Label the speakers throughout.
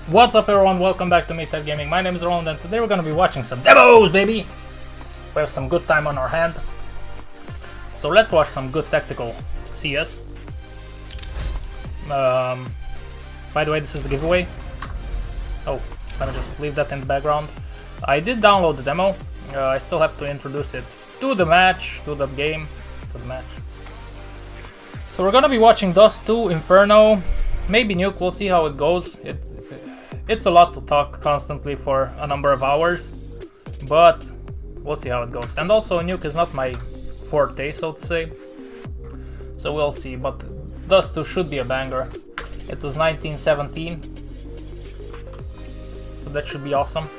Speaker 1: What's up everyone, welcome back to Meathead Gaming. My name is Roland and today we're gonna be watching some demos, baby! We have some good time on our hand. So let's watch some good tactical CS. By the way, this is the giveaway. Oh, let me just leave that in the background. I did download the demo. I still have to introduce it to the match, to the game, to the match. So we're gonna be watching Dust 2, Inferno, maybe Nuke, we'll see how it goes. It's a lot to talk constantly for a number of hours, but we'll see how it goes. And also Nuke is not my forte, so to say, so we'll see, but Dust 2 should be a banger. It was 1917, so that should be awesome.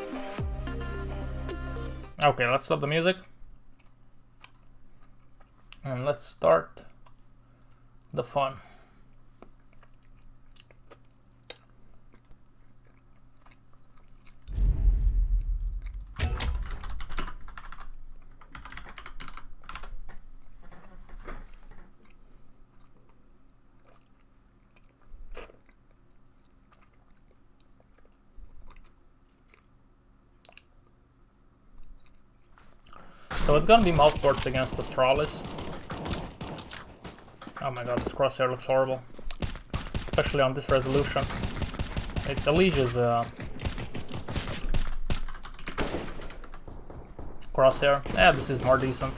Speaker 1: Okay, let's stop the music and let's start the fun. So it's gonna be mousesports against Astralis. Oh my god, this crosshair looks horrible. Especially on this resolution. It's Alicia's crosshair. Yeah, this is more decent.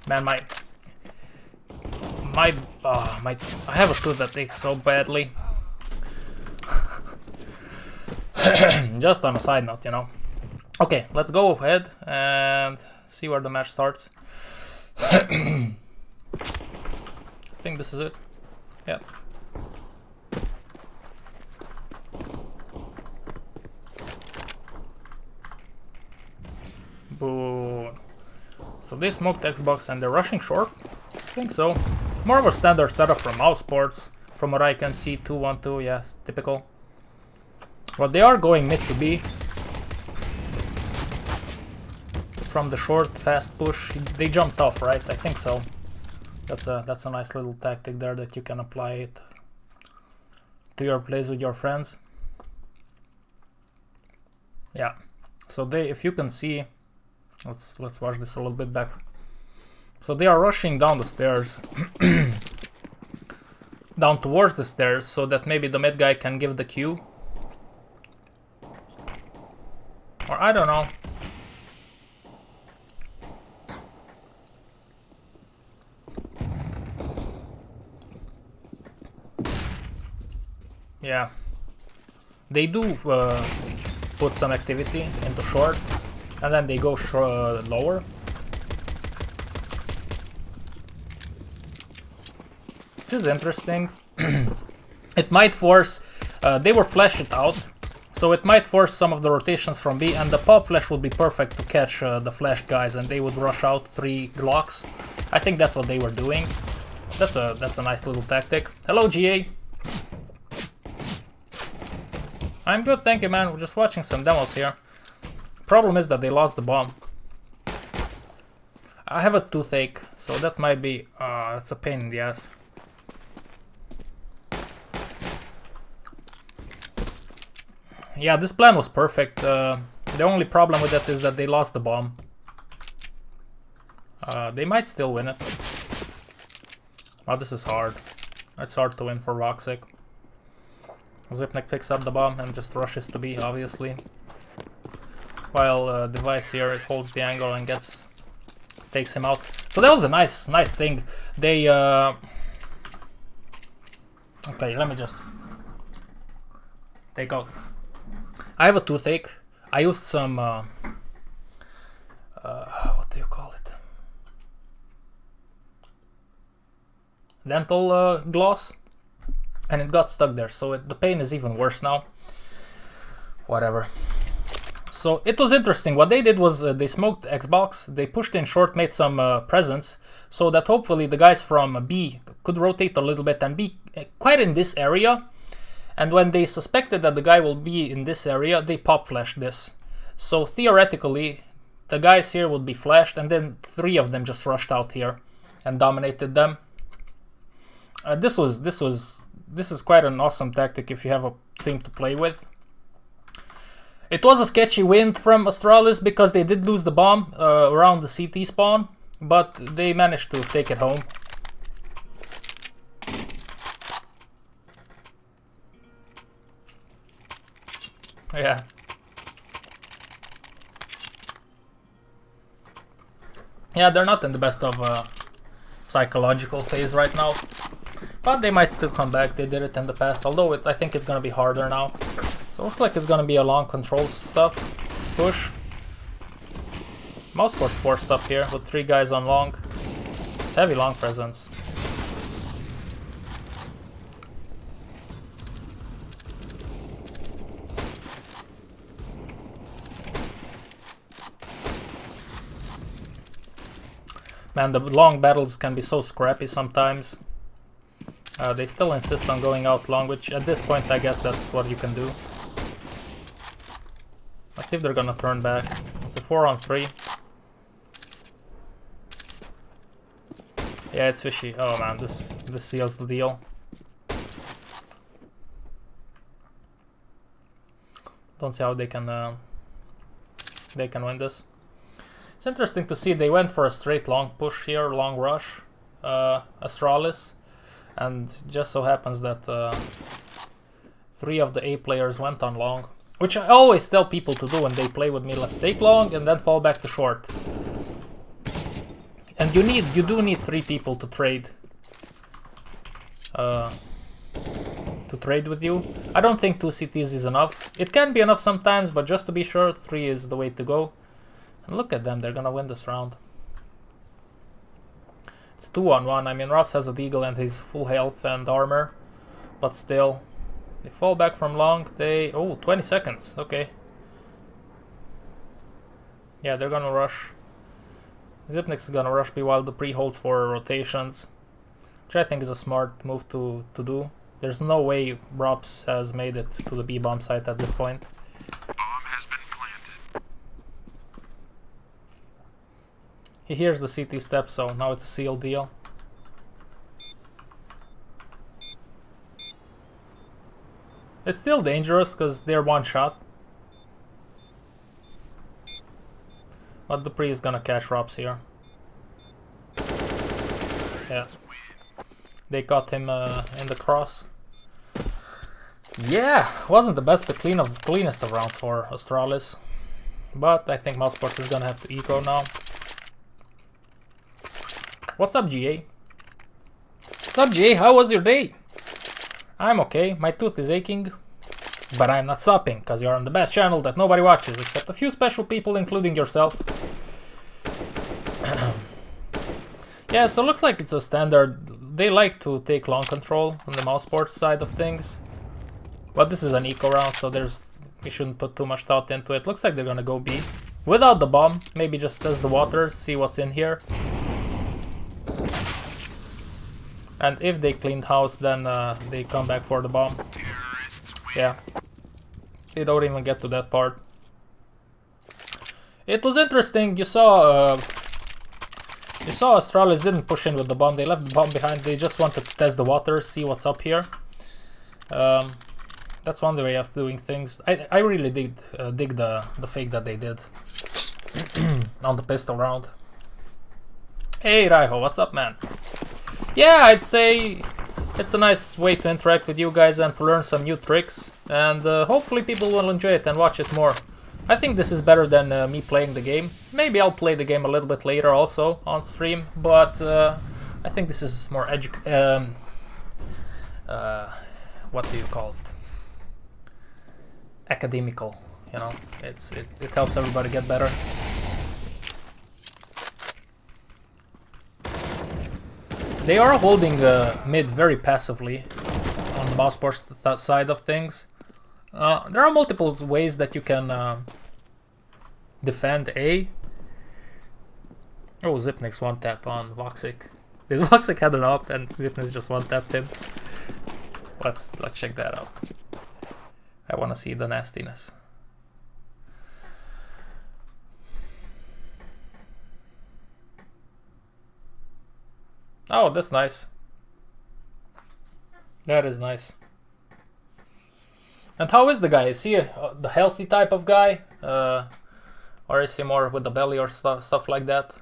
Speaker 1: Man, I have a tooth that aches so badly. Just on a side note, you know. Okay, let's go ahead and see where the match starts. I think this is it. Yep. Boo. So they smoked Xbox and they're rushing short? I think so. More of a standard setup from mousesports. From what I can see, 2-1-2, yes, typical. But they are going mid to B. From the short, fast push, they jumped off, right? I think so. That's a nice little tactic there that you can apply it to your plays with your friends. Yeah. So they, if you can see, let's watch this a little bit back. So they are rushing down the stairs, down towards the stairs, so that maybe the mid guy can give the cue. Or I don't know. Yeah, they do put some activity into short, and then they go lower. Which is interesting. It might force, they were flashed out, so it might force some of the rotations from B, and the pop flash would be perfect to catch the flash guys, and they would rush out 3 Glocks. I think that's what they were doing. That's a nice little tactic. Hello, GA. I'm good, thank you, man. We're just watching some demos here. Problem is that they lost the bomb. I have a toothache, so that might be it's a pain in the ass. Yeah, this plan was perfect. The only problem with that is that they lost the bomb. They might still win it. Oh, this is hard. It's hard to win for Roxic. Zipnik picks up the bomb and just rushes to B, obviously. While Device here, it holds the angle and takes him out. So that was a nice thing. They okay, let me just take out. I have a toothache. I used some what do you call it? Dental gloss. And it got stuck there, so the pain is even worse now. Whatever. So it was interesting. What they did was they smoked Xbox, they pushed in short, made some presence, so that hopefully the guys from B could rotate a little bit and be quite in this area. And when they suspected that the guy will be in this area, they pop flashed this. So theoretically, the guys here would be flashed, and then 3 of them just rushed out here and dominated them. This was this is quite an awesome tactic if you have a team to play with. It was a sketchy win from Astralis because they did lose the bomb around the CT spawn, but they managed to take it home. Yeah. Yeah, they're not in the best of psychological phase right now. But they might still come back. They did it in the past, although I think it's going to be harder now. So it looks like it's going to be a long control stuff. Push. Mousesports forced up here with 3 guys on long. Heavy long presence. Man, the long battles can be so scrappy sometimes. They still insist on going out long, which at this point I guess that's what you can do. Let's see if they're gonna turn back. It's a 4-on-3. Yeah, it's fishy. Oh man, this seals the deal. Don't see how they can win this. It's interesting to see they went for a straight long push here, long rush, Astralis. And just so happens that 3 of the A players went on long, which I always tell people to do when they play with me. Let's take long and then fall back to short. And you do need 3 people to trade. With you. I don't think 2 CTs is enough. It can be enough sometimes, but just to be sure, 3 is the way to go. And look at them, they're gonna win this round. It's 2-on-1. I mean, Rops has a deagle and he's full health and armor, but still, they fall back from long. They 20 seconds. Okay. Yeah, they're gonna rush. Zipnix is gonna rush B while the pre holds for rotations, which I think is a smart move to do. There's no way Rops has made it to the B bomb site at this point.
Speaker 2: Bomb has been planted.
Speaker 1: He hears the CT step, so now it's a sealed deal. It's still dangerous because they're one shot. But Dupree is gonna catch Rops here. Yeah. They got him in the cross. Yeah, wasn't the cleanest of rounds for Astralis. But I think mousesports is gonna have to eco now. What's up, GA? What's up, GA? How was your day? I'm okay. My tooth is aching. But I'm not stopping, because you're on the best channel that nobody watches, except a few special people, including yourself. Yeah, so looks like it's a standard. They like to take long control on the mousesports side of things. But this is an eco round, so we shouldn't put too much thought into it. Looks like they're gonna go B. Without the bomb, maybe just test the waters, see what's in here. And if they cleaned house, then they come back for the bomb. Yeah. They don't even get to that part. It was interesting, you saw Astralis didn't push in with the bomb, they left the bomb behind, they just wanted to test the waters, see what's up here. That's one way of doing things. I really dig the fake that they did on the pistol round. Hey Raiho, what's up, man? Yeah, I'd say it's a nice way to interact with you guys and to learn some new tricks, and hopefully people will enjoy it and watch it more. I think this is better than me playing the game. Maybe I'll play the game a little bit later also on stream, but I think this is more what do you call it? Academical, you know. It helps everybody get better. They are holding mid very passively on the mousesports side of things. There are multiple ways that you can defend A. Oh, Zipnix one tap on Voxic. Did Voxic had an up and Zipnix just one tapped him? Let's check that out. I want to see the nastiness. Oh, that's nice. That is nice. And how is the guy? Is he the healthy type of guy? Or is he more with the belly or stuff like that?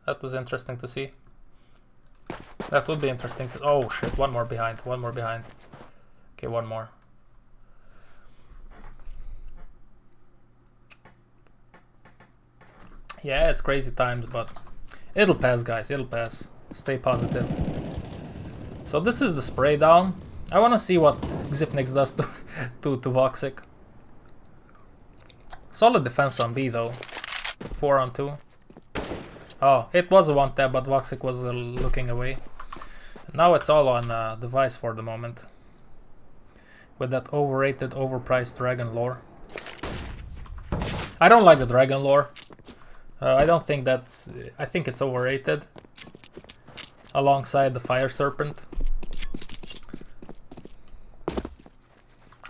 Speaker 1: That was interesting to see. That would be interesting to... Oh shit, one more behind, one more behind. Okay, one more. Yeah, it's crazy times, but it'll pass, guys, it'll pass. Stay positive. So this is the spray down. I want to see what Xipnix does to Voxic. Solid defense on B though. 4 on 2. Oh, it was a one tap, but Voxic was looking away. Now it's all on Device for the moment. With that overrated, overpriced Dragon lore. I don't like the Dragon lore. I don't think that's... I think it's overrated. Alongside the Fire Serpent.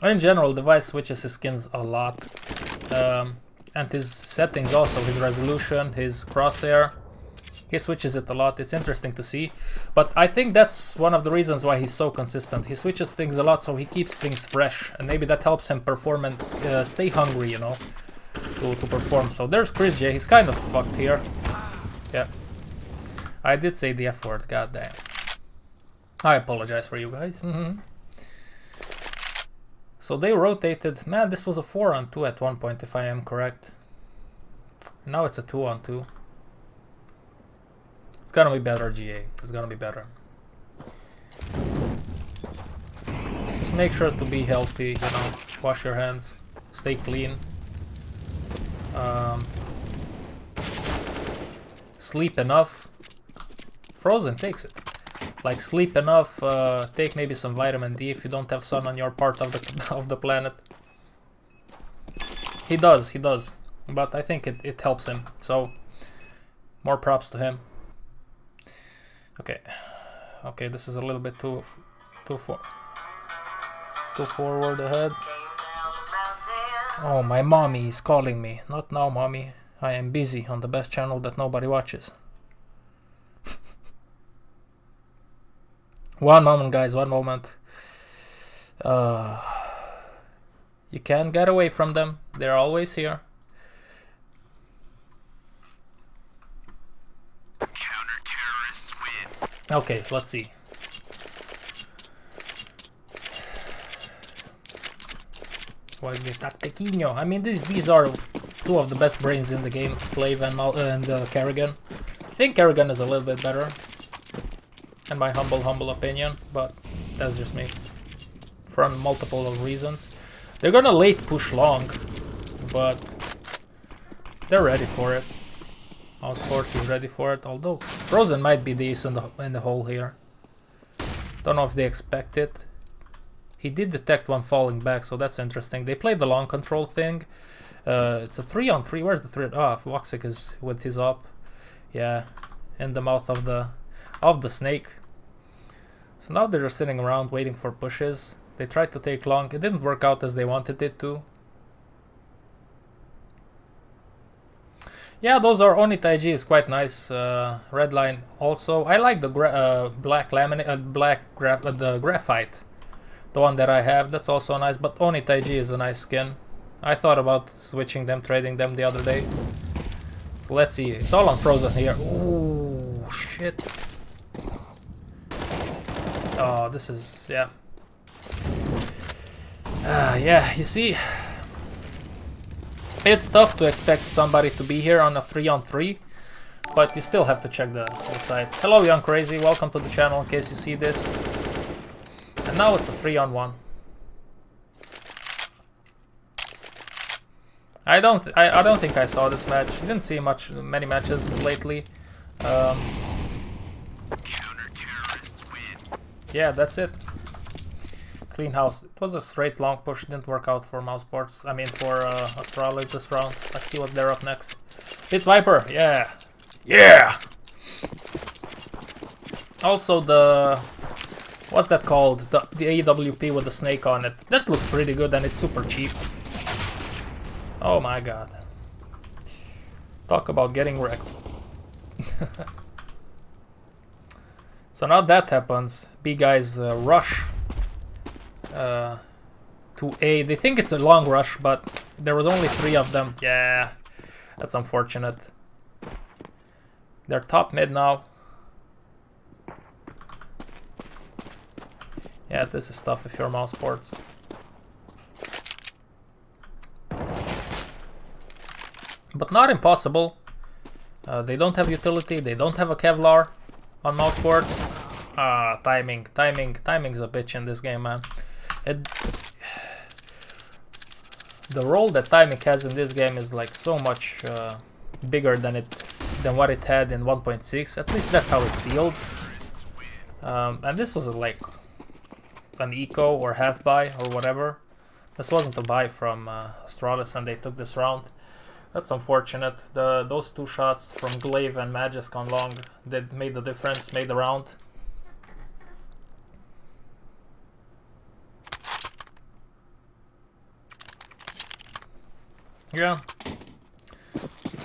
Speaker 1: In general, Device switches his skins a lot. And his settings also, his resolution, his crosshair. He switches it a lot. It's interesting to see. But I think that's one of the reasons why he's so consistent. He switches things a lot, so he keeps things fresh. And maybe that helps him perform and stay hungry, you know, to perform. So there's Chris J. He's kind of fucked here. Yeah. I did say the F word, goddamn. I apologize for you guys. So they rotated. Man, this was a 4 on 2 at one point, if I am correct. Now it's a 2 on 2. It's gonna be better, GA. It's gonna be better. Just make sure to be healthy, you know. Wash your hands. Stay clean. Sleep enough. Frozen takes it. Like, sleep enough, take maybe some vitamin D if you don't have sun on your part of the planet. He does, but I think it helps him, so more props to him. Okay, this is a little bit too forward ahead. Oh, my mommy is calling me. Not now, mommy. I am busy on the best channel that nobody watches. One moment, guys, one moment. You can't get away from them. They're always here.
Speaker 2: Counter-terrorists win.
Speaker 1: Okay, let's see. I mean, these are two of the best brains in the game, Clave and Kerrigan. I think Kerrigan is a little bit better. In my humble opinion, but that's just me. From multiple reasons. They're gonna late push long, but they're ready for it. Mousesports is ready for it, although Frozen might be decent in the hole here. Don't know if they expect it. He did detect one falling back, so that's interesting. They played the long control thing. It's a 3 on 3. Where's the 3? Ah, Voxic is with his up. Yeah, in the mouth of the snake. So now they're just sitting around waiting for pushes. They tried to take long. It didn't work out as they wanted it to. Yeah, those are Onitaiji is quite nice. Red line also. I like the black laminate, the graphite. The one that I have. That's also nice. But Onitaiji is a nice skin. I thought about switching them, trading them the other day. So let's see. It's all on Frozen here. Ooh, shit. Oh, this is, yeah. Yeah, you see, it's tough to expect somebody to be here on a 3 on 3, but you still have to check the site. Hello, Young Crazy, welcome to the channel in case you see this. And now it's a 3 on 1. I don't think I saw this match. Didn't see many matches lately. Yeah, that's it. Clean house. It was a straight long push. Didn't work out for Mousesports. I mean for Astralis this round. Let's see what they're up next. It's Viper. Yeah. Yeah. Also the... What's that called? The AWP with the snake on it. That looks pretty good and it's super cheap. Oh my god. Talk about getting wrecked. So now that happens. B guys rush to A. They think it's a long rush, but there was only 3 of them. Yeah, that's unfortunate. They're top mid now. Yeah, this is tough if you're mousesports. But not impossible. They don't have utility, they don't have a Kevlar on mousesports. Timing's a bitch in this game, man. The role that timing has in this game is like so much bigger than what it had in 1.6. At least that's how it feels. And this was like an eco or half buy or whatever. This wasn't a buy from Astralis, and they took this round. That's unfortunate. Those 2 shots from Glaive and Magisk on long that made the difference, made the round. Yeah,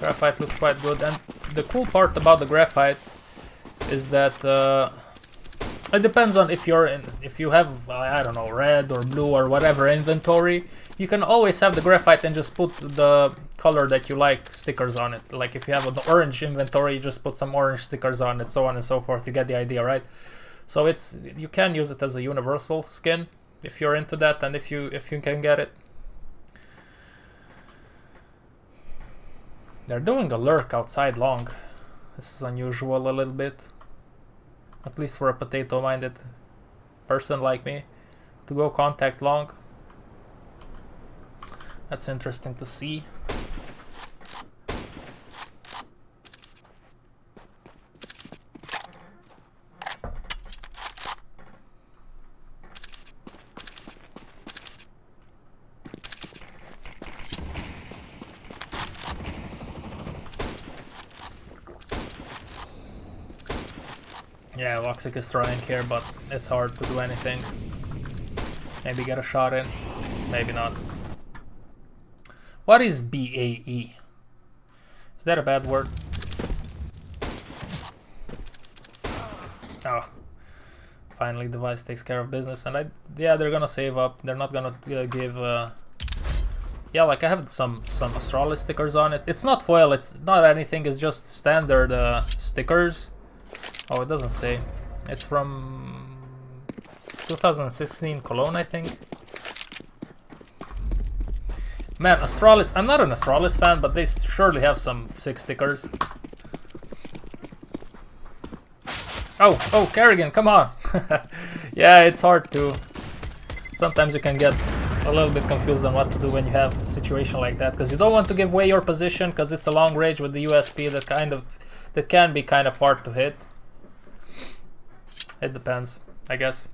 Speaker 1: graphite looks quite good, and the cool part about the graphite is that it depends on if you have I don't know, red or blue or whatever inventory. You can always have the graphite and just put the color that you like stickers on it. Like if you have an orange inventory, you just put some orange stickers on it, so on and so forth. You get the idea, right? So you can use it as a universal skin if you're into that, and if you can get it. They're doing a lurk outside long. This is unusual a little bit. At least for a potato-minded person like me. To go contact long. That's interesting to see. Yeah, Voxic is trying here, but it's hard to do anything. Maybe get a shot in, maybe not. What is BAE? Is that a bad word? Oh, finally device takes care of business, and yeah, they're gonna save up. They're not gonna give. Yeah, like I have some Astralis stickers on it. It's not foil. It's not anything. It's just standard stickers. Oh, it doesn't say. It's from 2016 Cologne, I think. Man, Astralis. I'm not an Astralis fan, but they surely have some sick stickers. Oh, Kerrigan, come on. Yeah, it's hard to. Sometimes you can get a little bit confused on what to do when you have a situation like that, because you don't want to give away your position, because it's a long range with the USP that can be kind of hard to hit. It depends, I guess.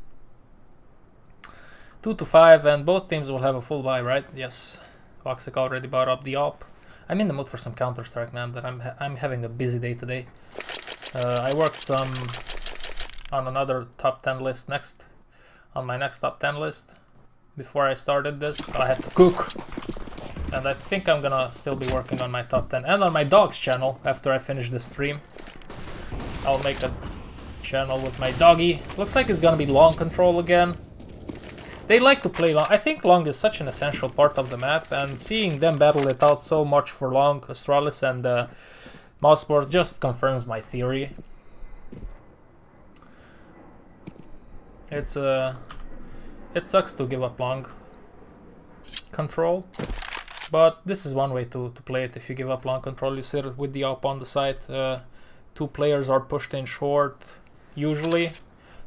Speaker 1: 2 to 5, and both teams will have a full buy, right? Yes. Voxic already bought up the AWP. I'm in the mood for some Counter-Strike, man, but I'm having a busy day today. I worked some on another top 10 list on my next top 10 list. Before I started this, I had to cook. And I think I'm gonna still be working on my top 10 and on my dog's channel after I finish this stream. I'll make a channel with my doggy. Looks like it's gonna be long control again. They like to play long. I think long is such an essential part of the map, and seeing them battle it out so much for long, Astralis and mousesports, just confirms my theory. It sucks to give up long control, but this is one way to play it. If you give up long control, you sit with the AWP on the side. 2 players are pushed in short, usually.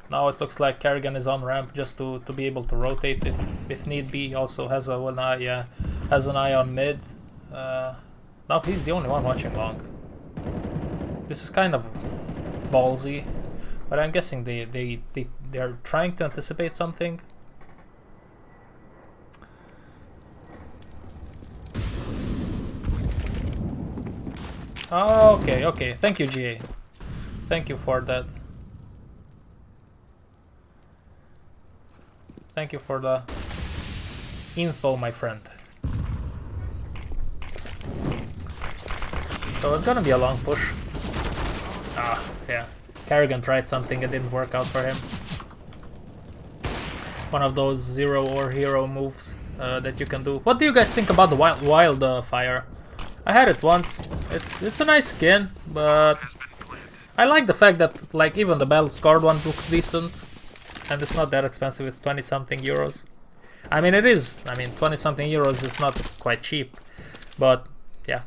Speaker 1: Now it looks like Kerrigan is on ramp just to be able to rotate if need be. Also has an eye on mid. Now he's the only one watching long. This is kind of ballsy, but I'm guessing they're trying to anticipate something. Oh, okay. Thank you, GA. Thank you for that. Thank you for the info, my friend. So it's gonna be a long push. Yeah. Kerrigan tried something, it didn't work out for him. One of those zero or hero moves that you can do. What do you guys think about the wildfire? I had it once. It's a nice skin, but I like the fact that like even the battle scarred one looks decent, and it's not that expensive. It's 20 something euros. I mean it is. I mean 20 something euros is not quite cheap, but yeah.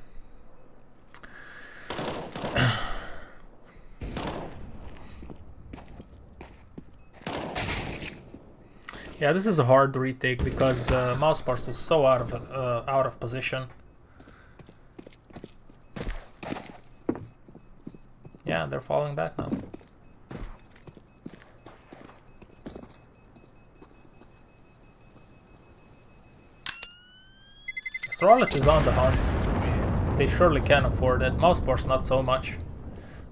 Speaker 1: Yeah, this is a hard retake because mousesports is so out of position. Yeah, they're falling back now. Astralis is on the hunt. They surely can afford it. Mousesports not so much,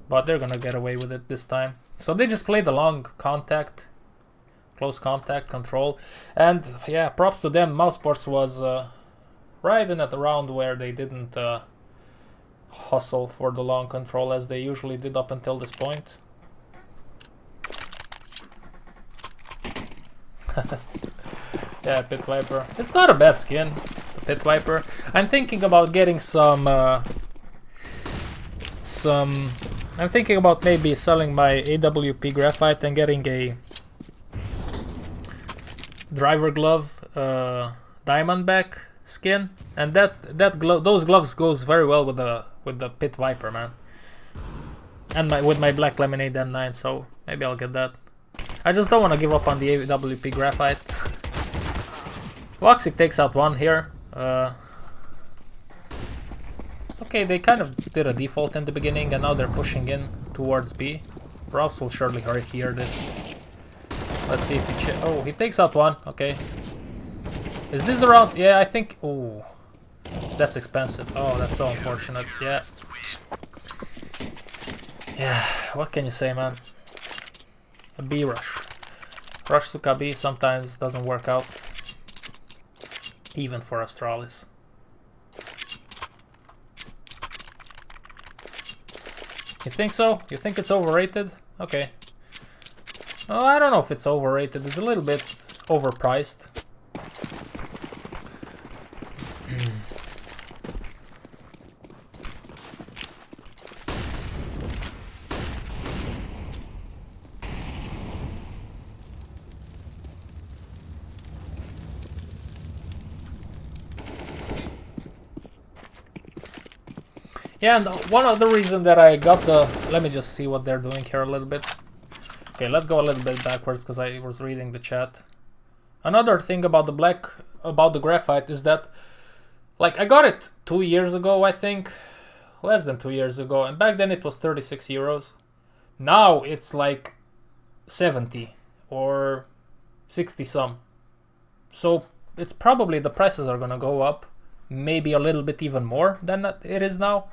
Speaker 1: but they're gonna get away with it this time. So they just played the long contact. Close contact control, and yeah, props to them. Mousesports was right in at the round where they didn't hustle for the long control as they usually did up until this point. Yeah, Pit Viper. It's not a bad skin, the Pit Viper. I'm thinking about getting I'm thinking about maybe selling my AWP graphite and getting a driver glove diamondback skin, and those gloves goes very well with the Pit Viper, man, and with my black lemonade M9, so maybe I'll get that. I just don't want to give up on the AWP graphite. Voxic takes out one here. Okay, they kind of did a default in the beginning and now they're pushing in towards B. Rouse will surely hear this. Let's see if he oh, he takes out one. Okay. Is this the round? Yeah, I think. Oh, that's expensive. Oh, that's so unfortunate. Yeah. Yeah. What can you say, man? A B rush. Rush to KB sometimes doesn't work out. Even for Astralis. You think so? You think it's overrated? Okay. Oh, I don't know if it's overrated. It's a little bit overpriced. Yeah, and one of the reasons that I got the... Let me just see what they're doing here a little bit. Okay, let's go a little bit backwards because I was reading the chat. Another thing about the graphite is that, like, I got it 2 years ago, I think. Less than 2 years ago, and back then it was 36 euros. Now it's like 70 or 60 some. So it's probably the prices are gonna go up, maybe a little bit even more than it is now.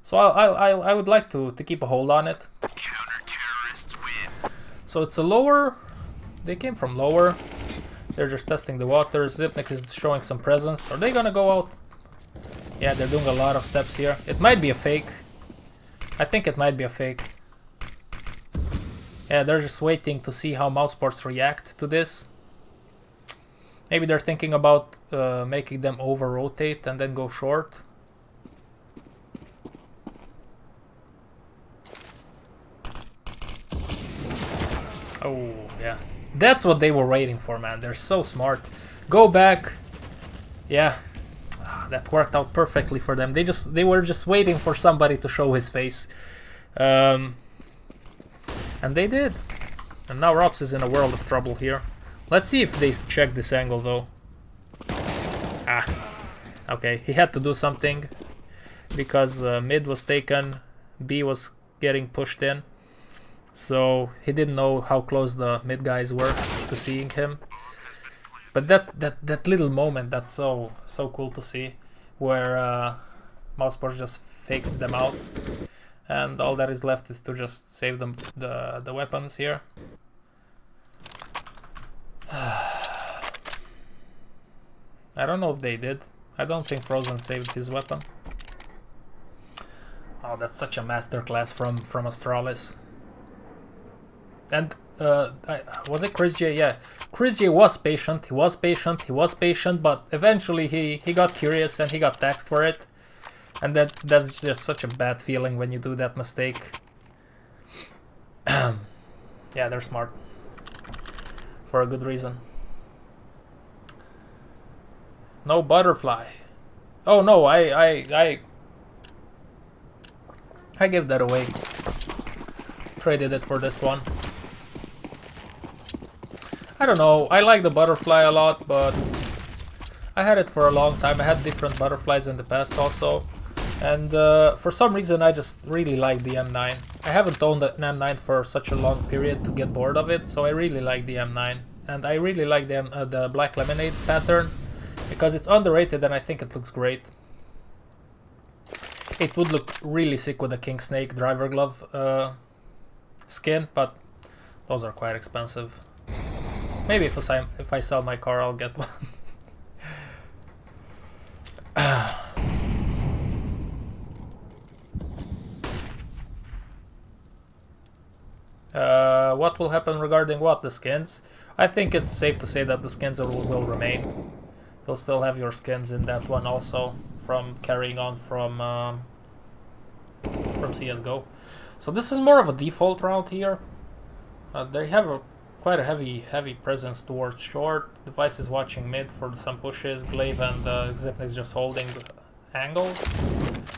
Speaker 1: So I would like to keep a hold on it.
Speaker 2: Counter-terrorists win.
Speaker 1: So it's a lower. They came from lower. They're just testing the waters. Zipnik is showing some presence. Are they gonna go out? Yeah, they're doing a lot of steps here. It might be a fake. I think it might be a fake. Yeah, they're just waiting to see how mousesports react to this. Maybe they're thinking about making them over-rotate and then go short. Oh, yeah. That's what they were waiting for, man. They're so smart. Go back. Yeah. That worked out perfectly for them. They were just waiting for somebody to show his face. And they did. And now Rops is in a world of trouble here. Let's see if they check this angle, though. Ah. Okay, he had to do something. Because mid was taken. B was getting pushed in. So he didn't know how close the mid guys were to seeing him. But that little moment, that's so cool to see, where mousesports just faked them out, and all that is left is to just save them the weapons here. I don't know if they did. I don't think Frozen saved his weapon. Oh, that's such a masterclass from Astralis. And was it Chris J? Yeah, Chris J was patient. He was patient. He was patient, but eventually he got curious and he got taxed for it. And that's just such a bad feeling when you do that mistake. Yeah, they're smart for a good reason. No butterfly. Oh no, I gave that away. Traded it for this one. I don't know, I like the butterfly a lot, but I had it for a long time. I had different butterflies in the past also. And for some reason I just really like the M9. I haven't owned an M9 for such a long period to get bored of it, so I really like the M9. And I really like the Black Lemonade pattern, because it's underrated and I think it looks great. It would look really sick with a King Snake driver glove skin, but those are quite expensive. Maybe if I sell my car I'll get one. What will happen regarding what? The skins? I think it's safe to say that the skins will remain. You'll still have your skins in that one also, from carrying on from CSGO. So this is more of a default route here. They have quite a heavy presence towards short. Device is watching mid for some pushes. Glaive and Xipnik is just holding the angle.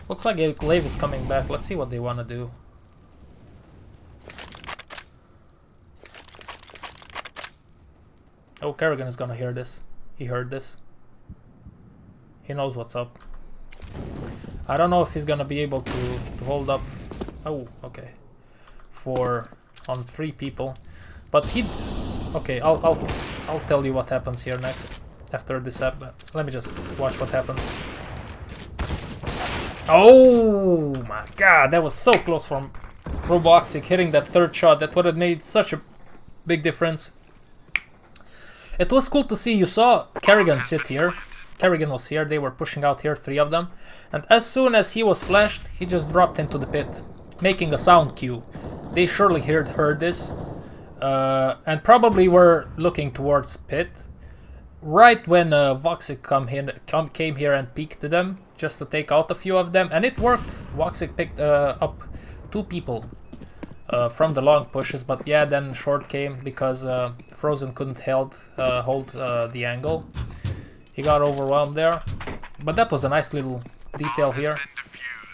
Speaker 1: Looks like Glaive is coming back. Let's see what they want to do. Oh, Kerrigan is gonna hear this. He heard this. He knows what's up. I don't know if he's gonna be able to hold up. Oh, okay. On 3 people, but he. Okay, I'll tell you what happens here next after this app. Let me just watch what happens. Oh my God, that was so close from Roboxic hitting that 3rd shot. That would have made such a big difference. It was cool to see. You saw Kerrigan sit here. Kerrigan was here. They were pushing out here, 3 of them. And as soon as he was flashed, he just dropped into the pit, making a sound cue. They surely heard this. And probably were looking towards pit. Right when Voxic came here and peeked to them, just to take out a few of them. And it worked. Voxic picked up 2 people from the long pushes, but yeah, then short came because Frozen couldn't hold the angle. He got overwhelmed there, but that was a nice little detail here.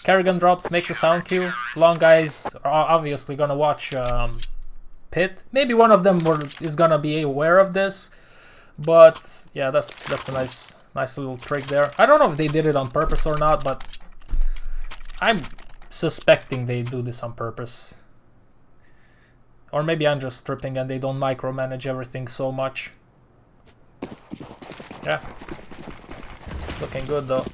Speaker 1: Kerrigan drops, makes a sound cue. Long guys are obviously gonna watch pit. Maybe one of them is gonna be aware of this, but yeah, that's a nice little trick there. I don't know if they did it on purpose or not, but I'm suspecting they do this on purpose. Or maybe I'm just tripping and they don't micromanage everything so much. Yeah. Looking good though.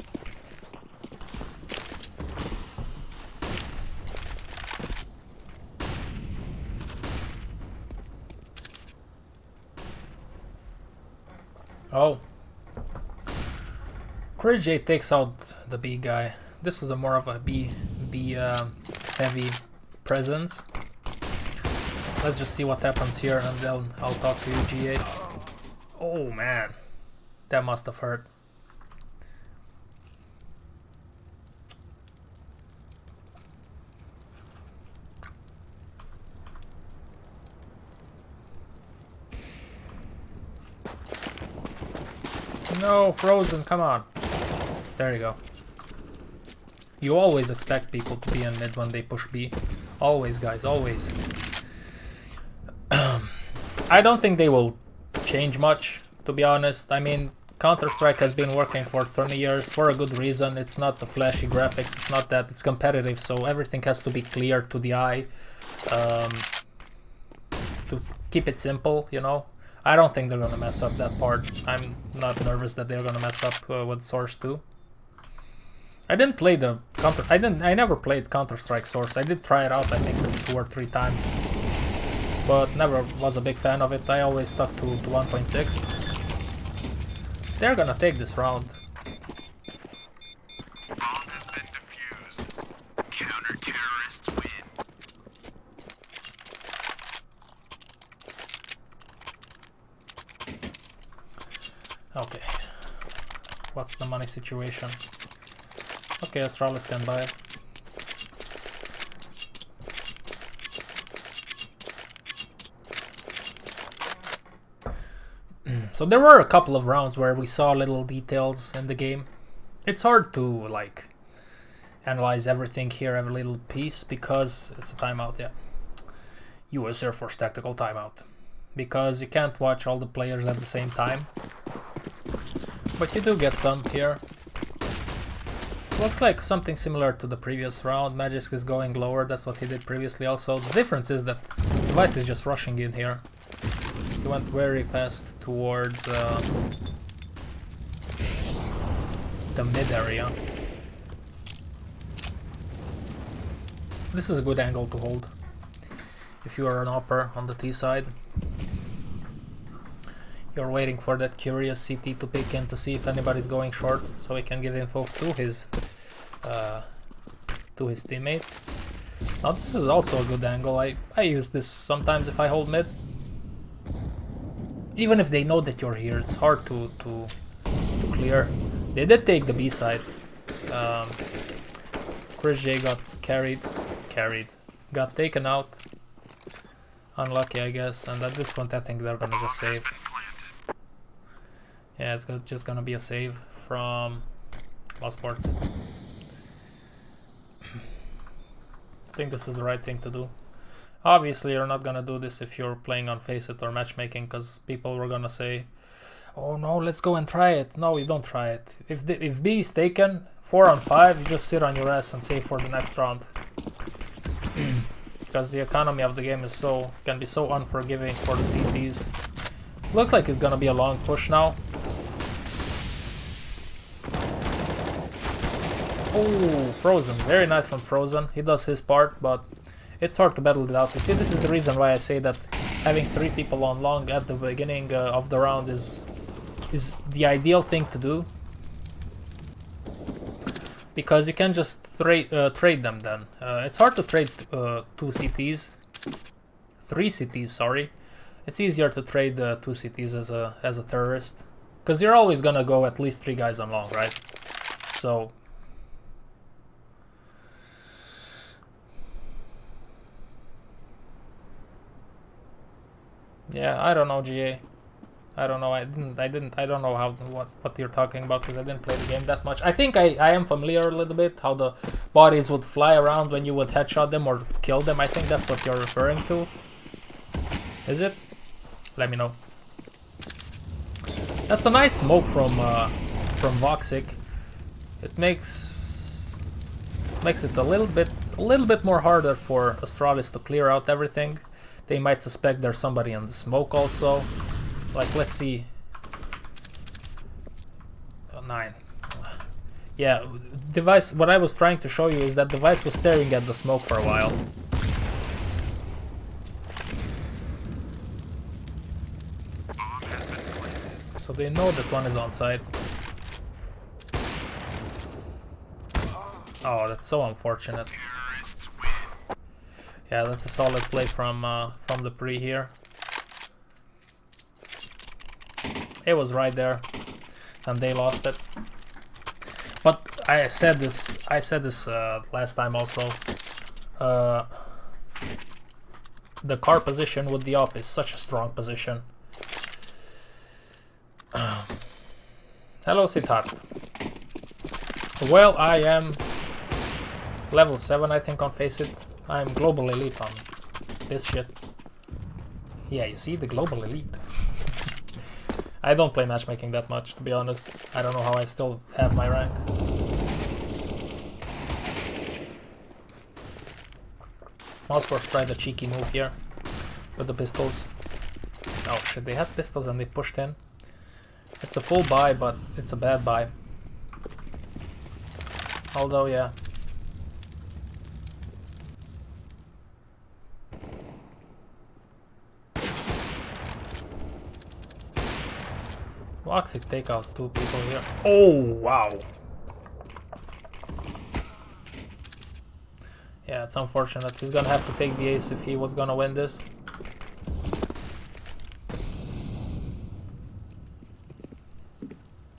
Speaker 1: Oh. Chris J takes out the B guy. This was a more of a B heavy presence. Let's just see what happens here and then I'll talk to you, GA. Oh man, that must have hurt. No, Frozen, come on. There you go. You always expect people to be in mid when they push B. Always, guys, always. I don't think they will change much, to be honest. I mean, Counter-Strike has been working for 20 years for a good reason. It's not the flashy graphics, it's not that, it's competitive, so everything has to be clear to the eye. To keep it simple, you know. I don't think they're gonna mess up that part. I'm not nervous that they're gonna mess up with Source 2. I didn't play the I never played Counter-Strike Source. I did try it out, I think 2 or 3 times, but never was a big fan of it. I always stuck to 1.6. They're gonna take this round.
Speaker 2: Bomb has been defused. Counter-terrorists win.
Speaker 1: Okay. What's the money situation? Okay, Astralis can buy. So there were a couple of rounds where we saw little details in the game. It's hard to like analyze everything here, every little piece, because it's a timeout, yeah. US Air Force tactical timeout. Because you can't watch all the players at the same time. But you do get some here. Looks like something similar to the previous round. Magisk is going lower, that's what he did previously also. The difference is that Device is just rushing in here. He went very fast towards the mid area. This is a good angle to hold if you are an upper on the T side. You're waiting for that curious CT to pick in to see if anybody's going short, so he can give info to his teammates. Now this is also a good angle. I use this sometimes if I hold mid. Even if they know that you're here, it's hard to clear. They did take the B side. FREDJI got got taken out. Unlucky, I guess, and at this point I think they're gonna just save. Yeah, it's just gonna be a save from mousesports. I think this is the right thing to do. Obviously, you're not gonna do this if you're playing on Faceit or matchmaking, because people were gonna say, "Oh no, let's go and try it." No, you don't try it. If B is taken 4 on 5, you just sit on your ass and save for the next round. Because the economy of the game is can be so unforgiving for the CTs. Looks like it's gonna be a long push now. Oh, Frozen. Very nice from Frozen. He does his part, but it's hard to battle it out. You see, this is the reason why I say that having 3 people on long at the beginning of the round is the ideal thing to do. Because you can just trade them then. It's hard to trade 2 CTs. 3 CTs, sorry. It's easier to trade 2 CTs as a terrorist. Because you're always gonna go at least 3 guys on long, right? So... yeah, I don't know, GA. I don't know. I don't know what you're talking about, because I didn't play the game that much. I think I am familiar a little bit how the bodies would fly around when you would headshot them or kill them. I think that's what you're referring to. Is it? Let me know. That's a nice smoke from Voxic. It makes it a little bit more harder for Astralis to clear out everything. They might suspect there's somebody in the smoke also. Like, let's see. 9. Yeah, Device, what I was trying to show you is that Device was staring at the smoke for a while. So they know that one is on site. Oh, that's so unfortunate. Yeah, that's a solid play from the pre here. It was right there, and they lost it. But I said this last time also. The car position with the op is such a strong position. Hello, Siddharth. Well, I am level 7, I think, on Faceit. I'm global elite on this shit. Yeah, you see, the global elite. I don't play matchmaking that much, to be honest. I don't know how I still have my rank. mousesports tried a cheeky move here with the pistols. Oh shit, they had pistols and they pushed in. It's a full buy, but it's a bad buy. Although, yeah. Voxic take out 2 people here. Oh, wow. Yeah, it's unfortunate. He's gonna have to take the ace if he was gonna win this.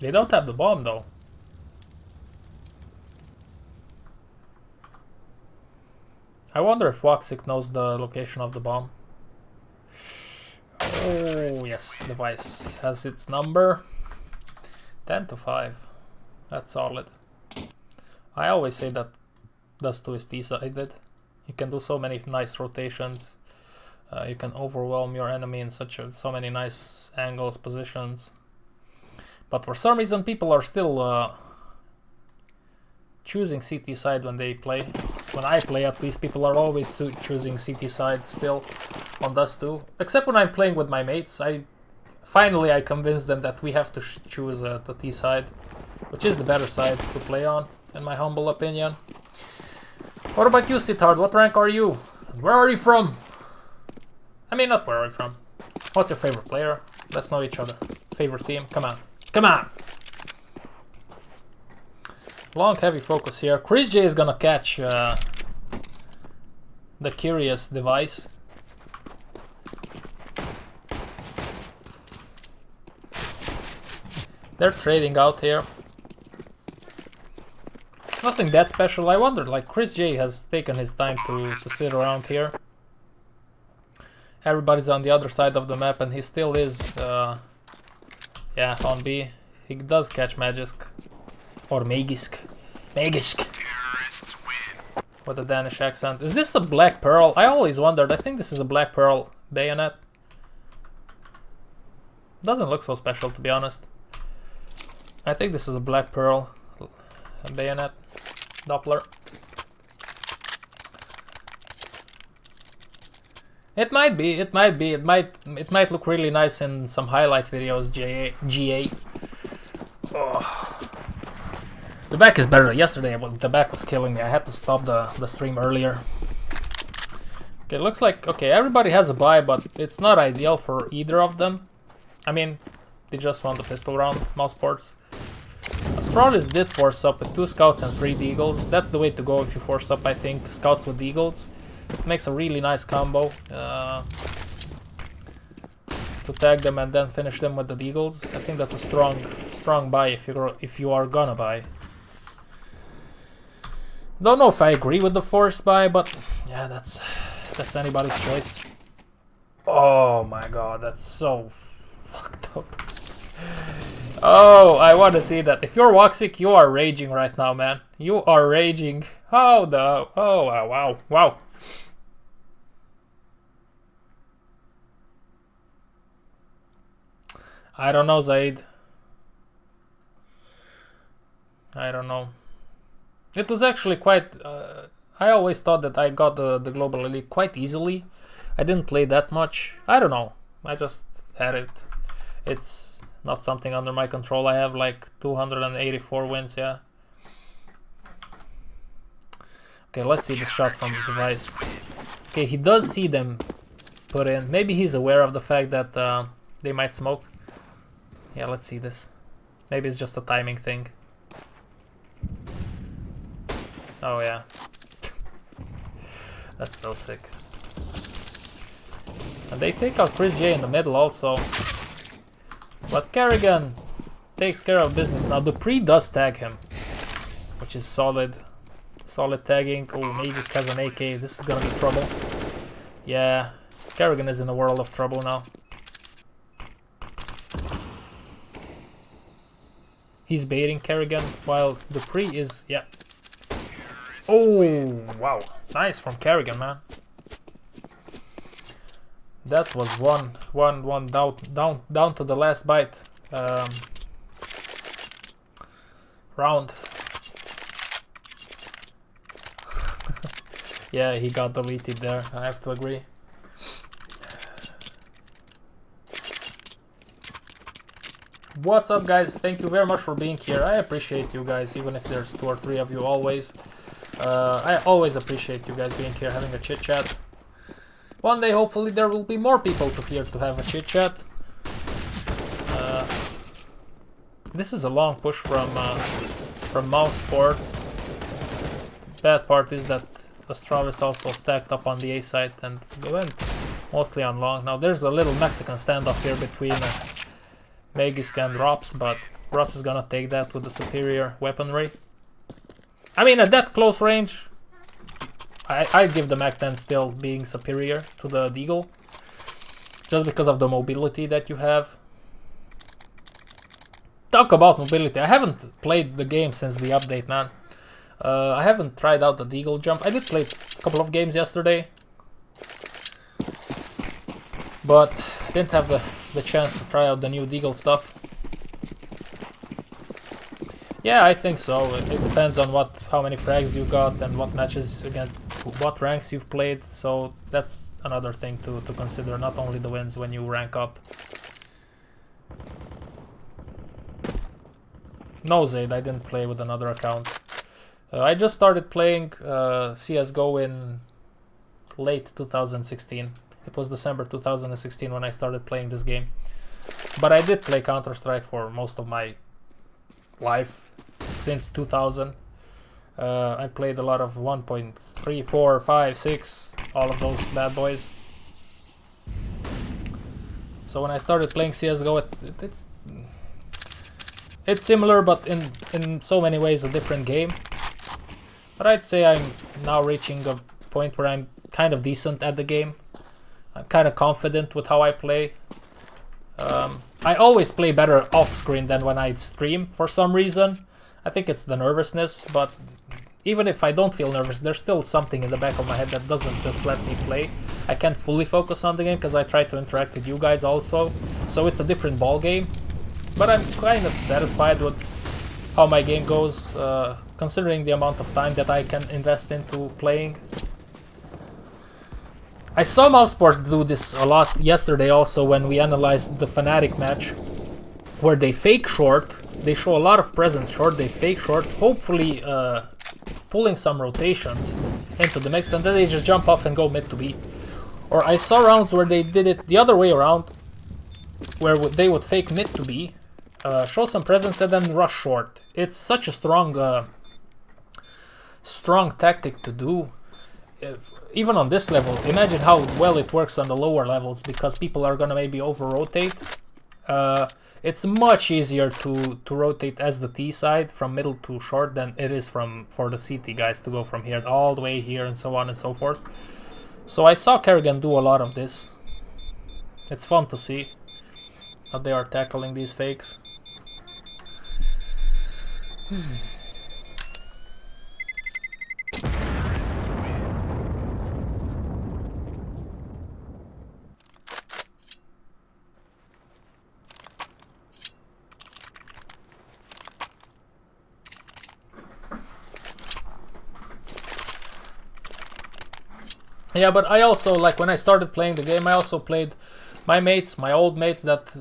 Speaker 1: They don't have the bomb though. I wonder if Waxic knows the location of the bomb. Oh yes, device has its number. 10 to 5. That's solid. I always say that Dust 2 is T-sided. You can do so many nice rotations. You can overwhelm your enemy in so many nice angles, positions. But for some reason people are still choosing CT side when they play. When I play, at least, people are always choosing CT side still on Dust 2. Except when I'm playing with my mates. Finally I convinced them that we have to choose the T side, which is the better side to play on, in my humble opinion. What about you, Sittard? What rank are you? Where are you from? I mean, not where are you from. What's your favorite player? Let's know each other. Favorite team? Come on. Come on! Long, heavy focus here. Chris J is gonna catch the curious device. They're trading out here. Nothing that special. I wondered, like, Chris J has taken his time to sit around here. Everybody's on the other side of the map and he still is, yeah, on B. He does catch Magisk. Or Magisk. Magisk. With a Danish accent. Is this a Black Pearl? I always wondered. I think this is a Black Pearl bayonet. Doesn't look so special, to be honest. I think this is a Black Pearl bayonet. Doppler. It might be. It might look really nice in some highlight videos. GA. Oh. The back is better. Yesterday the back was killing me. I had to stop the stream earlier. Okay, it looks like, okay, everybody has a buy, but it's not ideal for either of them. I mean, they just won the pistol round, mousesports. Astralis did force up with 2 scouts and 3 deagles. That's the way to go if you force up, I think. Scouts with deagles. It makes a really nice combo. To tag them and then finish them with the deagles. I think that's a strong buy if you are gonna buy. Don't know if I agree with the force buy, but yeah, that's anybody's choice. Oh my god, that's so fucked up. Oh, I want to see that. If you're Waxic, you are raging right now, man. You are raging. Oh no. Oh wow. I don't know, Zaid. I don't know. It was actually quite... I always thought that I got the Global Elite quite easily. I didn't play that much. I don't know. I just had it. It's not something under my control. I have like 284 wins, yeah. Okay, let's see the shot from the device. Okay, he does see them put in. Maybe he's aware of the fact that they might smoke. Yeah, let's see this. Maybe it's just a timing thing. Oh yeah. That's so sick. And they take out Chris J in the middle also. But Kerrigan takes care of business. Now Dupree does tag him, which is solid. Solid tagging. Oh, Magisk has an AK. This is gonna be trouble. Yeah, Kerrigan is in a world of trouble now. He's baiting Kerrigan while Dupree is, yeah. Oh, wow. Nice from Kerrigan, man. That was one down to the last bite. Round. Yeah, he got deleted there. I have to agree. What's up, guys? Thank you very much for being here. I appreciate you guys, even if there's 2 or 3 of you always. I always appreciate you guys being here, having a chit chat. One day, hopefully, there will be more people here to have a chit chat. This is a long push from mousesports. Bad part is that Astralis also stacked up on the A side and they went mostly on long. Now there's a little Mexican standoff here between Magisk and Rops, but Rots is gonna take that with the superior weaponry. I mean, at that close range, I'd give the Mac-10 still being superior to the Deagle. Just because of the mobility that you have. Talk about mobility. I haven't played the game since the update, man. I haven't tried out the Deagle jump. I did play a couple of games yesterday. But didn't have the chance to try out the new Deagle stuff. Yeah, I think so. It depends on how many frags you got and what matches against what ranks you've played. So that's another thing to consider, not only the wins when you rank up. No, Zaid, I didn't play with another account. I just started playing CSGO in late 2016. It was December 2016 when I started playing this game. But I did play Counter-Strike for most of my life, since 2000. I played a lot of 1.3, 4, 5, 6, all of those bad boys. So when I started playing CSGO, it's similar, but in so many ways a different game. But I'd say I'm now reaching a point where I'm kind of decent at the game. I'm kind of confident with how I play. I always play better off screen than when I stream for some reason. I think it's the nervousness, but even if I don't feel nervous, there's still something in the back of my head that doesn't just let me play. I can't fully focus on the game because I try to interact with you guys also. So it's a different ball game. But I'm kind of satisfied with how my game goes, considering the amount of time that I can invest into playing. I saw mousesports do this a lot yesterday also when we analyzed the Fnatic match, where they fake short, they show a lot of presence short, they fake short, hopefully pulling some rotations into the mix, and then they just jump off and go mid to B. Or I saw rounds where they did it the other way around, where they would fake mid to B, show some presence and then rush short. It's such a strong tactic to do. Even on this level, imagine how well it works on the lower levels, because people are gonna maybe over-rotate. It's much easier to rotate as the T side from middle to short than it is for the CT guys to go from here all the way here and so on and so forth. So I saw Kerrigan do a lot of this. It's fun to see how they are tackling these fakes. Yeah, but I also, like, when I started playing the game, I also played my mates, my old mates that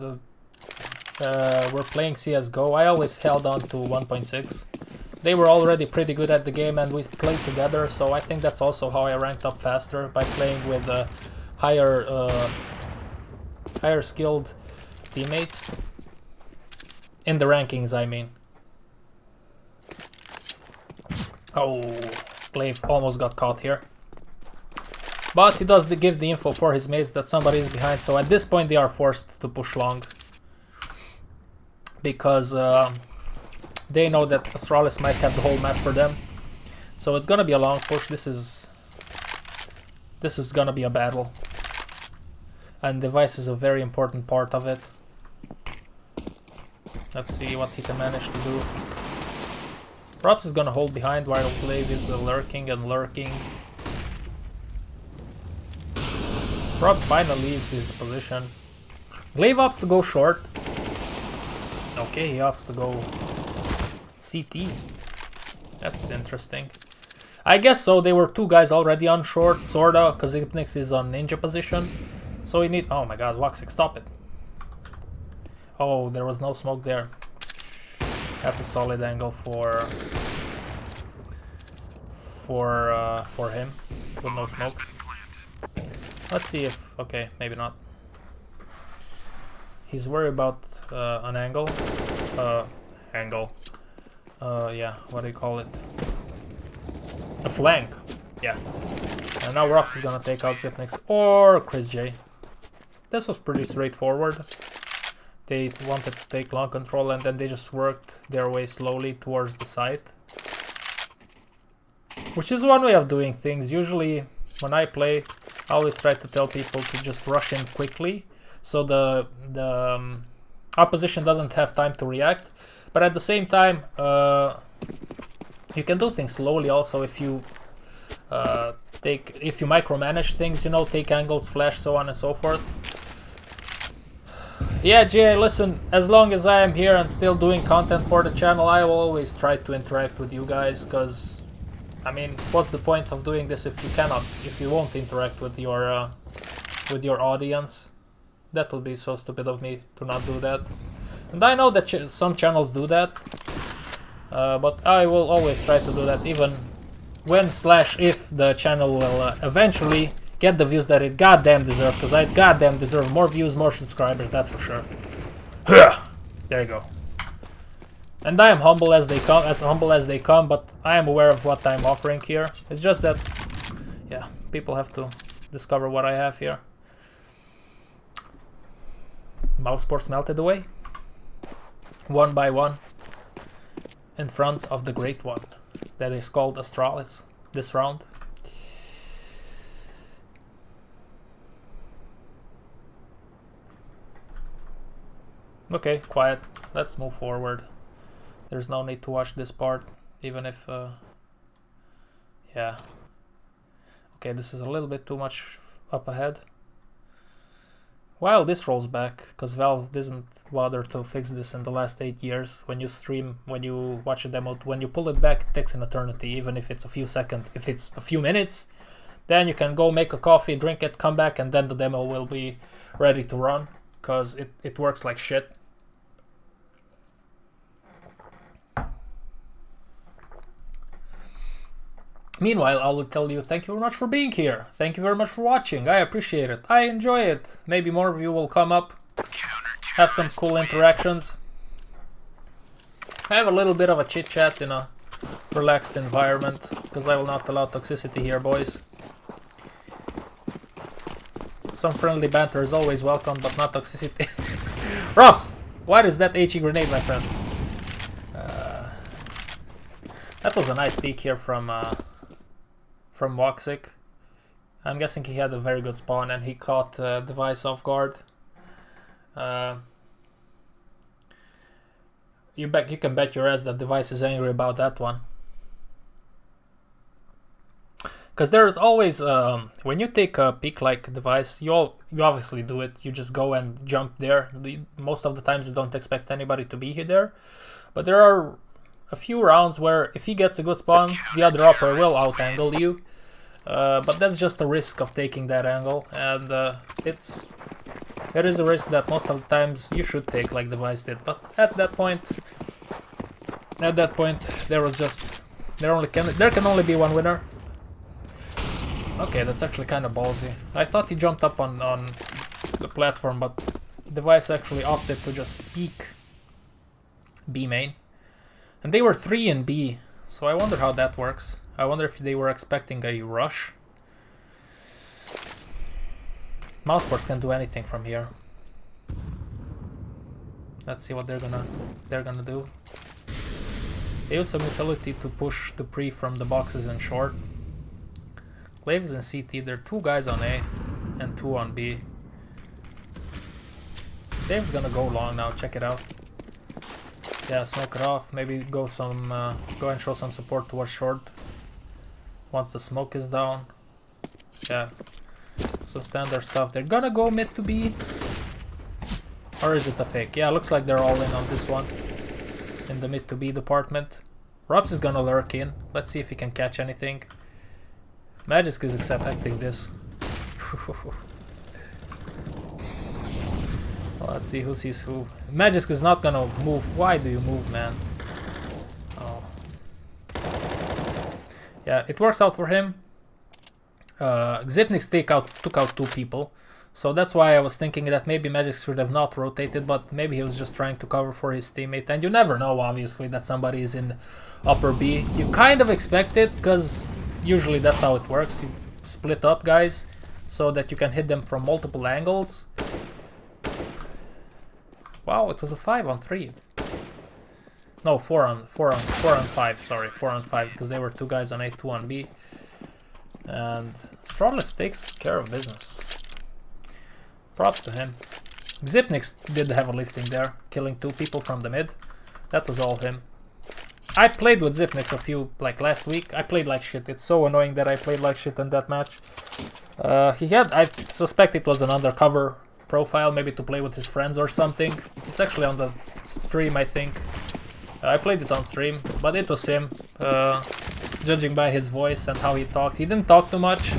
Speaker 1: were playing CSGO. I always held on to 1.6. They were already pretty good at the game and we played together, so I think that's also how I ranked up faster, by playing with higher skilled teammates. In the rankings, I mean. Oh, Glaive almost got caught here. But he does give the info for his mates that somebody is behind, so at this point they are forced to push long. Because they know that Astralis might have the whole map for them. So it's gonna be a long push. This is gonna be a battle. And device is a very important part of it. Let's see what he can manage to do. Props is gonna hold behind while Glaive is lurking and lurking. Props finally leaves his position. Glaive opts to go short. Okay, he opts to go CT. That's interesting. I guess so, they were two guys already on short, sorta, because Hypnix is on ninja position. So we need... Oh my god, Voxic, stop it. Oh, there was no smoke there. That's a solid angle for him, with no smokes. Let's see if... Okay, maybe not. He's worried about an angle. Yeah, what do you call it? A flank. Yeah. And now Rox is gonna take out Zipnix or Chris J. This was pretty straightforward. they wanted to take long control and then they just worked their way slowly towards the site. Which is one way of doing things. Usually when I play, I always try to tell people to just rush in quickly so the opposition doesn't have time to react. But at the same time, you can do things slowly also if you if you micromanage things, you know, take angles, flash, so on and so forth. Yeah, Jay, listen, as long as I am here and still doing content for the channel, I will always try to interact with you guys, because, I mean, what's the point of doing this if you cannot, if you won't interact with your audience? That would be so stupid of me to not do that. And I know that some channels do that, but I will always try to do that, even when / if the channel will eventually get the views that it goddamn deserves, because I goddamn deserve more views, more subscribers, that's for sure. There you go. And I am humble as they come, but I am aware of what I'm offering here. It's just that, yeah, people have to discover what I have here. Mousesports melted away, one by one, in front of the great one that is called Astralis this round. Okay, quiet. Let's move forward. There's no need to watch this part, even if, yeah. Okay, this is a little bit too much up ahead. While this rolls back, because Valve didn't bother to fix this in the last 8 years. When you stream, when you watch a demo, when you pull it back, it takes an eternity, even if it's a few seconds. If it's a few minutes, then you can go make a coffee, drink it, come back, and then the demo will be ready to run, because it works like shit. Meanwhile, I will tell you thank you very much for being here. Thank you very much for watching. I appreciate it. I enjoy it. Maybe more of you will come up, have some cool interactions. I have a little bit of a chit chat in a relaxed environment, because I will not allow toxicity here, boys. Some friendly banter is always welcome, but not toxicity. Robs, what is that HE grenade, my friend? That was a nice peek here from Woxic. I'm guessing he had a very good spawn and he caught Device off guard. You can bet your ass that Device is angry about that one. Because there is always, when you take a peek like Device, you obviously do it. You just go and jump there. Most of the times you don't expect anybody to be there. But there are a few rounds where if he gets a good spawn, the other upper will out-angle you. But that's just a risk of taking that angle, and it is a risk that most of the times you should take, like Device did. But at that point, there can only be one winner. Okay, that's actually kind of ballsy. I thought he jumped up on the platform, but Device actually opted to just peek B main. And they were 3 in B, so I wonder how that works. I wonder if they were expecting a rush. Mousesports can do anything from here. Let's see what they're gonna do. They use some utility to push the pre from the boxes in short. Glaive is in CT. There are 2 guys on A and 2 on B. Dave's gonna go long now. Check it out. Yeah, smoke it off. Maybe go and show some support towards short. Once the smoke is down. Yeah, some standard stuff. They're gonna go mid to B. Or is it a fake? Yeah, looks like they're all in on this one. In the mid to B department. Robs is gonna lurk in. Let's see if he can catch anything. Magisk is accepting this. Let's see who sees who. Magisk is not gonna move. Why do you move, man? Oh. Yeah, it works out for him. Xipnix took out 2 people. So that's why I was thinking that maybe Magisk should have not rotated, but maybe he was just trying to cover for his teammate. And you never know, obviously, that somebody is in upper B. You kind of expect it, because usually that's how it works. You split up guys so that you can hit them from multiple angles. Wow, it was a 5-on-3. No, 4-on-5. Sorry, 4-on-5 because there were two guys on A, 2 on B. And Astralis takes care of business. Props to him. Xipnix did the heavy lifting there, killing 2 people from the mid. That was all him. I played with Xipnix a few, like last week. I played like shit. It's so annoying that I played like shit in that match. I suspect it was an undercover profile, maybe to play with his friends or something. It's actually on the stream, I think. I played it on stream, but it was him. Judging by his voice and how he talked. He didn't talk too much.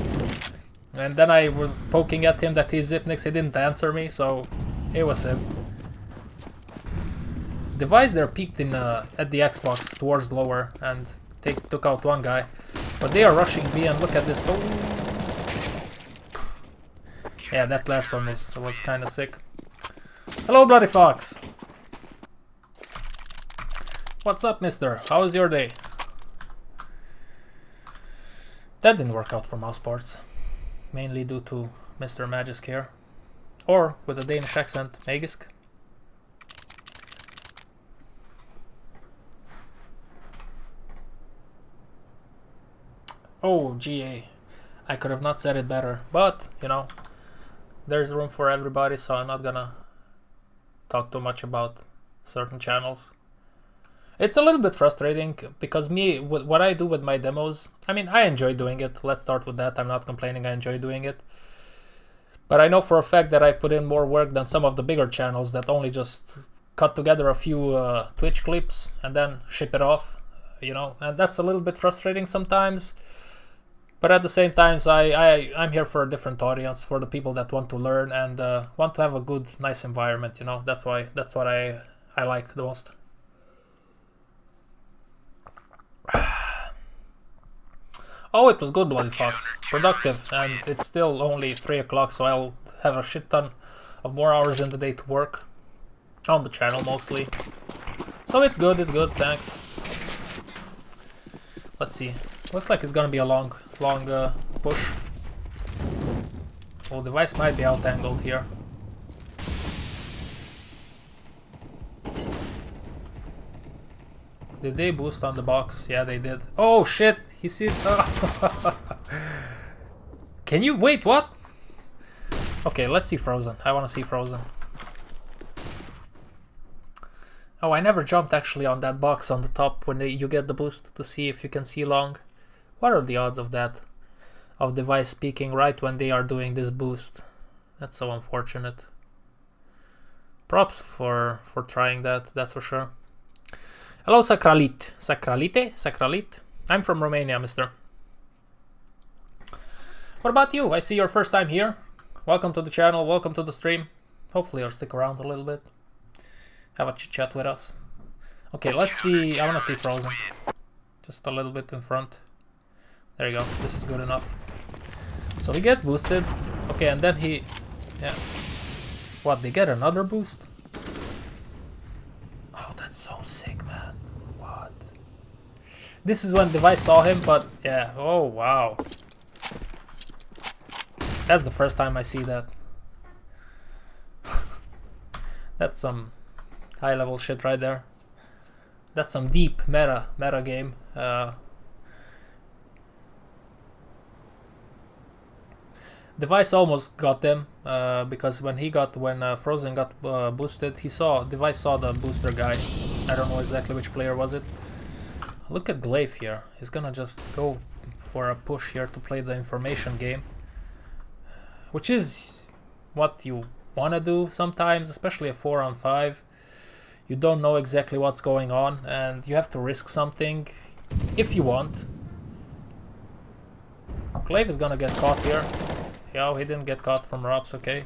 Speaker 1: And then I was poking at him that he's Xipnix. He didn't answer me, so it was him. Device there peeked in at the Xbox towards lower and took out one guy. But they are rushing B and look at this. Oh. Yeah, that last one was kind of sick. Hello, Bloody Fox. What's up, mister? How was your day? That didn't work out for mousesports. Mainly due to Mr. Magisk here. Or, with a Danish accent, Magisk. Oh, GA. I could have not said it better. But, you know, there's room for everybody, so I'm not gonna talk too much about certain channels. It's a little bit frustrating because what I do with my demos, I mean, I enjoy doing it. Let's start with that. I'm not complaining. I enjoy doing it. But I know for a fact that I put in more work than some of the bigger channels that only just cut together a few Twitch clips and then ship it off, you know, and that's a little bit frustrating sometimes. But at the same time, I'm here for a different audience, for the people that want to learn and want to have a good, nice environment, you know. That's what I like the most. Oh, it was good, Bloody Fox. Productive, and it's still only 3 o'clock, so I'll have a shit ton of more hours in the day to work. On the channel, mostly. So it's good, thanks. Let's see. Looks like it's gonna be a long push. Oh, device might be out-angled here. Did they boost on the box? Yeah, they did. Oh shit! He sees. Can you wait? What? Okay, let's see Frozen. I want to see Frozen. Oh, I never jumped actually on that box on the top when you get the boost to see if you can see long. What are the odds of that? Of device peaking right when they are doing this boost? That's so unfortunate. Props for trying that. That's for sure. Hello, Sacralit. Sacralit? I'm from Romania, mister. What about you? I see your first time here. Welcome to the channel, welcome to the stream. Hopefully you'll stick around a little bit. Have a chit chat with us. Okay, let's see. I want to see Frozen. Just a little bit in front. There you go. This is good enough. So he gets boosted. Okay, and then he... Yeah. What, they get another boost? Oh, that's so sick, man. What? This is when Device saw him, but yeah. Oh, wow. That's the first time I see that. That's some high-level shit right there. That's some deep meta game. Device almost got them because when Frozen got boosted, Device saw the booster guy. I don't know exactly which player was it. Look at Glaive here. He's gonna just go for a push here to play the information game, which is what you wanna do sometimes, especially a 4-on-5. You don't know exactly what's going on, and you have to risk something if you want. Glaive is gonna get caught here. Yeah, he didn't get caught from Robs, okay.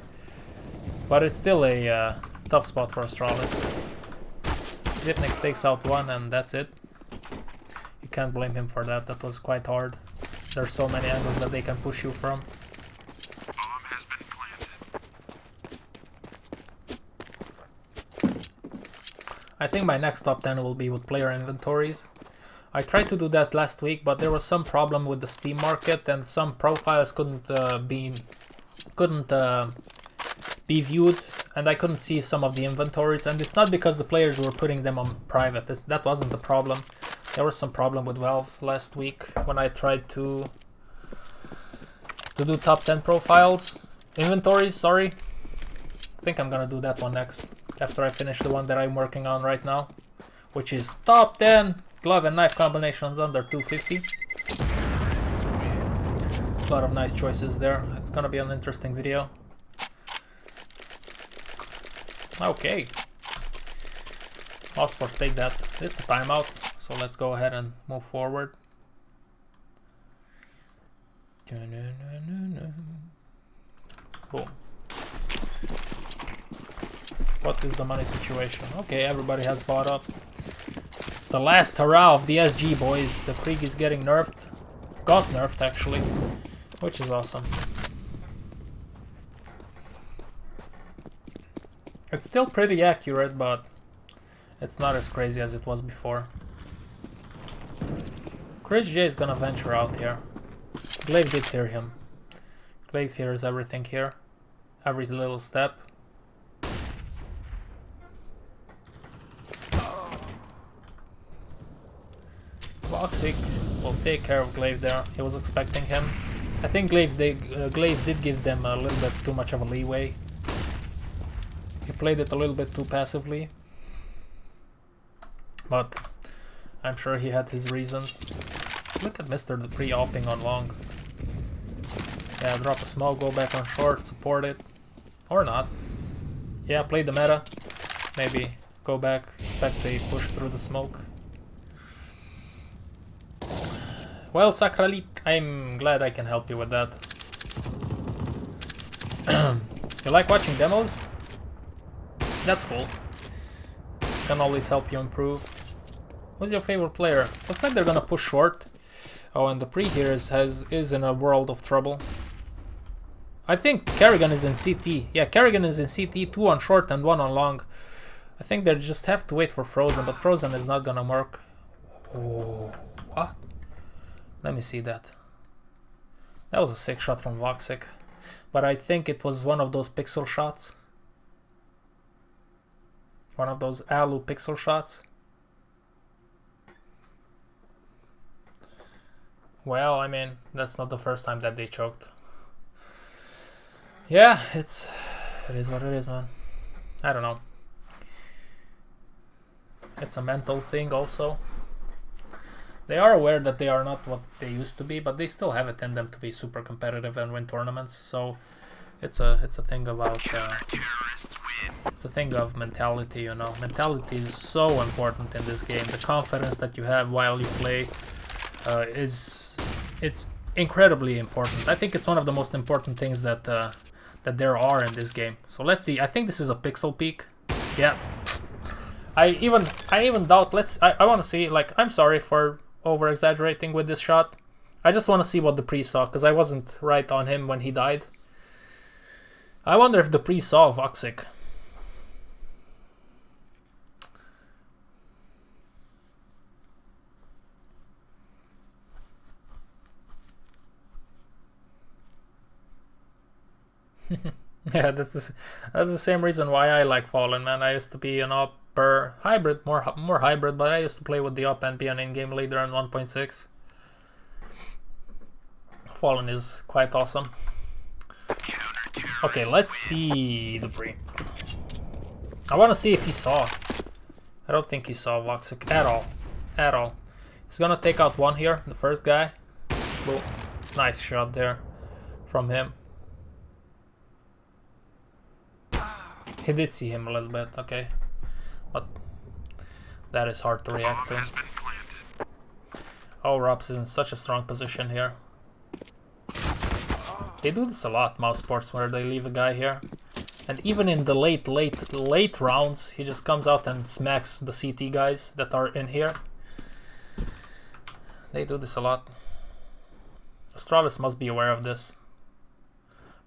Speaker 1: But it's still a tough spot for Astralis. Xipnix takes out one and that's it. You can't blame him for that, that was quite hard. There's so many angles that they can push you from.
Speaker 2: Bomb has been planted.
Speaker 1: I think my next top 10 will be with player inventories. I tried to do that last week, but there was some problem with the Steam market and some profiles couldn't be viewed and I couldn't see some of the inventories, and it's not because the players were putting them on private. That wasn't the problem. There was some problem with Valve last week when I tried to do top 10 profiles. Inventories, sorry. I think I'm gonna do that one next, after I finish the one that I'm working on right now, which is top 10 glove and knife combinations under 250. A lot of nice choices there. It's gonna be an interesting video. Okay. Mousesports, take that. It's a timeout, so let's go ahead and move forward. Boom. What is the money situation? Okay, everybody has bought up. The last hurrah of the SG, boys. The Krieg is getting nerfed. Got nerfed, actually. Which is awesome. It's still pretty accurate, but it's not as crazy as it was before. FREDJI is gonna venture out here. Glaive did hear him. Glaive hears everything here. Every little step. Voxic will take care of Glaive there. He was expecting him. I think Glaive did give them a little bit too much of a leeway. He played it a little bit too passively. But I'm sure he had his reasons. Look at Mr. the pre-opping on long. Yeah, drop a smoke, go back on short, support it. Or not. Yeah, play the meta. Maybe go back, expect a push through the smoke. Well, Sakralit, I'm glad I can help you with that. You like watching demos? That's cool. Can always help you improve. Who's your favorite player? Looks like they're gonna push short. Oh, and the pre here is in a world of trouble. I think Kerrigan is in CT. Yeah, Kerrigan is in CT, 2 on short and 1 on long. I think they just have to wait for Frozen, but Frozen is not gonna work. Oh, what? Let me see that. That was a sick shot from Voxic. But I think it was one of those pixel shots. One of those alu pixel shots. Well, I mean, that's not the first time that they choked. Yeah, it is what it is, man. I don't know. It's a mental thing also. They are aware that they are not what they used to be, but they still have it in them to be super competitive and win tournaments. So it's a thing about it's a thing of mentality, you know. Mentality is so important in this game. The confidence that you have while you play it's incredibly important. I think it's one of the most important things that that there are in this game. So let's see. I think this is a pixel peak. Yeah. I even doubt. I want to see. Like, I'm sorry for over exaggerating with this shot. I just want to see what the pre saw, because I wasn't right on him when he died. I wonder if the pre saw Voxic. Yeah, that's the same reason why I like Fallen, man. I used to be an upper hybrid, more hybrid, but I used to play with the up and be an in-game leader in 1.6. Fallen is quite awesome. Okay, let's see the pre. I want to see if he saw. I don't think he saw Voxic at all. At all. He's gonna take out one here, the first guy. Cool. Nice shot there from him. He did see him a little bit, okay. But that is hard to react to. Oh, Robs is in such a strong position here. They do this a lot, mousesports, where they leave a guy here. And even in the late rounds, he just comes out and smacks the CT guys that are in here. They do this a lot. Astralis must be aware of this.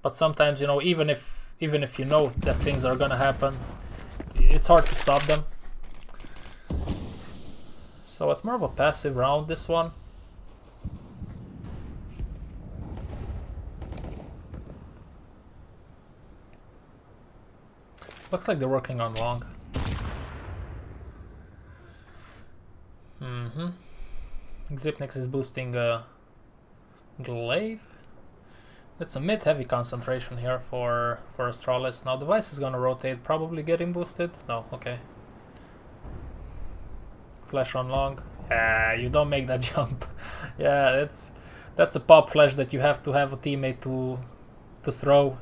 Speaker 1: But sometimes, you know, even if you know that things are gonna happen, it's hard to stop them. So it's more of a passive round, this one. Looks like they're working on long. Xipnix is boosting Glaive. That's a mid-heavy concentration here for Astralis. Now Device is gonna rotate, probably getting boosted. No, okay. Flash on long. Yeah, you don't make that jump. Yeah, that's a pop flash that you have to have a teammate to throw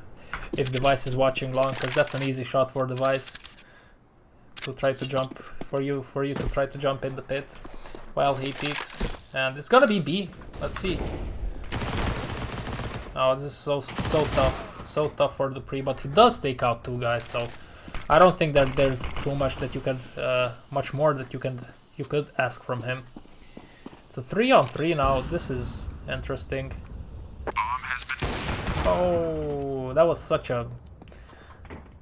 Speaker 1: if Device is watching long, because that's an easy shot for Device to try to jump for you to try to jump in the pit while he peeks. And it's gonna be B. Let's see. Oh, this is so tough for the pre, but he does take out 2 guys, so I don't think that there's too much that you could much more that you could ask from him. It's a 3-on-3 now. This is interesting. Oh, that was such a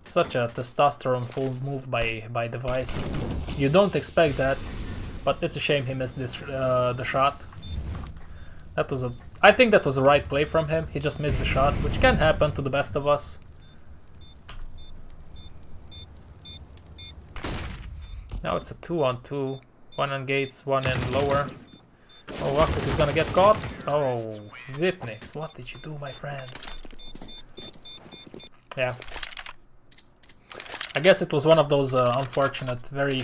Speaker 1: testosterone full move by Device. You don't expect that, but it's a shame he missed this the shot. I think that was the right play from him. He just missed the shot, which can happen to the best of us. Now it's a 2-on-2. 1 on gates, 1 in lower. Oh, Voxic is gonna get caught. Oh, Xipnix, what did you do, my friend? Yeah. I guess it was one of those unfortunate, very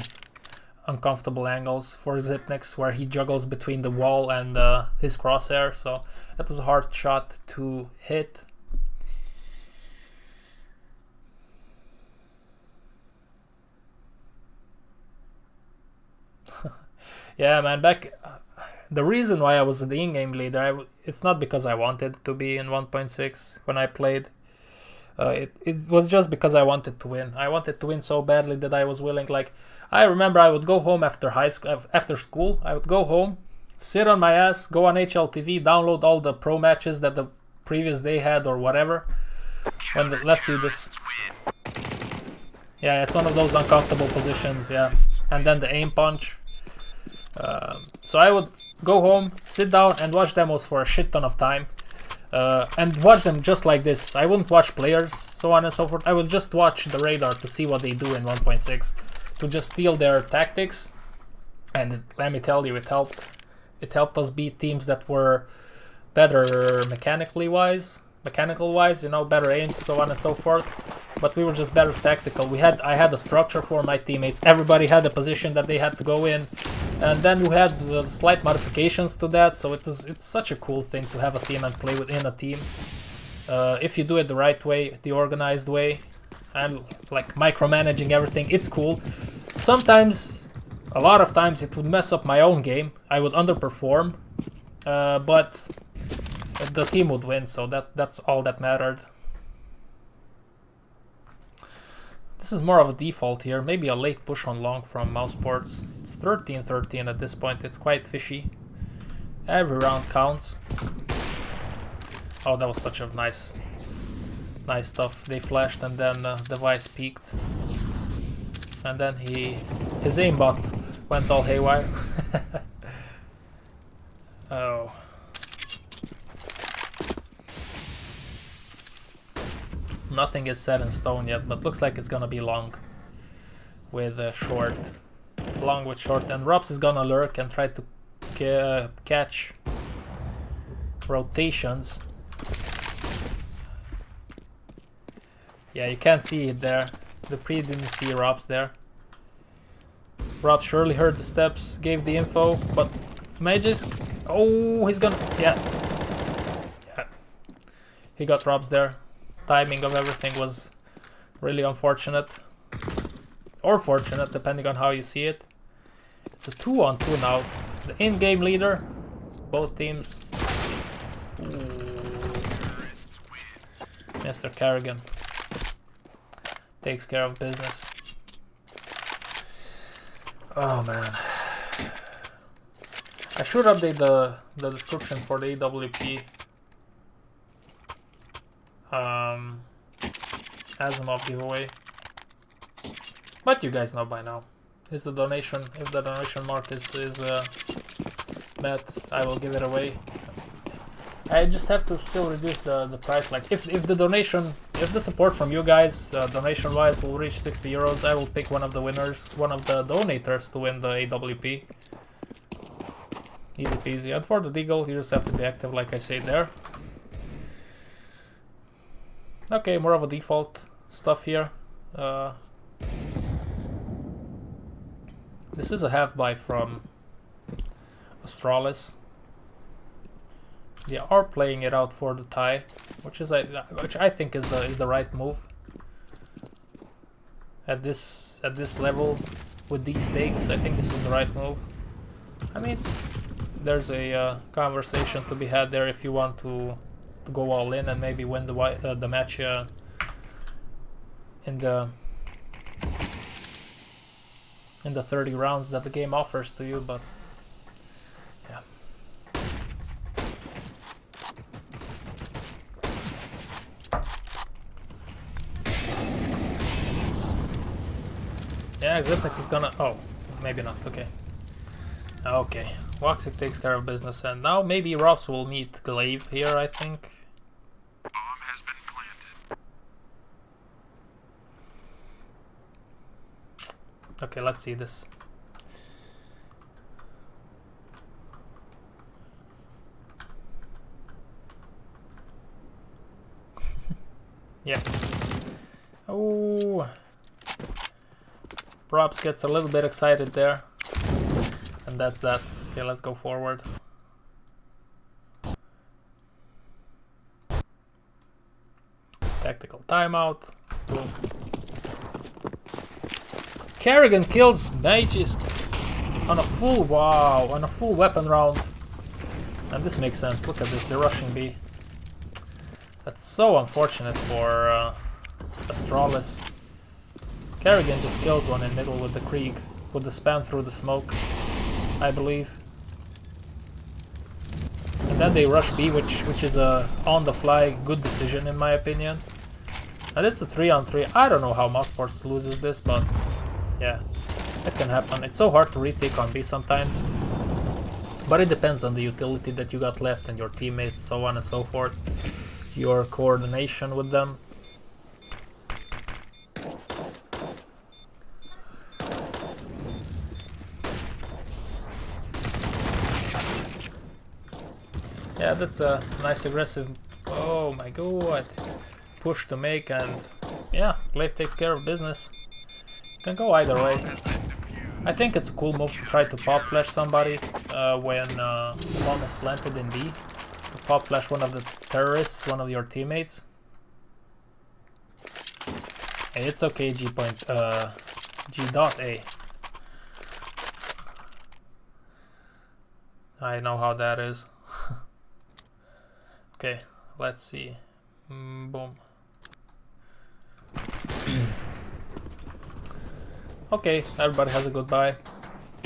Speaker 1: uncomfortable angles for Xipnix, where he juggles between the wall and his crosshair, so that was a hard shot to hit. Yeah, man, the reason why I was the in-game leader, it's not because I wanted to be in 1.6 when I played. It was just because I wanted to win. I wanted to win so badly that I was willing. Like, I remember I would go home after school. I would go home, sit on my ass, go on HLTV, download all the pro matches that the previous day had or whatever. And let's see this. Yeah, it's one of those uncomfortable positions. Yeah, and then the aim punch. So I would go home, sit down, and watch demos for a shit ton of time. And watch them just like this. I wouldn't watch players, so on and so forth. I would just watch the radar to see what they do in 1.6, to just steal their tactics. And let me tell you, it helped. It helped us beat teams that were better mechanical wise, you know, better aims, so on and so forth. But we were just better tactical. I had a structure for my teammates. Everybody had a position that they had to go in, and then we had slight modifications to that. So it's such a cool thing to have a team and play within a team. If you do it the right way, the organized way, and like micromanaging everything, it's cool. Sometimes, a lot of times, it would mess up my own game. I would underperform, but the team would win. So that's all that mattered. This is more of a default here, maybe a late push on long from mousesports. It's 13-13 at this point, it's quite fishy. Every round counts. Oh, that was such a nice stuff. They flashed and then Device peaked. And then his aimbot went all haywire. Oh. Nothing is set in stone yet, but looks like it's gonna be long with short. Long with short, and Robs is gonna lurk and try to catch rotations. Yeah, you can't see it there. The pre didn't see Robs there. Rob surely heard the steps, gave the info, but Magisk. Oh, he's gonna. Yeah. He got Robs there. Timing of everything was really unfortunate, or fortunate, depending on how you see it. It's a 2-on-2 now. The in-game leader, both teams. Ooh. Mr. Kerrigan takes care of business. Oh man, I should update the description for the EWP. Asimov giveaway, but you guys know by now. Is the donation, if the donation mark is met, I will give it away. I just have to still reduce the price. Like if the donation, if the support from you guys, donation wise, will reach 60 euros, I will pick one of the winners, one of the donators to win the AWP. Easy peasy. And for the deagle, you just have to be active, like I say there. Okay, more of a default stuff here. This is a half buy from Astralis. They are playing it out for the tie, which I think is the right move. At this level, with these stakes, I think this is the right move. I mean, there's a conversation to be had there if you want to go all in and maybe win the match in the 30 rounds that the game offers to you, but yeah. Yeah, Xipnix is gonna... oh, maybe not, okay. Okay, Woxic takes care of business, and now maybe Rops will meet Glaive here, I think.
Speaker 2: Bomb has been planted.
Speaker 1: Okay, let's see this. Yeah. Oh. Props gets a little bit excited there. And that's that. Okay, let's go forward. Tactical timeout. Boom. Kerrigan kills Mages on a full, wow, on a full weapon round. And this makes sense. Look at this, they're rushing B. That's so unfortunate for Astralis. Kerrigan just kills one in middle with the Krieg, with the span through the smoke, I believe. And then they rush B, which is a on-the-fly good decision in my opinion. And it's a 3-on-3. I don't know how mousesports loses this, but yeah, it can happen. It's so hard to retake on B sometimes. But it depends on the utility that you got left and your teammates, so on and so forth. Your coordination with them. Yeah, that's a nice aggressive, oh my god, push to make, and yeah, Glaive takes care of business. Can go either way. I think it's a cool move to try to pop flash somebody when the bomb is planted in B. To pop flash one of the terrorists, one of your teammates. Hey, it's okay, G point, G dot A. I know how that is. Okay, let's see. Boom. Okay, everybody has a goodbye.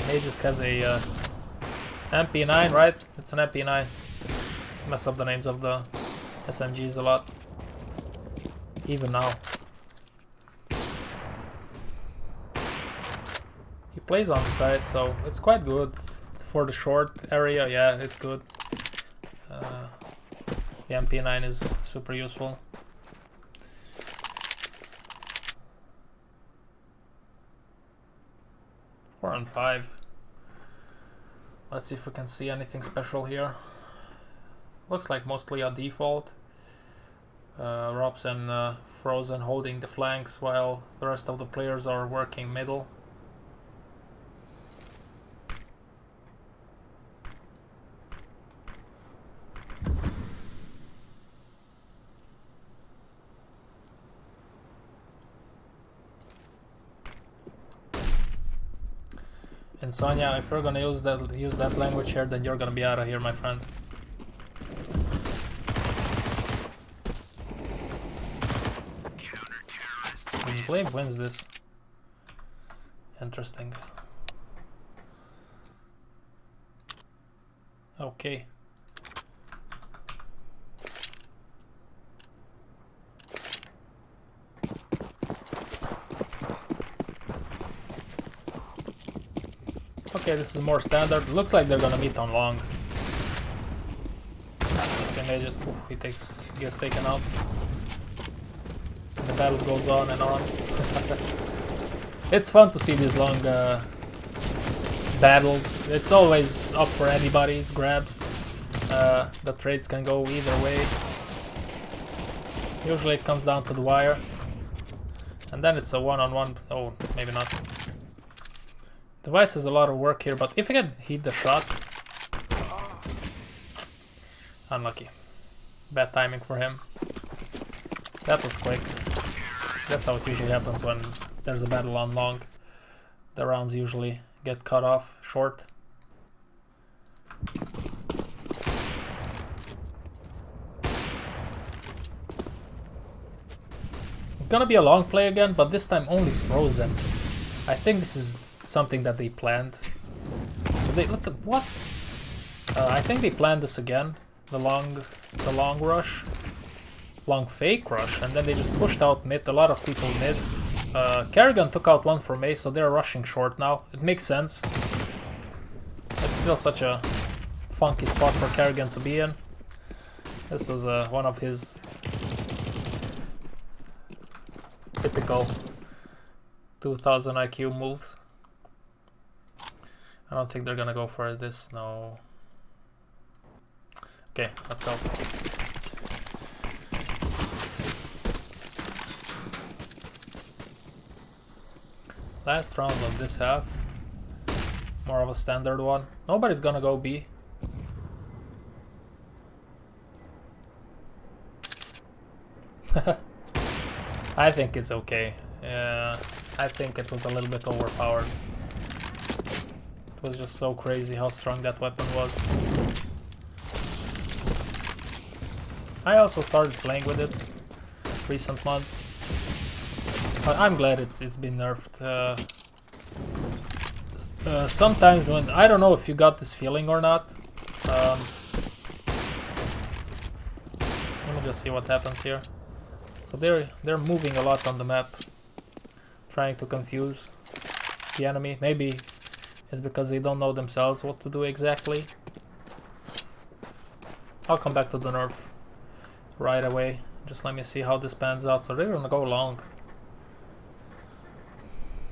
Speaker 1: Mages has a MP9, right? It's an MP9. Mess up the names of the SMGs a lot. Even now. He plays on the side, so it's quite good. For the short area, yeah, it's good. The MP9 is super useful. Four and 5. Let's see if we can see anything special here. Looks like mostly a default. Robs and Frozen holding the flanks while the rest of the players are working middle. And Sonya, if you're gonna use that language here, then you're gonna be out of here, my friend. And Glaive wins this. Interesting. Okay. Okay, this is more standard. Looks like they're gonna meet on long. It's they just he gets taken out. And the battle goes on and on. It's fun to see these long battles. It's always up for anybody's grabs. The trades can go either way. Usually it comes down to the wire. And then it's a one-on-one. Oh, maybe not. Device has a lot of work here, but if I can hit the shot. Unlucky. Bad timing for him. That was quick. That's how it usually happens when there's a battle on long. The rounds usually get cut off short. It's gonna be a long play again, but this time only frozen. I think this is something that they planned. So they look at what? I think they planned this again. The long rush, long fake rush, and then they just pushed out mid. A lot of people mid. Kerrigan took out one from A, so they're rushing short now. It makes sense. It's still such a funky spot for Kerrigan to be in. This was one of his typical 2000 IQ moves. I don't think they're gonna go for this, no. Okay, let's go. Last round of this half. More of a standard one. Nobody's gonna go B. I think it's okay. I think it was a little bit overpowered. It was just so crazy how strong that weapon was. I also started playing with it recent months. But I'm glad it's been nerfed. Sometimes when I don't know if you got this feeling or not. Let me just see what happens here. So they're moving a lot on the map, trying to confuse the enemy. Maybe it's because they don't know themselves what to do exactly. I'll come back to the nerf right away. Just let me see how this pans out. So they're gonna go long.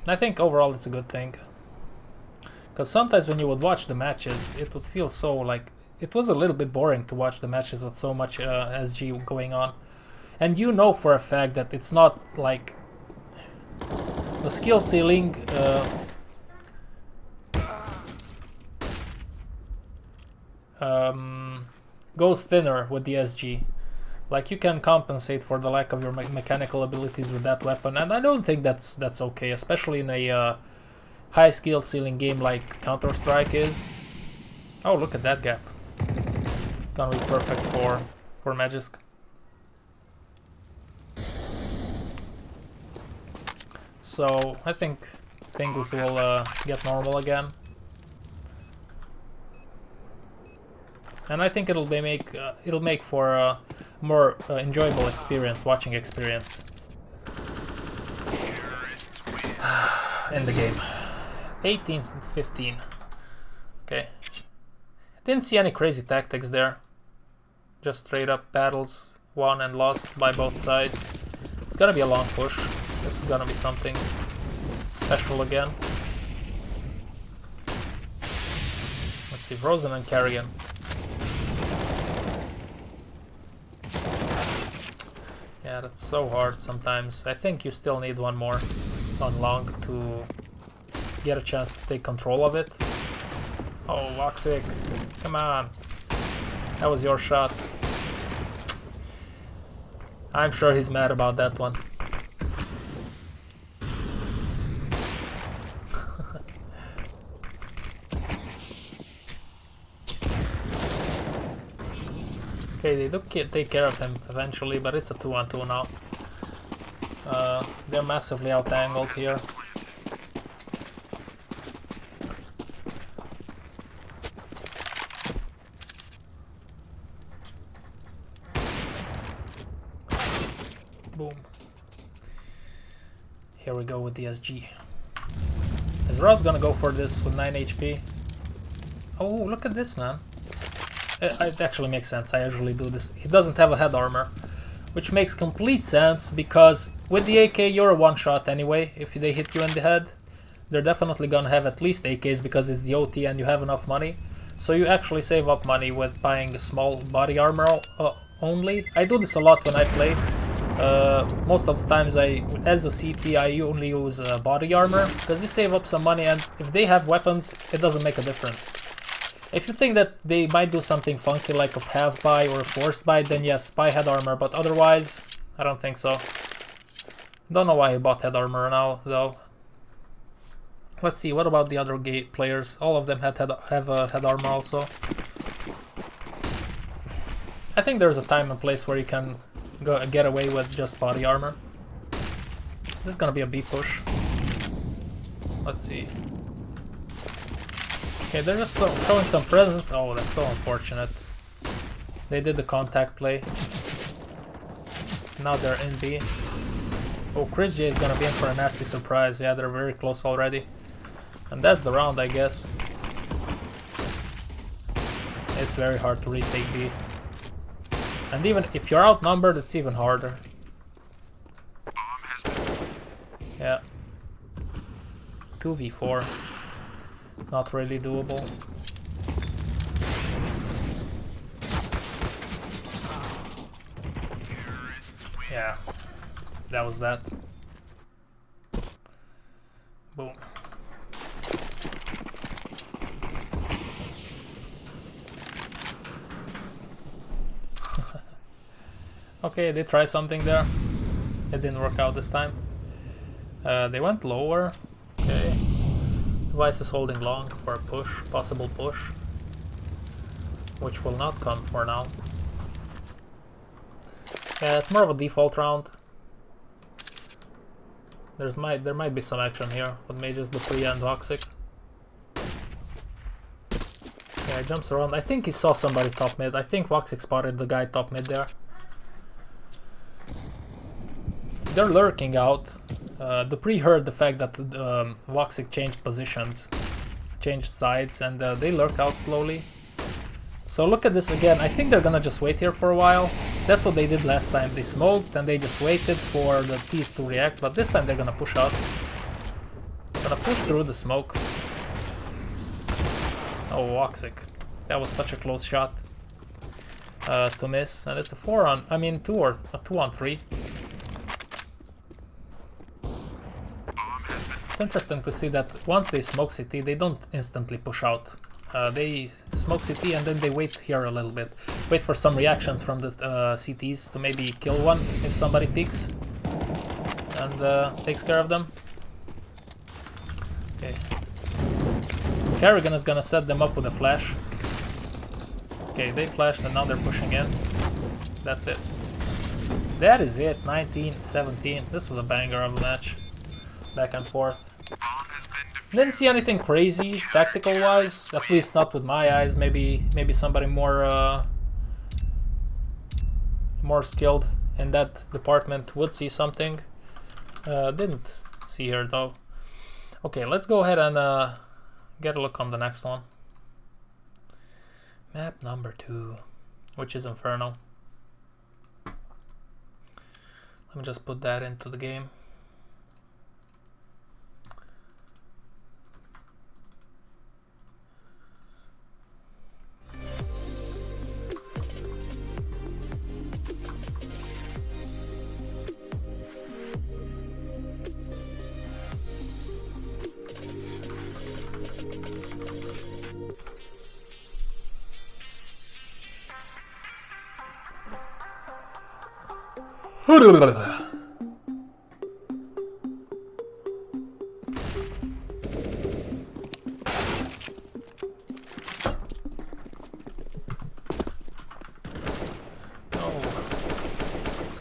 Speaker 1: I think overall it's a good thing. Because sometimes when you would watch the matches, it would feel so like... It was a little bit boring to watch the matches with so much SG going on. And you know for a fact that it's not like... The skill ceiling... goes thinner with the SG. Like you can compensate for the lack of your mechanical abilities with that weapon, and I don't think that's okay, especially in a high skill ceiling game like Counter-Strike is. Oh, look at that gap! It's gonna be perfect for Magisk. So I think things will get normal again. And I think it'll make for a more enjoyable experience, watching experience in the game. 18-15. Okay. Didn't see any crazy tactics there. Just straight up battles, won and lost by both sides. It's gonna be a long push. This is gonna be something special again. Let's see, Rosen and Kerrigan. Yeah, that's so hard sometimes. I think you still need one more on long to get a chance to take control of it. Oh, Voxic, come on. That was your shot. I'm sure he's mad about that one. Okay, they do take care of him eventually, but it's a 2-on-2 now. They're massively out-angled here. Boom. Here we go with the SG. Is Ross gonna go for this with 9 HP? Oh, look at this, man. It actually makes sense. I usually do this. He doesn't have a head armor, which makes complete sense because with the AK you're a one-shot anyway. If they hit you in the head, they're definitely gonna have at least AKs because it's the OT and you have enough money. So you actually save up money with buying a small body armor only. I do this a lot when I play. Most of the times as a CT, I only use body armor because you save up some money, and if they have weapons, it doesn't make a difference. If you think that they might do something funky like a half buy or a forced buy, then yes, buy head armor, but otherwise, I don't think so. Don't know why he bought head armor now, though. Let's see, what about the other gate players? All of them have head armor also. I think there's a time and place where you can get away with just body armor. This is gonna be a B push. Let's see. Okay, they're just showing some presence. Oh, that's so unfortunate. They did the contact play. Now they're in B. Oh, FREDJI is gonna be in for a nasty surprise. Yeah, they're very close already. And that's the round, I guess. It's very hard to retake B. And even if you're outnumbered, it's even harder. Yeah. 2v4. Not really doable. Yeah. That was that. Boom. Okay, they tried something there. It didn't work out this time. They went lower. Okay. Device is holding long for a push, possible push. Which will not come for now. Yeah, it's more of a default round. There might be some action here with Mages, Dupree and Voxic. Yeah, he jumps around. I think he saw somebody top mid. I think Voxic spotted the guy top mid there. They're lurking out. Dupree heard the fact that Voxic changed positions, changed sides, and they lurk out slowly. So look at this again. I think they're gonna just wait here for a while. That's what they did last time. They smoked and they just waited for the T's to react, but this time they're gonna push out. Gonna push through the smoke. Oh, Voxic. That was such a close shot to miss, and it's a 2 on 3. It's interesting to see that once they smoke CT, they don't instantly push out. They smoke CT and then they wait here a little bit. Wait for some reactions from the CTs to maybe kill one if somebody peeks. And takes care of them. Okay. Kerrigan is gonna set them up with a flash. Okay, they flashed and now they're pushing in. That's it. That is it. 19-17. This was a banger of a match. Back and forth. Didn't see anything crazy tactical wise, at least not with my eyes. Maybe somebody more skilled in that department would see something. Didn't see here though. Okay, let's go ahead and get a look on the next one. Map number 2, which is Inferno. Let me just put that into the game.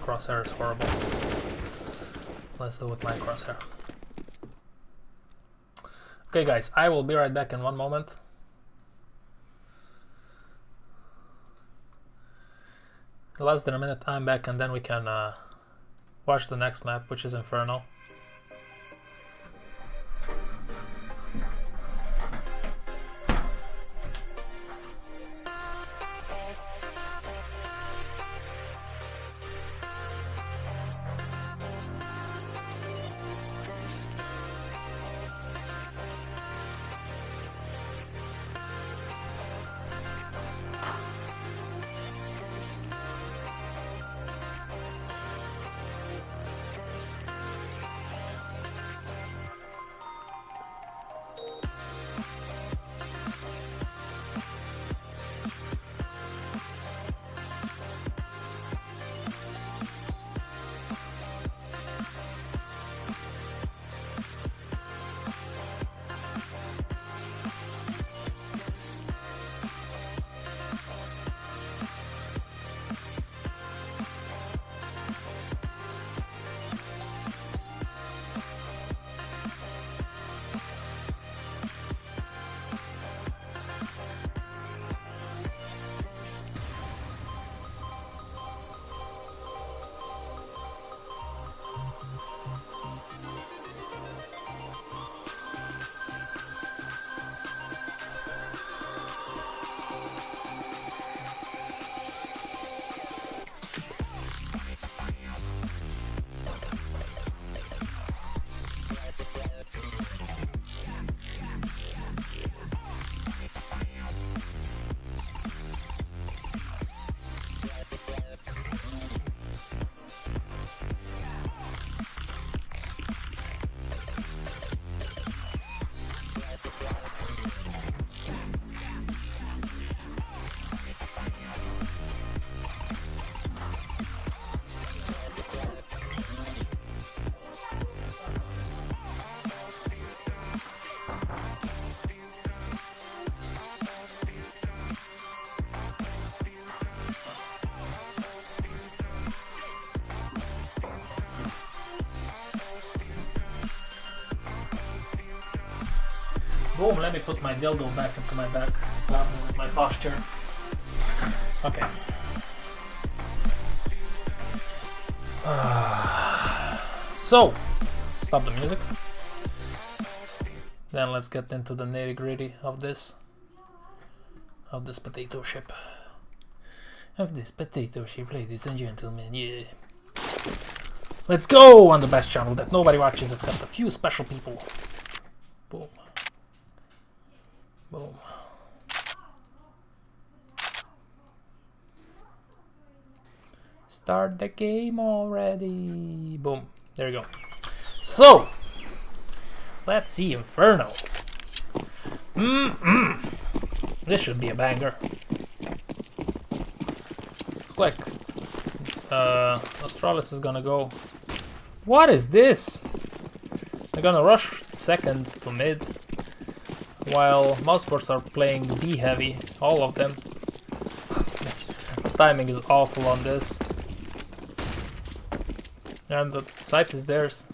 Speaker 1: Crosshair is horrible. Let's do it with my crosshair. Okay guys, I will be right back in one moment. Less than a minute, I'm back, and then we can watch the next map, which is Inferno. Boom, let me put my dildo back into my back. With my posture. Okay. So, stop the music. Then let's get into the nitty gritty of this. Of this potato chip. Of this potato chip, ladies and gentlemen, yeah. Let's go on the best channel that nobody watches except a few special people. Boom. Boom. Start the game already. Boom. There you go. So, let's see Inferno. This should be a banger. Looks like Astralis is gonna go. What is this? They're gonna rush second to mid, while mousesports are playing B heavy, all of them. The timing is awful on this. And the site is theirs.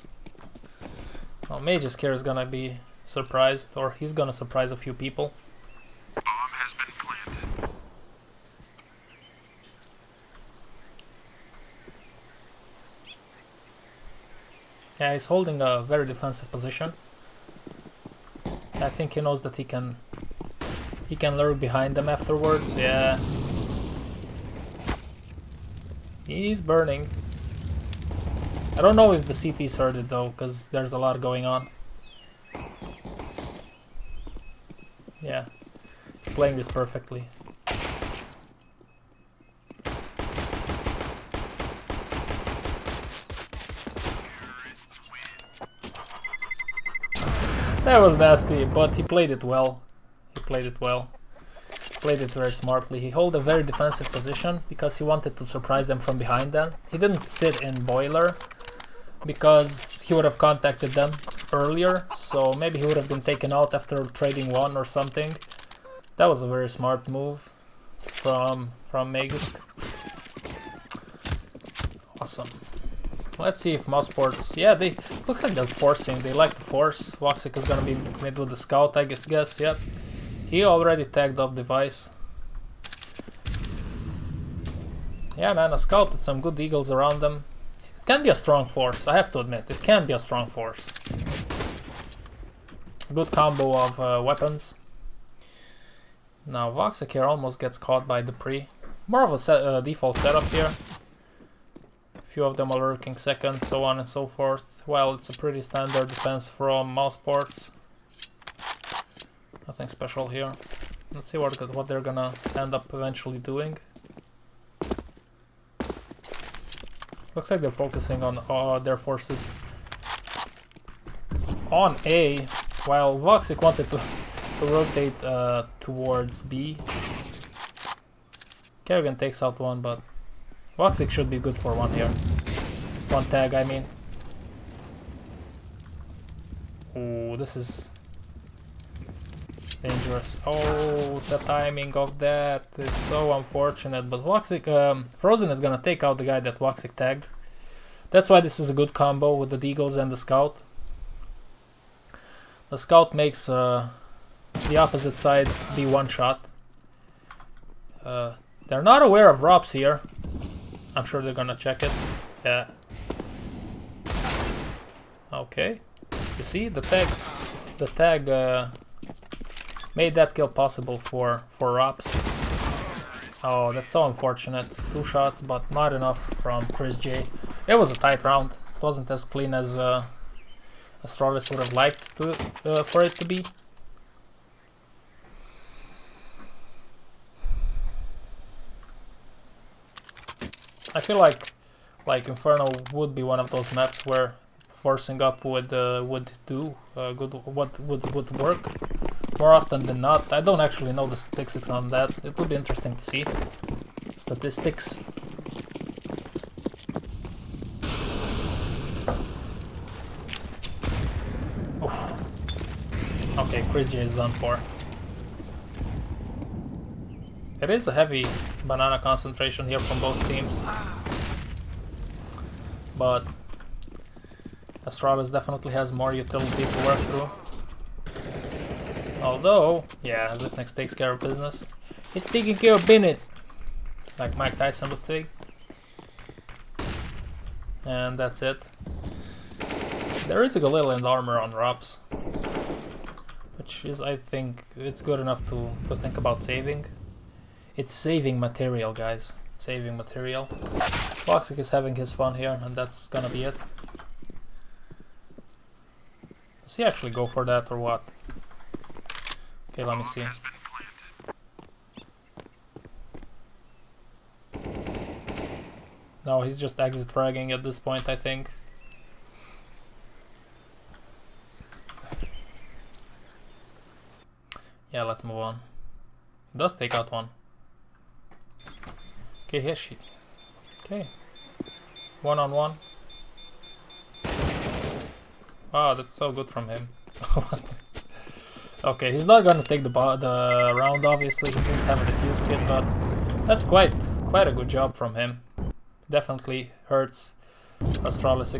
Speaker 1: Well, Mage's care is gonna be surprised, or he's gonna surprise a few people.
Speaker 2: Bomb has been planted.
Speaker 1: Yeah, he's holding a very defensive position. I think he knows that he can lurk behind them afterwards. Yeah. He's burning. I don't know if the CT's heard it though, because there's a lot going on. Yeah, he's playing this perfectly. That was nasty, but he played it well. He played it well. Played it very smartly. He held a very defensive position because he wanted to surprise them from behind them. He didn't sit in boiler because he would have contacted them earlier, so maybe he would have been taken out after trading one or something. That was a very smart move from Magisk. Awesome. Let's see if mousesports. Yeah, they looks like they're forcing. They like to force. Voxic is gonna be mid with the scout, I guess. Yep. He already tagged up device. Yeah, man, a scout with some good eagles around them. It can be a strong force, I have to admit. It can be a strong force. Good combo of weapons. Now Voxic here almost gets caught by the pre. More of a default setup here. A few of them are lurking second, so on and so forth. Well, it's a pretty standard defense from mousesports. Nothing special here. Let's see what they're gonna end up eventually doing. Looks like they're focusing on their forces on A, while Voxic wanted to rotate towards B. Kerrigan takes out one, but Voxic should be good for one here. One tag, I mean. Oh, this is dangerous. Oh, the timing of that is so unfortunate. But Voxic, Frozen is gonna take out the guy that Voxic tagged. That's why this is a good combo with the Deagles and the Scout. The Scout makes the opposite side be one shot. They're not aware of ROPS here. I'm sure they're gonna check it. Yeah. Okay. You see, the tag made that kill possible for ROPS. Oh, that's so unfortunate. 2 shots, but not enough from Chris J. It was a tight round. It wasn't as clean as Astralis would have liked for it to be. I feel like Inferno would be one of those maps where forcing up would do would work more often than not. I don't actually know the statistics on that. It would be interesting to see statistics. Oof. Okay, Chris J is done for. It is a heavy banana concentration here from both teams, but Astralis definitely has more utility to work through. Although, yeah, Zipnex takes care of business. It's taking care of business, like Mike Tyson would say. And that's it. There is a little end armor on Rops, which is, I think, it's good enough to think about saving. It's saving material, guys. It's saving material. Toxic is having his fun here, and that's gonna be it. Does he actually go for that or what? Okay, let me see. No, he's just exit fragging at this point, I think. Yeah, let's move on. He does take out one. Okay, here she. Okay. 1-on-1. Wow, that's so good from him. Okay, he's not gonna take the round, obviously. He didn't have a defuse kit, but that's quite a good job from him. Definitely hurts Astralis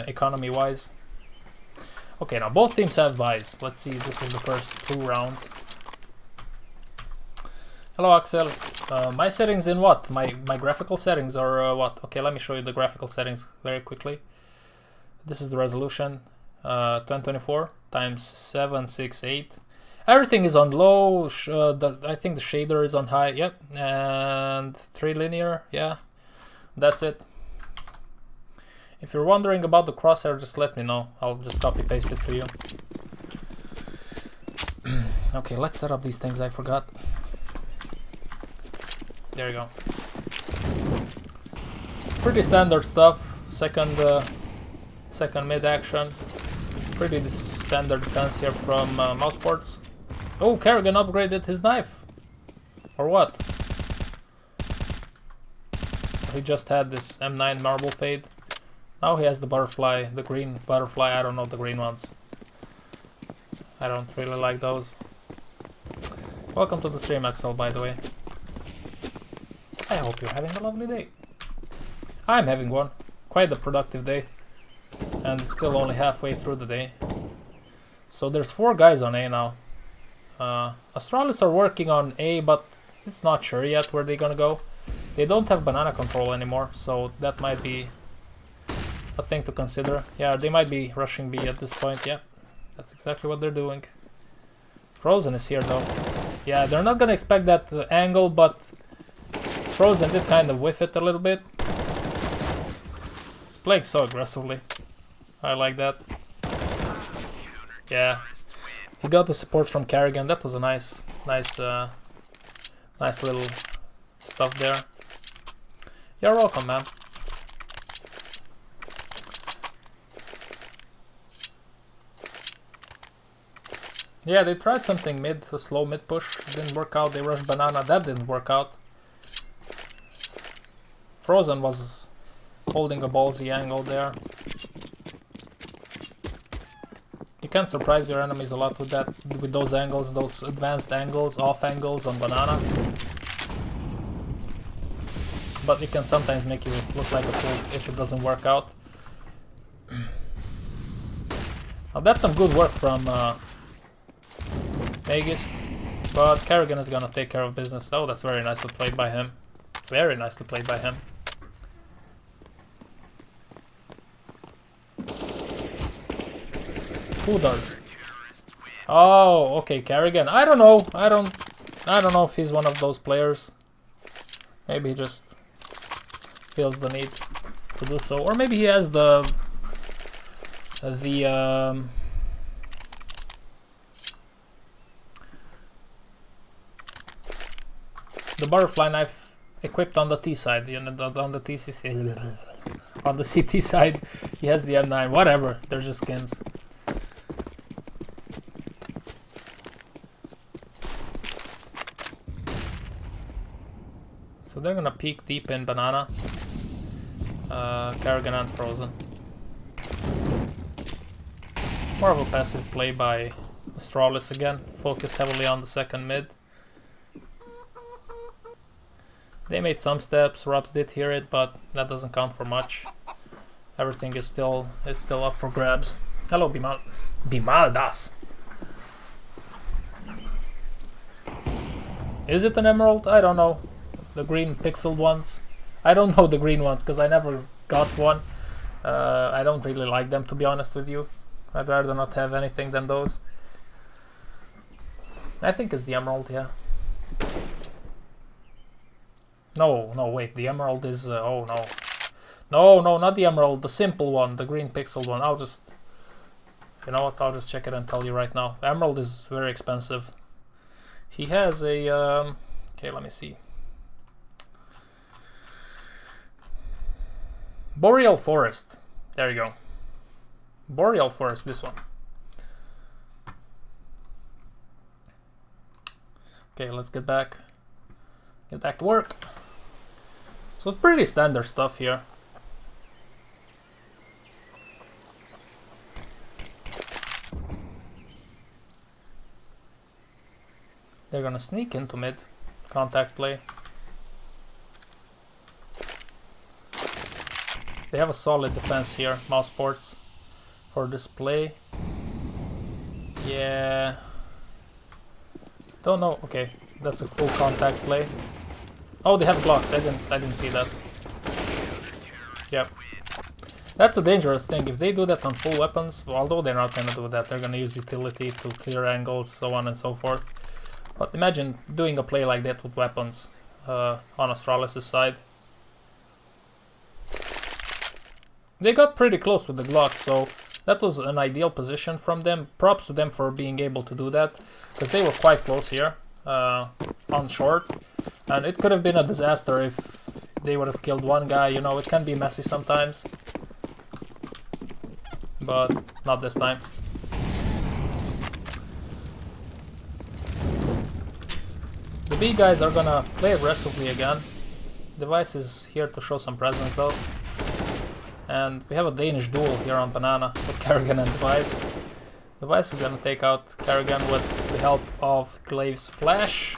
Speaker 1: economy-wise. Okay, now both teams have buys. Let's see, this is the first 2 rounds. Hello, Axel. My settings in what? My graphical settings or what? Okay, let me show you the graphical settings very quickly. This is the resolution, 2024 × 768. Everything is on low. I think the shader is on high. Yep, and 3 linear. Yeah, that's it. If you're wondering about the crosshair, just let me know. I'll just copy paste it to you. Okay, let's set up these things. I forgot. There you go. Pretty standard stuff. Second mid action. Pretty standard defense here from mousesports. Oh, Kerrigan upgraded his knife. Or what? He just had this M9 marble fade. Now he has the butterfly, the green butterfly. I don't know the green ones. I don't really like those. Welcome to the stream, Axel, by the way. I hope you're having a lovely day. I'm having one. Quite a productive day. And it's still only halfway through the day. So there's 4 guys on A now. Astralis are working on A, but it's not sure yet where they're gonna go. They don't have banana control anymore, so that might be a thing to consider. Yeah, they might be rushing B at this point. Yeah, that's exactly what they're doing. Frozen is here though. Yeah, they're not gonna expect that angle, but Frozen did kind of whiff it a little bit. He's playing so aggressively. I like that. Yeah, he got the support from Kerrigan. That was a nice little stuff there. You're welcome, man. Yeah, they tried something mid, a slow mid push. Didn't work out. They rushed banana. That didn't work out. Frozen was holding a ballsy angle there. You can surprise your enemies a lot with that, with those angles, those advanced angles, off angles on banana. But it can sometimes make you look like a fool if it doesn't work out. Now that's some good work from Magus, but Kerrigan is gonna take care of business. Oh, that's very nicely played by him. Very nicely played by him. Who does? Oh, okay, Kerrigan. I don't know. I don't know if he's one of those players. Maybe he just feels the need to do so, or maybe he has the butterfly knife equipped on the T side, on the TCC, on the CT side. He has the M9. Whatever. They're just skins. So they're gonna peek deep in banana. Kerrigan and Frozen. More of a passive play by Astralis again, focused heavily on the second mid. They made some steps, Robs did hear it, but that doesn't count for much. Everything is still up for grabs. Hello, Bimaldas. Is it an emerald? I don't know. The green pixeled ones. I don't know the green ones because I never got one. I don't really like them, to be honest with you. I'd rather not have anything than those. I think it's the emerald, yeah. No, no, wait, the emerald is... oh, no. No, no, not the emerald, the simple one, the green pixeled one. I'll just... You know what, I'll just check it and tell you right now. The emerald is very expensive. He has a... okay, let me see. Boreal Forest. There you go. Boreal Forest, this one. Okay, let's get back to work. So pretty standard stuff here. They're gonna sneak into mid, contact play. They have a solid defense here, mousesports, for this play. Yeah. Don't know. Okay, that's a full contact play. Oh, they have blocks. I didn't see that. Yep. That's a dangerous thing. If they do that on full weapons, although they're not gonna do that, they're gonna use utility to clear angles, so on and so forth. But imagine doing a play like that with weapons on Astralis' side. They got pretty close with the Glock, so that was an ideal position from them. Props to them for being able to do that, because they were quite close here on short. And it could have been a disaster if they would have killed one guy. You know, it can be messy sometimes. But not this time. The B guys are gonna play aggressively again. Device is here to show some presence though. And we have a Danish duel here on Banana with Karrigan and Device. Device is gonna take out Karrigan with the help of Glaive's Flash.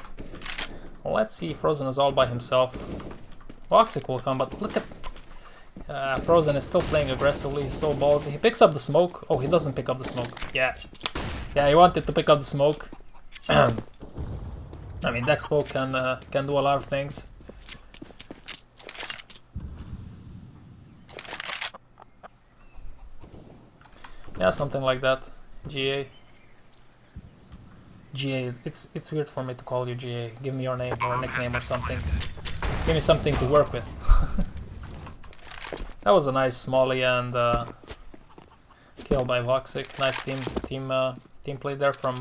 Speaker 1: Let's see, Frozen is all by himself. Voxic will come, but look at... Frozen is still playing aggressively, he's so ballsy. He picks up the smoke. Oh, he doesn't pick up the smoke. Yeah. Yeah, he wanted to pick up the smoke. I mean, that smoke can do a lot of things. Yeah, something like that. GA. GA, it's weird for me to call you GA. Give me your name or a nickname or something. Give me something to work with. That was a nice Smolly and kill by Voxic. Nice team play there from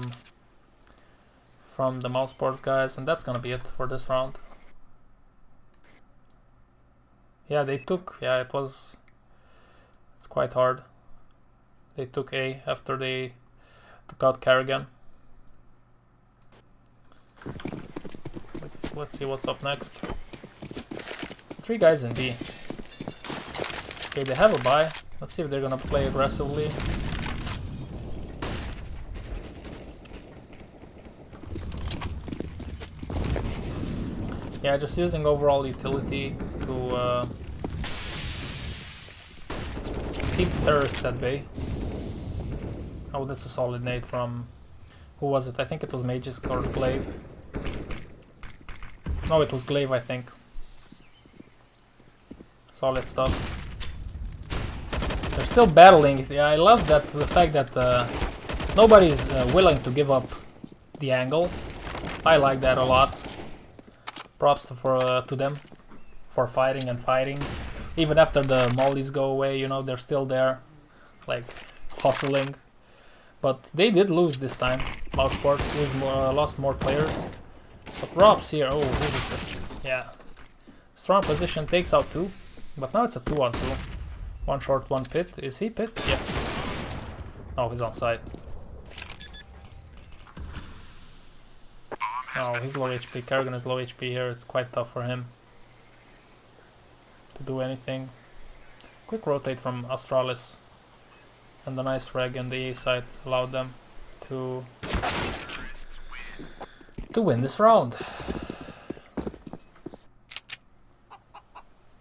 Speaker 1: the mousesports guys, and that's gonna be it for this round. Yeah, they took. Yeah, it's quite hard. They took A after they took out Karrigan. Let's see what's up next. 3 guys in B. Okay, they have a buy. Let's see if they're gonna play aggressively. Yeah, just using overall utility to keep terrorists at bay. Oh, that's a solid nade from... Who was it? I think it was Mages or Glaive. No, it was Glaive, I think. Solid stuff. They're still battling. Yeah, I love that the fact that nobody's willing to give up the angle. I like that a lot. Props to them for fighting and fighting. Even after the mollies go away, you know, they're still there, like, hustling. But they did lose this time. mousesports lost more players. But Rob's here. Oh, this is yeah. Strong position, takes out 2. But now it's a 2-on-2. 1 short, 1 pit. Is he pit? Yeah. Oh, he's on side. Oh, he's low HP. Karrigan is low HP here. It's quite tough for him to do anything. Quick rotate from Astralis. And the nice frag in the A side allowed them to win this round.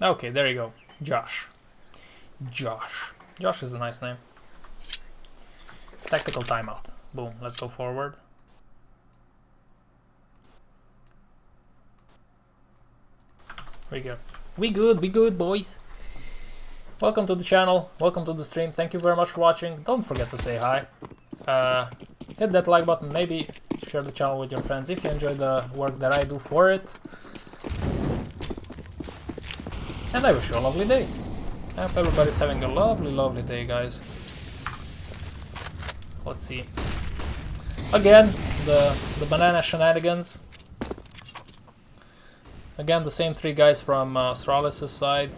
Speaker 1: Okay, there you go. Josh. Josh is a nice name. Tactical timeout. Boom, let's go forward. We good, boys. Welcome to the channel, welcome to the stream. Thank you very much for watching. Don't forget to say hi. Hit that like button, maybe share the channel with your friends if you enjoy the work that I do for it. And I wish you a lovely day. I hope everybody's having a lovely day, guys. Let's see. Again, the banana shenanigans. Again, the same 3 guys from Astralis' side,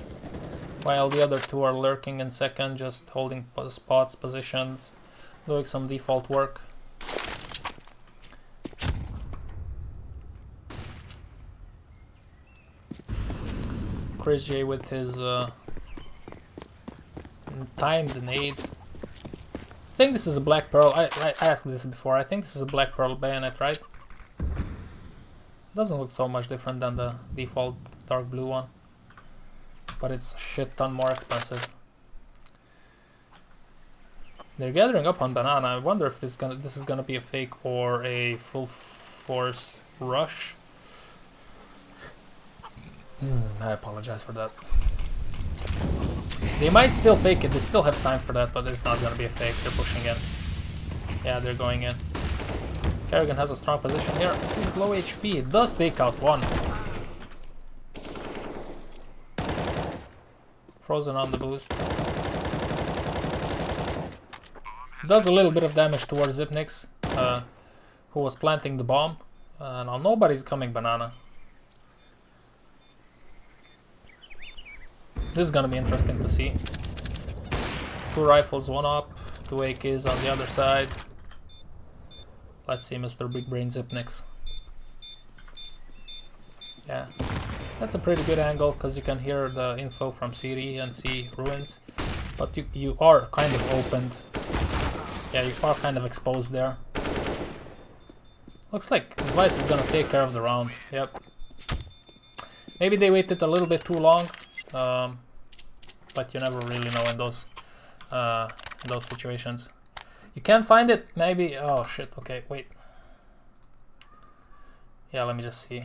Speaker 1: while the other 2 are lurking in second, just holding spots, positions, doing some default work. FREDJI with his timed nades. I think this is a black pearl. I asked this before. I think this is a black pearl bayonet, right? Doesn't look so much different than the default dark blue one, but it's a shit ton more expensive. They're gathering up on banana. I wonder if this is gonna be a fake or a full force rush. I apologize for that. They might still fake it. They still have time for that, but it's not gonna be a fake. They're pushing in. Yeah, they're going in. Kerrigan has a strong position here. He's low HP. It does take out one. Frozen on the boost. Does a little bit of damage towards Zipnix, who was planting the bomb. Now nobody's coming banana. This is gonna be interesting to see. 2 rifles, 1 up, 2 AKs on the other side. Let's see Mr. Big Brain Zipnix. Yeah, that's a pretty good angle because you can hear the info from CD and see ruins. But you are kind of opened. Yeah, you are kind of exposed there. Looks like Device is gonna take care of the round. Yep. Maybe they waited a little bit too long. But you never really know in those situations. You can't find it, maybe. Oh shit, okay, wait. Yeah, let me just see.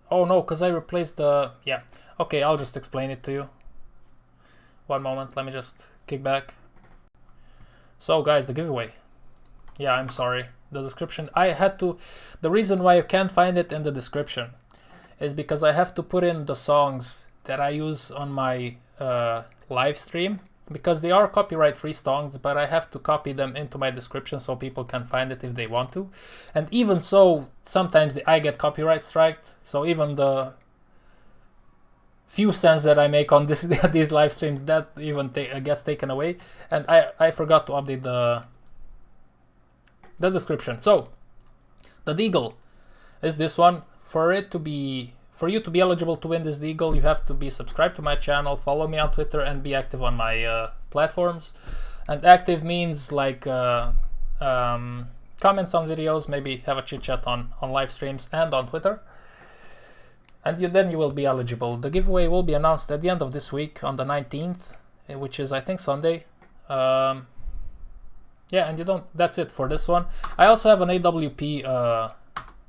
Speaker 1: Oh no, because I replaced the... Yeah, okay, I'll just explain it to you. One moment, let me just kick back. So guys, the giveaway. Yeah, I'm sorry. The description, I had to... The reason why you can't find it in the description is because I have to put in the songs that I use on my live stream, because they are copyright free songs, but I have to copy them into my description so people can find it if they want to. And even so, sometimes I get copyright striked, so even the few cents that I make on these live streams, that even gets taken away. And I forgot to update the description. So the deagle is this one. For you to be eligible to win this deagle, you have to be subscribed to my channel, follow me on Twitter, and be active on my platforms. And active means like comments on videos, maybe have a chit chat on live streams and on Twitter. And then you will be eligible. The giveaway will be announced at the end of this week on the 19th, which is I think Sunday. Yeah, and that's it for this one. I also have an AWP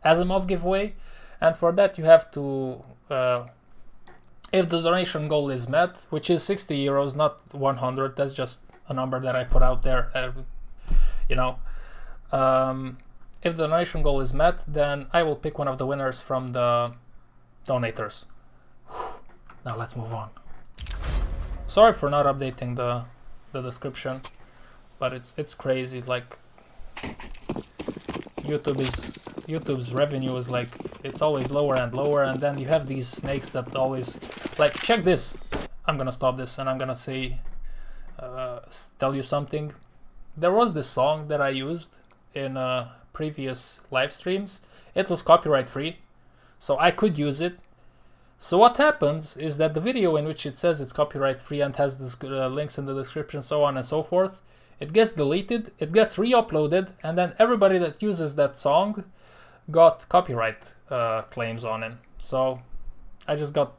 Speaker 1: Asimov giveaway. And for that you have to, if the donation goal is met, which is 60 euros, not 100, that's just a number that I put out there, you know. If the donation goal is met, then I will pick one of the winners from the donators. Now let's move on. Sorry for not updating the description, but it's crazy, like YouTube's revenue is like, it's always lower and lower, and then you have these snakes that always, like, check this. I'm gonna stop this and I'm gonna say, tell you something. There was this song that I used in previous live streams. It was copyright free, so I could use it. So what happens is that the video in which it says it's copyright free and has this links in the description, so on and so forth, it gets deleted, it gets re-uploaded, and then everybody that uses that song got copyright claims on it. So I just got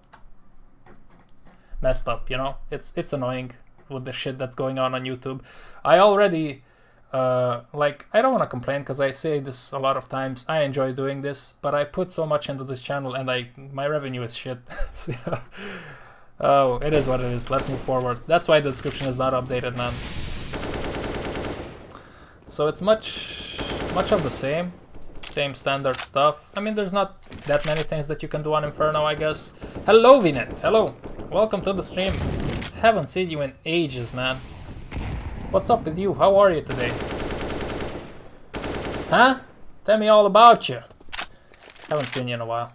Speaker 1: messed up, you know. It's annoying with the shit that's going on YouTube. I already Like, I don't want to complain because I say this a lot of times. I enjoy doing this, but I put so much into this channel and my revenue is shit. So, oh, it is what it is. Let's move forward. That's why the description is not updated, man. So it's much of the same standard stuff. I mean, there's not that many things that you can do on Inferno, I guess. Hello, Vinet. Hello. Welcome to the stream. Haven't seen you in ages, man. What's up with you? How are you today? Huh? Tell me all about you. Haven't seen you in a while.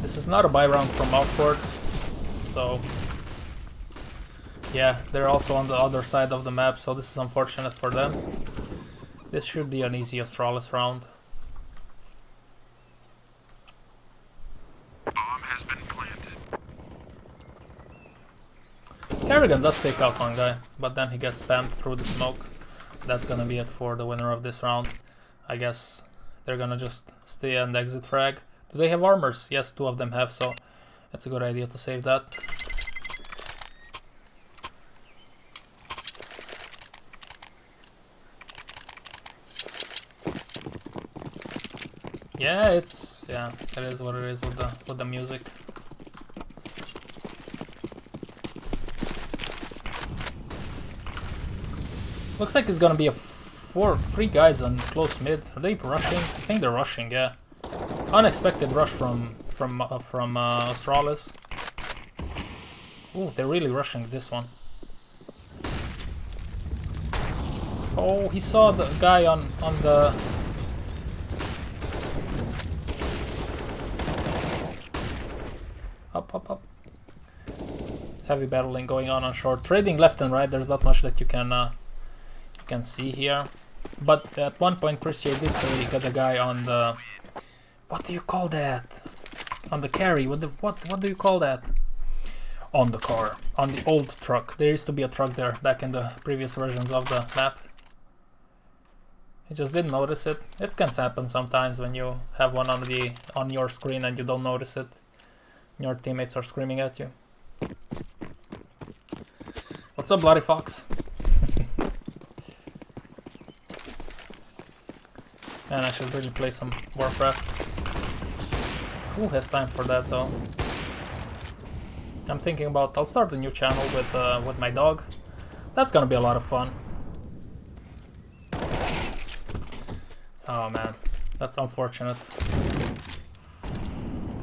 Speaker 1: This is not a buy round from mousesports, so yeah, they're also on the other side of the map, so this is unfortunate for them. This should be an easy Astralis round.
Speaker 2: Bomb has been planted.
Speaker 1: Kerrigan does take out one guy, but then he gets spammed through the smoke. That's gonna be it for the winner of this round. I guess they're gonna just stay and exit frag. Do they have armors? Yes, 2 of them have, so it's a good idea to save that. Yeah, it is what it is with the music. Looks like it's gonna be a 3 guys on close mid. Are they rushing? I think they're rushing, yeah. Unexpected rush from Astralis. Ooh, they're really rushing this one. Oh, he saw the guy on the... Up. Heavy battling going on short. Trading left and right, there's not much that you can see here. But at one point, Christian did say he got a guy on the... What do you call that? On the carry, what do you call that? On the car, on the old truck. There used to be a truck there back in the previous versions of the map. He just didn't notice it. It can happen sometimes when you have one on your screen and you don't notice it. Your teammates are screaming at you. What's up, Bloody Fox? Man, I should really play some Warcraft. Who has time for that though? I'm thinking about I'll start a new channel with my dog. That's gonna be a lot of fun. Oh man, that's unfortunate.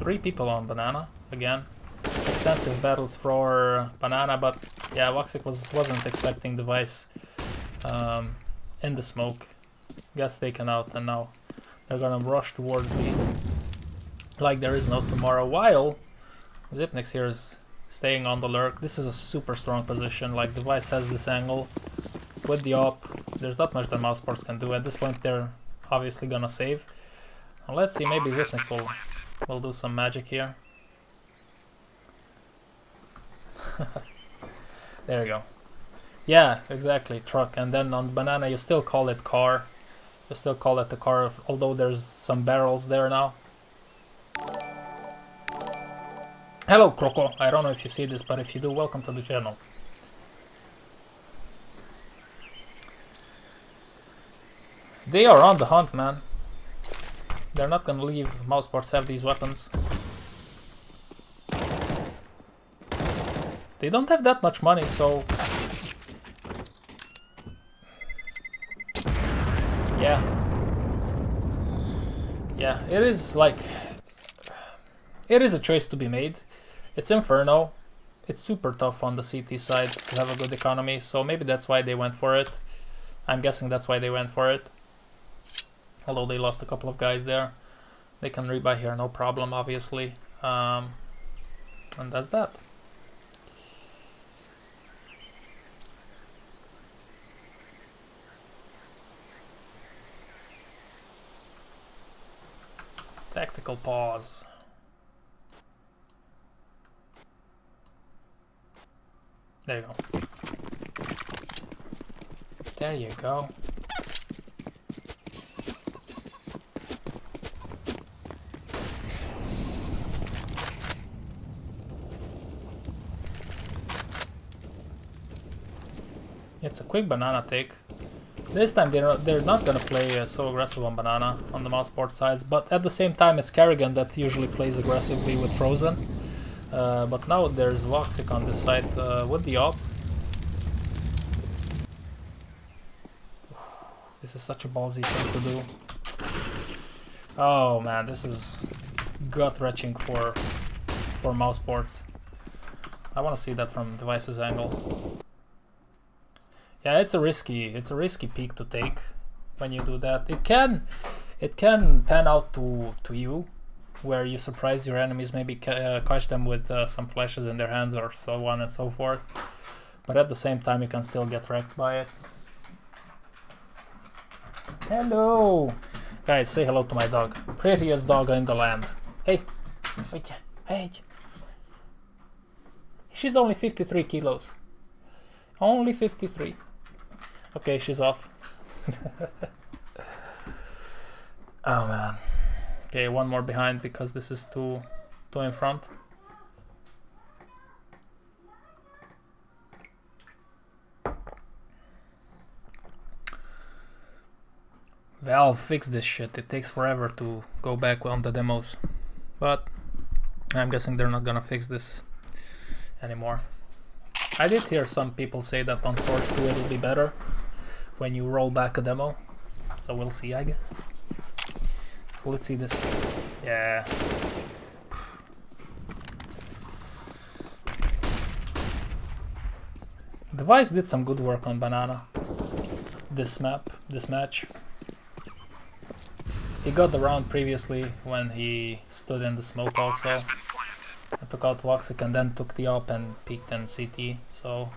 Speaker 1: 3 people on banana again. Extensive battles for banana, but yeah, Voxic wasn't expecting the Vice in the smoke. Gets taken out, and now they're gonna rush towards me like there is no tomorrow, while Zipnix here is staying on the lurk. This is a super strong position. Like, the Vice has this angle with the op. There's not much that mousesports can do. At this point they're obviously gonna save. And let's see, maybe Zipnix will do some magic here. There you go. Yeah, exactly, truck. And then on banana you still call it car. You still call it the car, although there's some barrels there now. Hello, Croco. I don't know if you see this, but if you do, welcome to the channel. They are on the hunt, man. They're not gonna leave mousesports have these weapons. They don't have that much money, so... Yeah, it is like... It is a choice to be made. It's Inferno. It's super tough on the CT side to have a good economy, so maybe that's why they went for it. I'm guessing that's why they went for it. Although they lost a couple of guys there. They can rebuy here, no problem, obviously. And that's that. Tactical pause. There you go. There you go. It's a quick banana take. This time they're not gonna play so aggressive on banana on the mousesports sides, but at the same time it's Kerrigan that usually plays aggressively with Frozen. But now there's Voxic on this side with the op. This is such a ballsy thing to do. Oh man, this is gut-wrenching for mousesports. I want to see that from Device's angle. Yeah, it's a risky peek to take when you do that. It can pan out to you, where you surprise your enemies, maybe catch them with some flashes in their hands or so on and so forth. But at the same time, you can still get wrecked by it. Hello! Guys, say hello to my dog. Prettiest dog in the land. Hey! Hey! She's only 53 kilos. Only 53. Okay, she's off. Oh man. Okay, one more behind because this is two in front. Valve fixed this shit. It takes forever to go back on the demos. But I'm guessing they're not gonna fix this anymore. I did hear some people say that on Source 2 it'll be better when you roll back a demo. So we'll see, I guess. So let's see this. Yeah. Device did some good work on Banana. This match. He got the round previously when he stood in the smoke also. I took out Voxic and then took the op and peeked in CT, so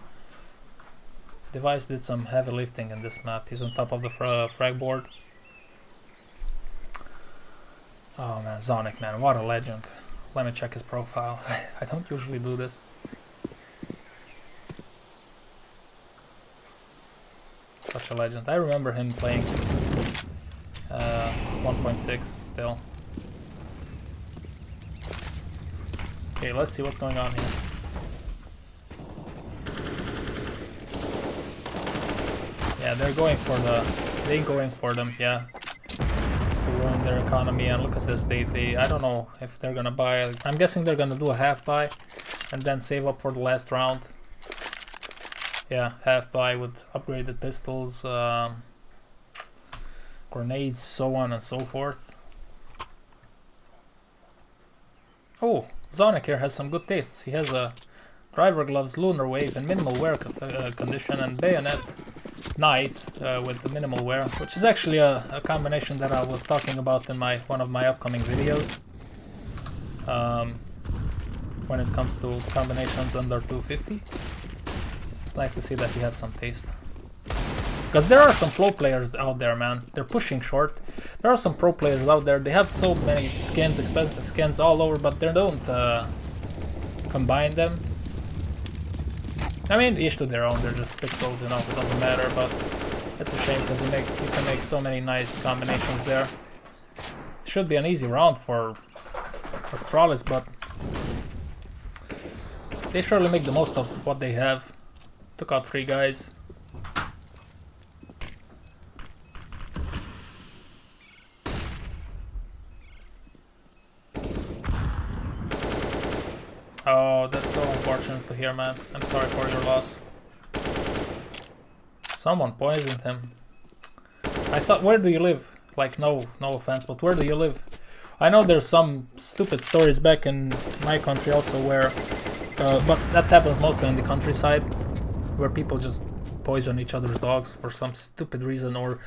Speaker 1: Device did some heavy lifting in this map. He's on top of the frag board. Oh man, Zonic, man, what a legend. Let me check his profile. I don't usually do this. Such a legend. I remember him playing 1.6 still. Okay, let's see what's going on here. Yeah, they're going for them, yeah. To ruin their economy, and look at this, they I don't know if they're gonna buy. I'm guessing they're gonna do a half buy and then save up for the last round. Yeah, half buy with upgraded pistols, grenades, so on and so forth. Oh, Zonic here has some good tastes. He has a driver gloves, lunar wave, and minimal wear condition, and bayonet knight with the minimal wear, which is actually a combination that I was talking about in one of my upcoming videos. When it comes to combinations under 250, it's nice to see that he has some taste. Because there are some pro players out there, man. They're pushing short. There are some pro players out there. They have so many skins, expensive skins all over, but they don't combine them. I mean, each to their own. They're just pixels, you know. It doesn't matter, but it's a shame because you can make so many nice combinations there. It should be an easy round for Astralis, but they surely make the most of what they have. Took out 3 guys. Oh, that's so unfortunate to hear, man. I'm sorry for your loss. Someone poisoned him. I thought, where do you live? Like, no offense, but where do you live? I know there's some stupid stories back in my country also where, but that happens mostly in the countryside, where people just poison each other's dogs for some stupid reason, or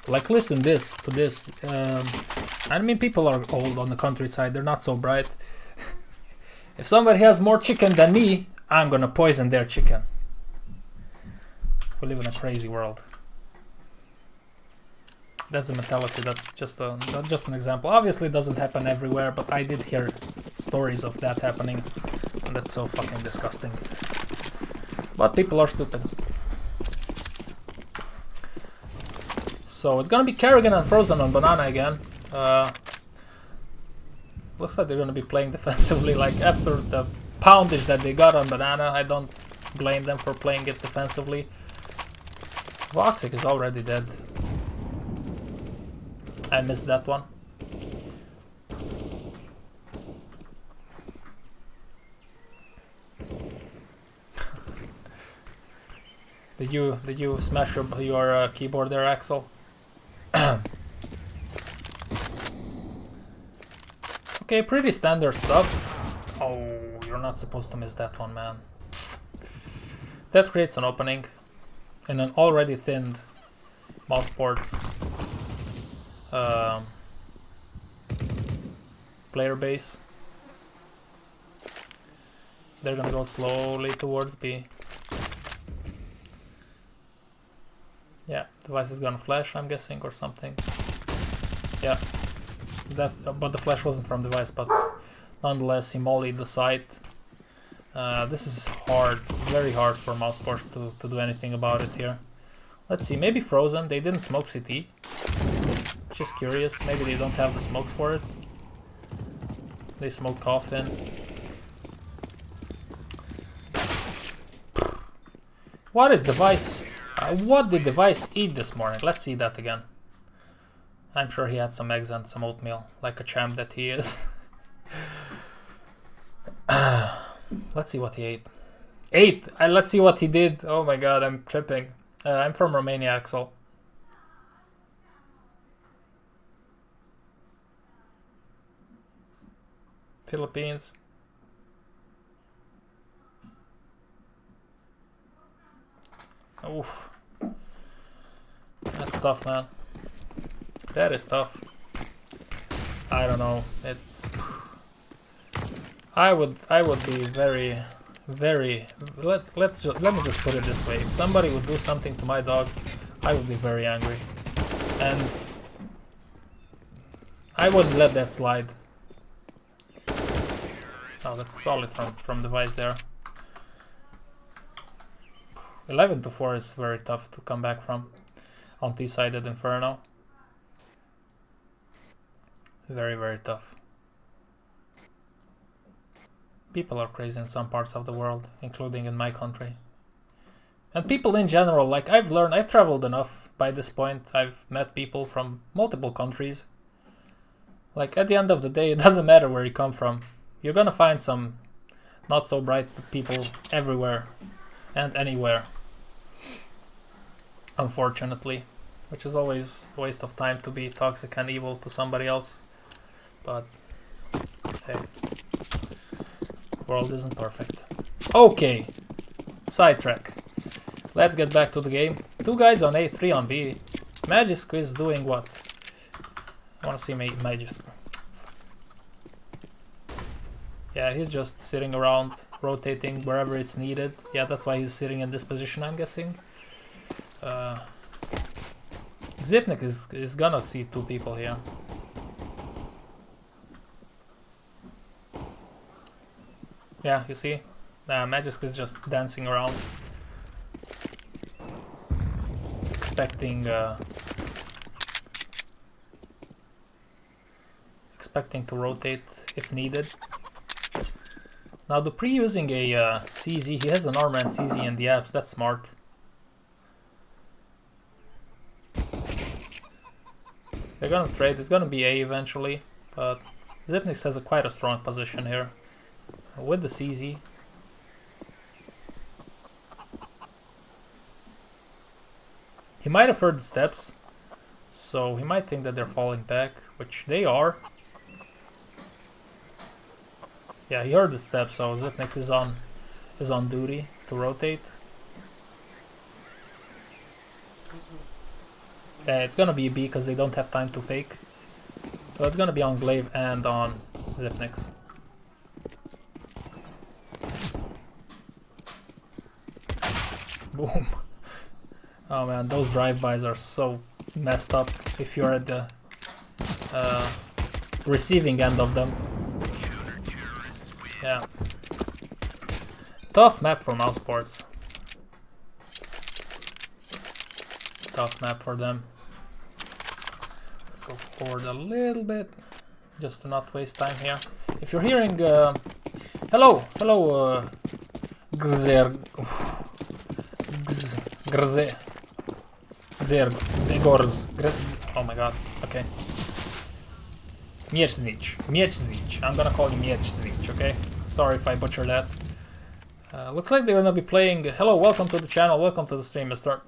Speaker 1: like, listen to this. I mean, people are old on the countryside, they're not so bright. If somebody has more chicken than me, I'm gonna poison their chicken. We live in a crazy world. That's the mentality. That's just an example. Obviously, it doesn't happen everywhere, but I did hear stories of that happening, and that's so fucking disgusting. But people are stupid. So it's gonna be Kerrigan and Frozen on Banana again. Looks like they're gonna be playing defensively. Like, after the poundage that they got on Banana, I don't blame them for playing it defensively. Voxic is already dead. I missed that one. Did you smash your keyboard there, Axel? Okay, pretty standard stuff. Oh, you're not supposed to miss that one, man. That creates an opening in an already thinned mousesports player base. They're gonna go slowly towards B. Yeah, device is gonna flash, I'm guessing, or something. Yeah, but the flash wasn't from device, but nonetheless he mollied the site. This is hard, very hard for mousesports to do anything about it here. Let's see, maybe Frozen. They didn't smoke CT. Just curious, maybe they don't have the smokes for it. They smoked Coffin. What is device? What did device eat this morning? Let's see that again. I'm sure he had some eggs and some oatmeal, like a champ that he is. Let's see what he ate. Let's see what he did. Oh my god, I'm tripping. I'm from Romania, Axel. Philippines. Oof. That's tough, man. That is tough. I don't know. It's. I would be very. Let me just put it this way. If somebody would do something to my dog, I would be very angry, and I wouldn't let that slide. Oh, that's solid from device there. 11-4 is very tough to come back from on T-sided Inferno. Very, very tough. People are crazy in some parts of the world, including in my country. And people in general, like I've traveled enough by this point. I've met people from multiple countries. Like at the end of the day, it doesn't matter where you come from. You're gonna find some not so bright people everywhere and anywhere. Unfortunately, which is always a waste of time to be toxic and evil to somebody else. But hey, the world isn't perfect. Okay, sidetrack. Let's get back to the game. 2 guys on A, 3 on B. Magisk is doing what? I wanna see Magisk. Yeah, he's just sitting around, rotating wherever it's needed. Yeah, that's why he's sitting in this position, I'm guessing. Zipnik is gonna see 2 people here. Yeah, you see? Magisk is just dancing around. Expecting to rotate if needed. Now Dupree using a CZ, he has an armor and CZ in the apps, that's smart. They're gonna trade, it's gonna be A eventually, but Zipnix has quite a strong position here with the CZ. He might have heard the steps, so he might think that they're falling back, which they are. Yeah, he heard the steps, so Zipnix is on duty to rotate. It's gonna be B because they don't have time to fake. So it's gonna be on Glaive and on Zipnix. Boom. Oh man, those drive-bys are so messed up if you're at the receiving end of them. Yeah. Tough map for mousesports. Tough map for them. Let's go forward a little bit, just to not waste time here. If you're hearing, hello, Grzer, Zegorz. Oh my god. Okay. Miecznic. I'm gonna call you Miecznic, okay? Sorry if I butchered that. Looks like they're gonna be playing. Hello, welcome to the channel, welcome to the stream, mister.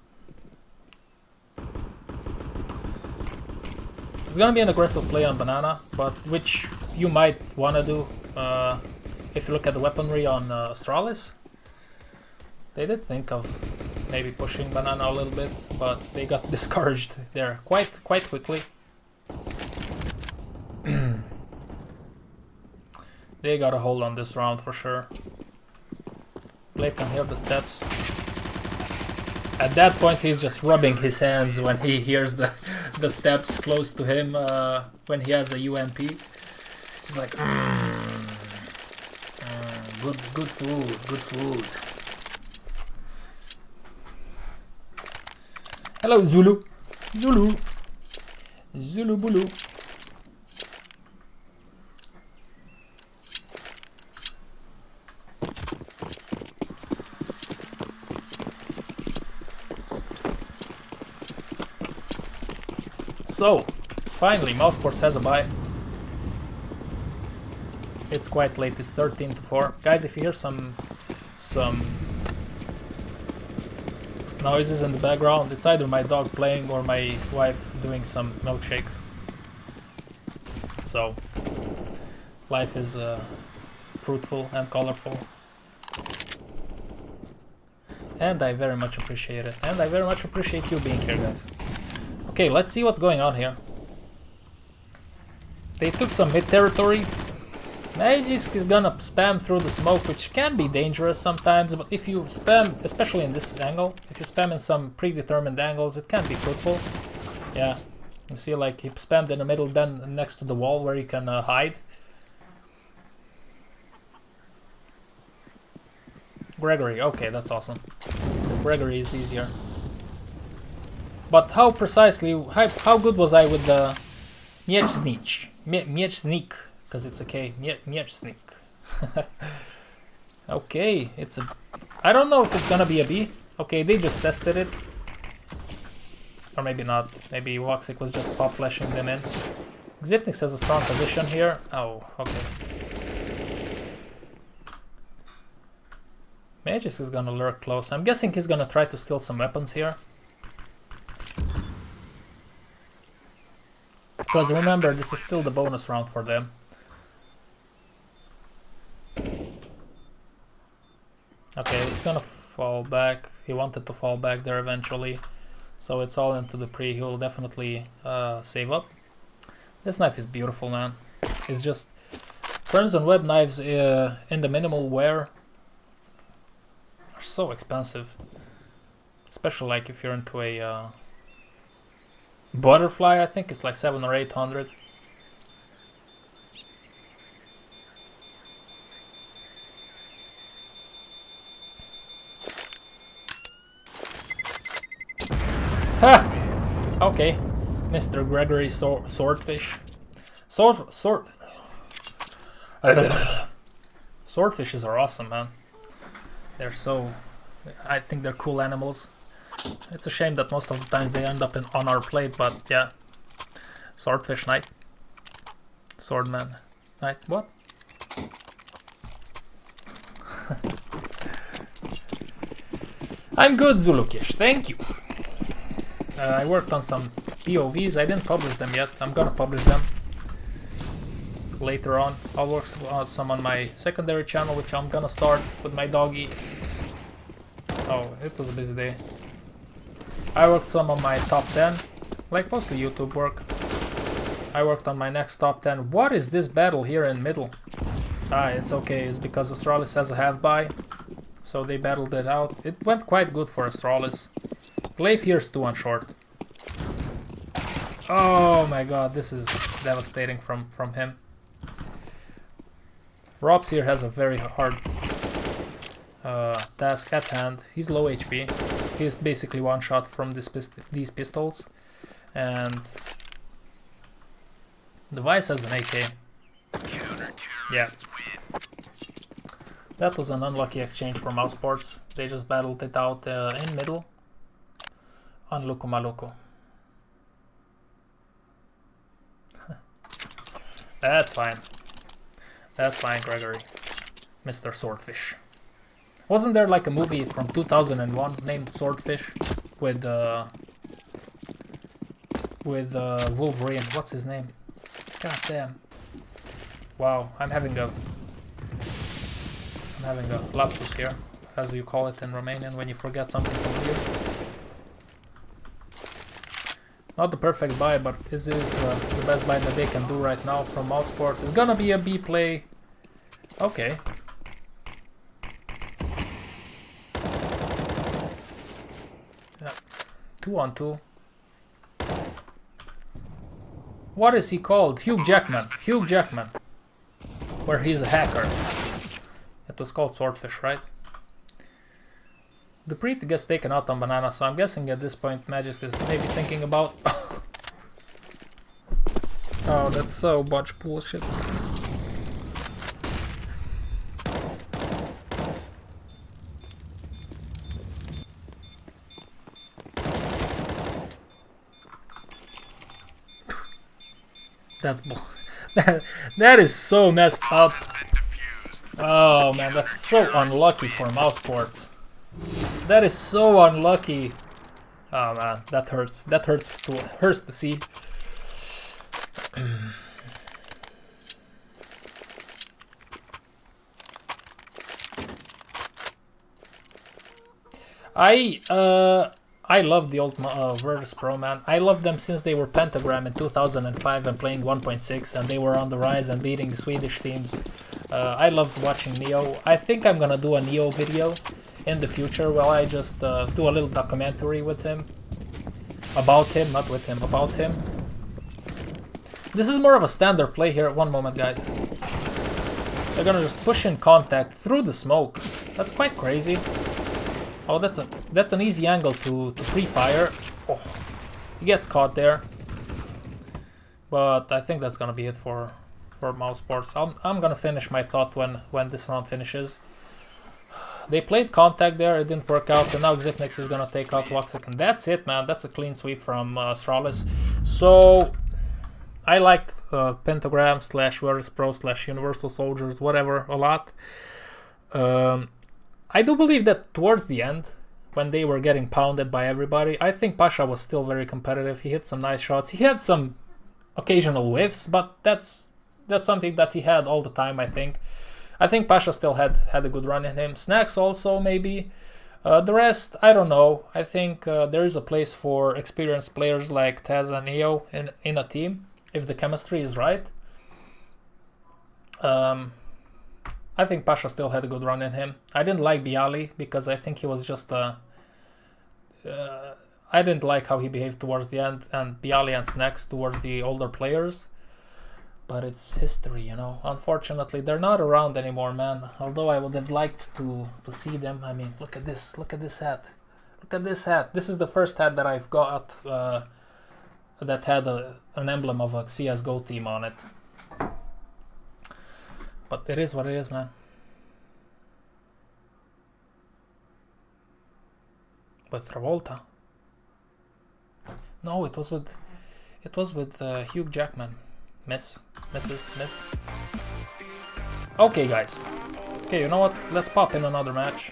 Speaker 1: It's gonna be an aggressive play on banana, but which you might wanna do if you look at the weaponry on Astralis. They did think of maybe pushing banana a little bit, but they got discouraged there quite quickly. They got a hold on this round for sure. Blake can hear the steps. At that point, he's just rubbing his hands when he hears the steps close to him when he has a UMP. He's like, good food. Hello, Zulu Bulu. So, finally, mousesports has a bye. It's quite late, it's 13-4. Guys, if you hear some noises in the background, it's either my dog playing or my wife doing some milkshakes. So, life is fruitful and colorful. And I very much appreciate it. And I very much appreciate you being here, guys. Okay, let's see what's going on here. They took some mid territory. Magisk is gonna spam through the smoke, which can be dangerous sometimes, but if you spam, especially in this angle, if you spam in some predetermined angles, it can be fruitful. Yeah, you see like he spammed in the middle, then next to the wall where you can hide. Gregory, okay, that's awesome. Gregory is easier. But how precisely, how good was I with the Miecznic? Miecznik, because it's a K. Miecznik. Okay, it's a... I don't know if it's gonna be a B. Okay, they just tested it. Or maybe not. Maybe Woxic was just pop flashing them in. Xipnix has a strong position here. Oh, okay. Magisk is gonna lurk close. I'm guessing he's gonna try to steal some weapons here. Because remember, this is still the bonus round for them. Okay, he's gonna fall back. He wanted to fall back there eventually. So it's all into the pre. He will definitely save up. This knife is beautiful, man. It's just... Crimson Web knives in the minimal wear are so expensive. Especially like if you're into a... Butterfly, I think it's like 700 or 800. Ha! Okay, Mr. Gregory Swordfish. Swordfishes are awesome, man. They're so... I think they're cool animals. It's a shame that most of the times they end up on our plate, but yeah. Swordfish Knight. Swordman Knight. What? I'm good, Zulukish. Thank you. I worked on some POVs. I didn't publish them yet. I'm gonna publish them later on. I'll work on some on my secondary channel, which I'm gonna start with my doggy. Oh, it was a busy day. I worked some on my top 10, like mostly YouTube work. I worked on my next top 10. What is this battle here in middle? Ah, it's okay. It's because Astralis has a half buy, so they battled it out. It went quite good for Astralis. Glaive here's 2 on short. Oh my god, this is devastating from him. Robs here has a very hard task at hand. He's low HP. He's basically one shot from these pistols. And the Vice has an AK. Yeah. That was an unlucky exchange for mousesports. They just battled it out in middle. Unluku maluku. That's fine. That's fine, Gregory. Mr. Swordfish. Wasn't there like a movie from 2001 named Swordfish with Wolverine? What's his name? God damn. Wow, I'm having a lapsus here, as you call it in Romanian when you forget something familiar. Not the perfect buy, but this is the best buy that they can do right now from mousesports. It's gonna be a B play. Okay. Yeah. 2-on-2. What is he called? Hugh Jackman. Hugh Jackman. Where he's a hacker. It was called Swordfish, right? The Preet gets taken out on banana, so I'm guessing at this point Magisk is maybe thinking about... Oh, that's so much bullshit. That's bull. That is so messed up. Oh man, that's so unlucky for mousesports. That is so unlucky. Oh man, that hurts. That hurts to see. I love the old Virtus Pro, man. I loved them since they were Pentagram in 2005 and playing 1.6, and they were on the rise and beating the Swedish teams. I loved watching Neo. I think I'm gonna do a Neo video in the future where I just do a little documentary with him. About him, not with him, about him. This is more of a standard play here. One moment, guys. They're gonna just push in contact through the smoke. That's quite crazy. Oh, that's an easy angle to pre-fire. Oh, he gets caught there. But I think that's gonna be it for mousesports. I'm gonna finish my thought when this round finishes. They played contact there, it didn't work out, and now Xipnix is gonna take out Woxic, and that's it, man. That's a clean sweep from Astralis. So I like Pentagram / Virtus Pro / Universal Soldiers, whatever, a lot. I do believe that towards the end, when they were getting pounded by everybody, I think Pasha was still very competitive. He hit some nice shots. He had some occasional whiffs, but that's something that he had all the time, I think. I think Pasha still had a good run in him. Snacks also, maybe. The rest, I don't know. I think there is a place for experienced players like Taz and Neo in a team, if the chemistry is right. I think Pasha still had a good run in him. I didn't like Bialy because I think he was just I didn't like how he behaved towards the end, and Bialy and Snacks towards the older players. But it's history, you know. Unfortunately, they're not around anymore, man. Although I would have liked to see them. I mean, look at this. Look at this hat. Look at this hat. This is the first hat that I've got that had an emblem of a CSGO team on it. But it is what it is, man. With Travolta. No, it was with Hugh Jackman. Miss. Okay, guys. Okay, you know what? Let's pop in another match.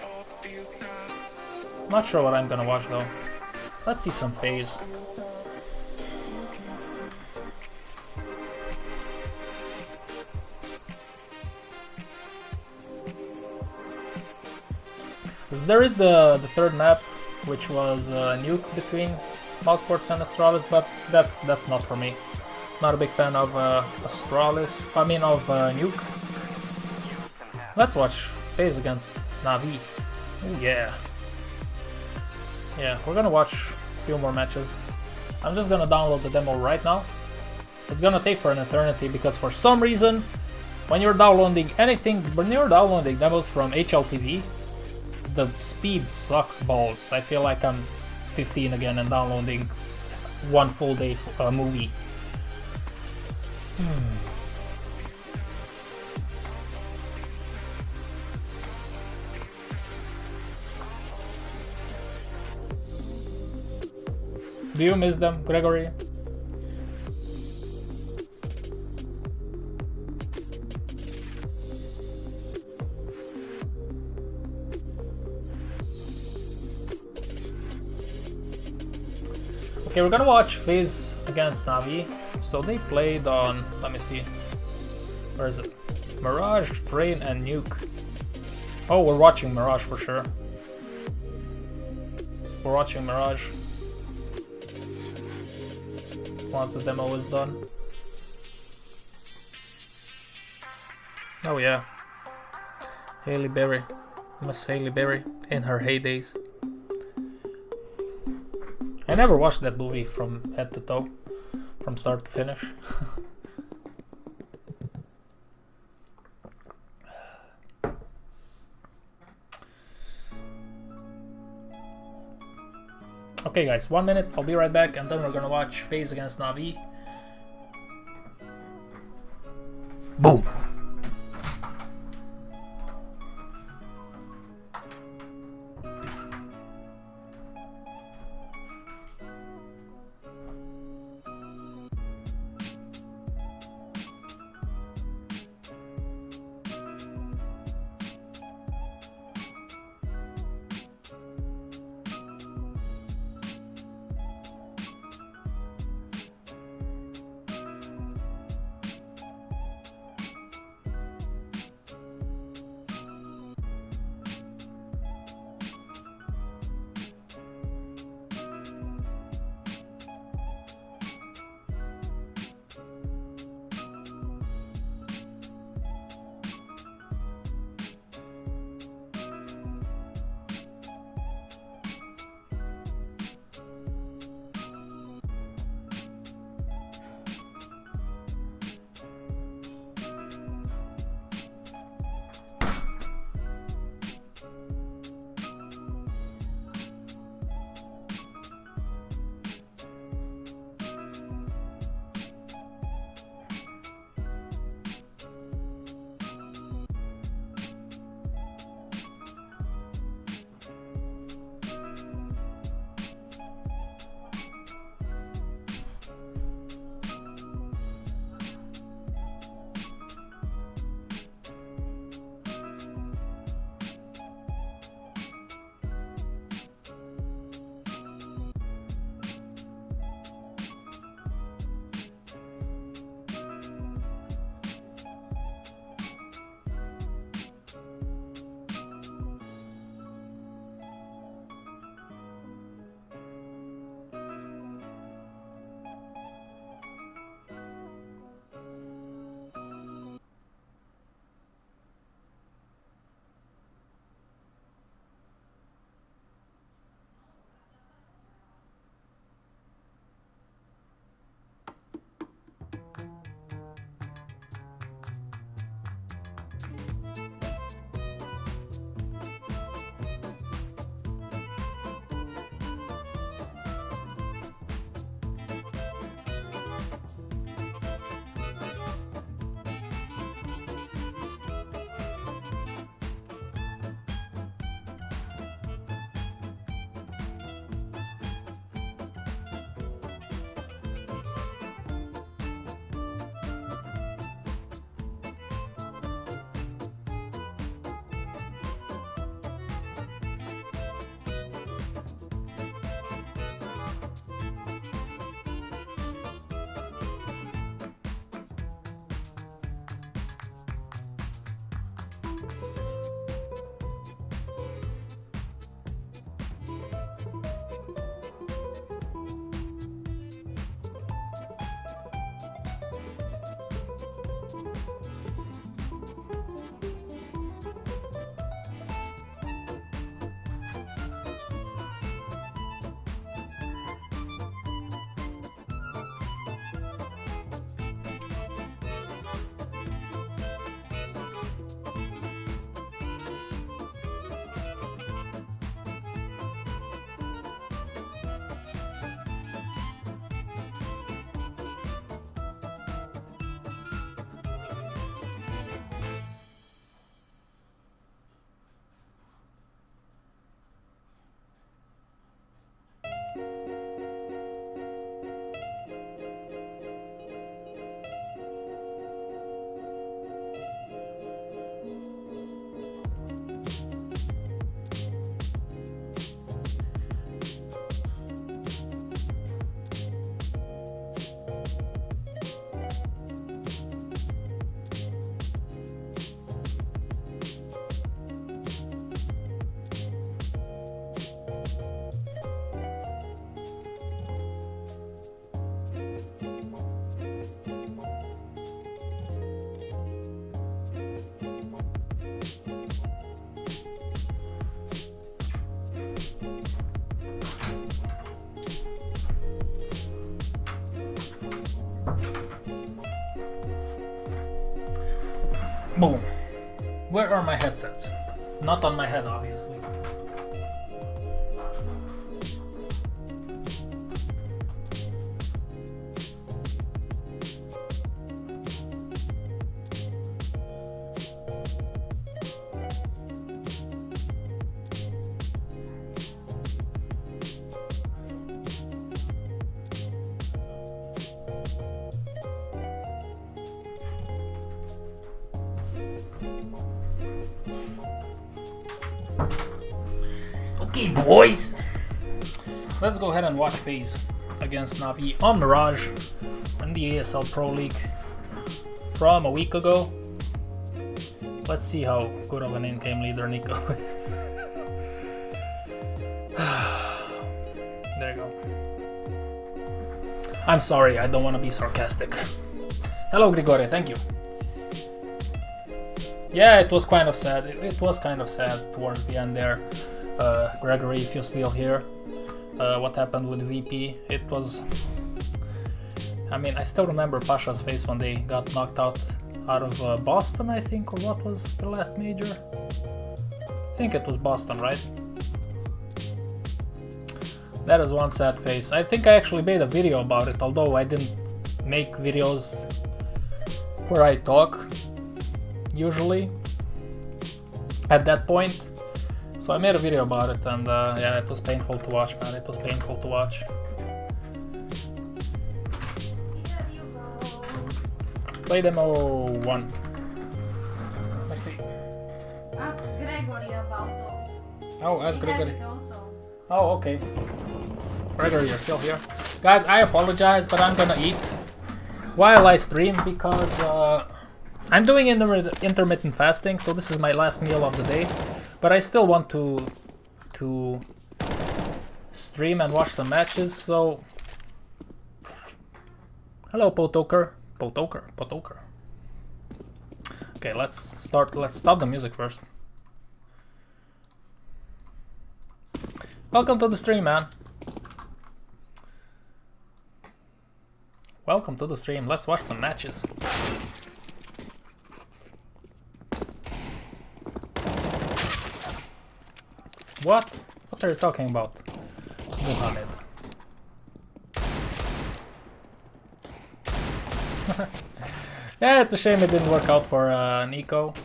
Speaker 1: Not sure what I'm gonna watch though. Let's see some FaZe. There is the third map, which was Nuke between mousesports and Astralis, but that's not for me. Not a big fan of Astralis. I mean of Nuke. Let's watch FaZe against Navi. Oh yeah. Yeah, we're gonna watch a few more matches. I'm just gonna download the demo right now. It's gonna take for an eternity because for some reason, when you're downloading demos from HLTV, the speed sucks balls. I feel like I'm 15 again and downloading one full day movie. Do you miss them, Gregory? Okay, we're gonna watch FaZe against Na'Vi. So they played on, let me see, where is it? Mirage, Train, and Nuke. Oh, we're watching Mirage for sure. We're watching Mirage once the demo is done. Oh yeah, Hailey Berry, Miss Hailey Berry in her heydays. I never watched that movie from head to toe, from start to finish. Okay guys, 1 minute, I'll be right back, and then we're gonna watch FaZe against Na'Vi. Boom! Boom. Where are my headsets? Not on my head, obviously. Okay, boys, let's go ahead and watch FaZe against Na'Vi on Mirage in the ESL Pro League from a week ago. Let's see how good of an in-game leader Nico is. There you go. I'm sorry, I don't want to be sarcastic. Hello, Grigore, thank you. Yeah, it was kind of sad. It was kind of sad towards the end there. Gregory, if you're still here, what happened with VP? It was... I mean, I still remember Pasha's face when they got knocked out of Boston, I think, or what was the last major? I think it was Boston, right? That is one sad face. I think I actually made a video about it, although I didn't make videos where I talk, usually, at that point. So I made a video about it, and yeah, it was painful to watch, man. It was painful to watch. Play demo 1. Let's see.
Speaker 3: Ask Gregory about those.
Speaker 1: Oh, ask
Speaker 3: He has
Speaker 1: Gregory.
Speaker 3: it also.
Speaker 1: Oh, okay. Gregory, you're still here. Guys, I apologize, but I'm gonna eat while I stream because I'm doing intermittent fasting, so this is my last meal of the day. But I still want to stream and watch some matches, so... Hello, Potoker. Potoker. Okay, let's stop the music first. Welcome to the stream, man. Welcome to the stream. Let's watch some matches. What? What are you talking about, Mohammed? Yeah, it's a shame it didn't work out for Neo,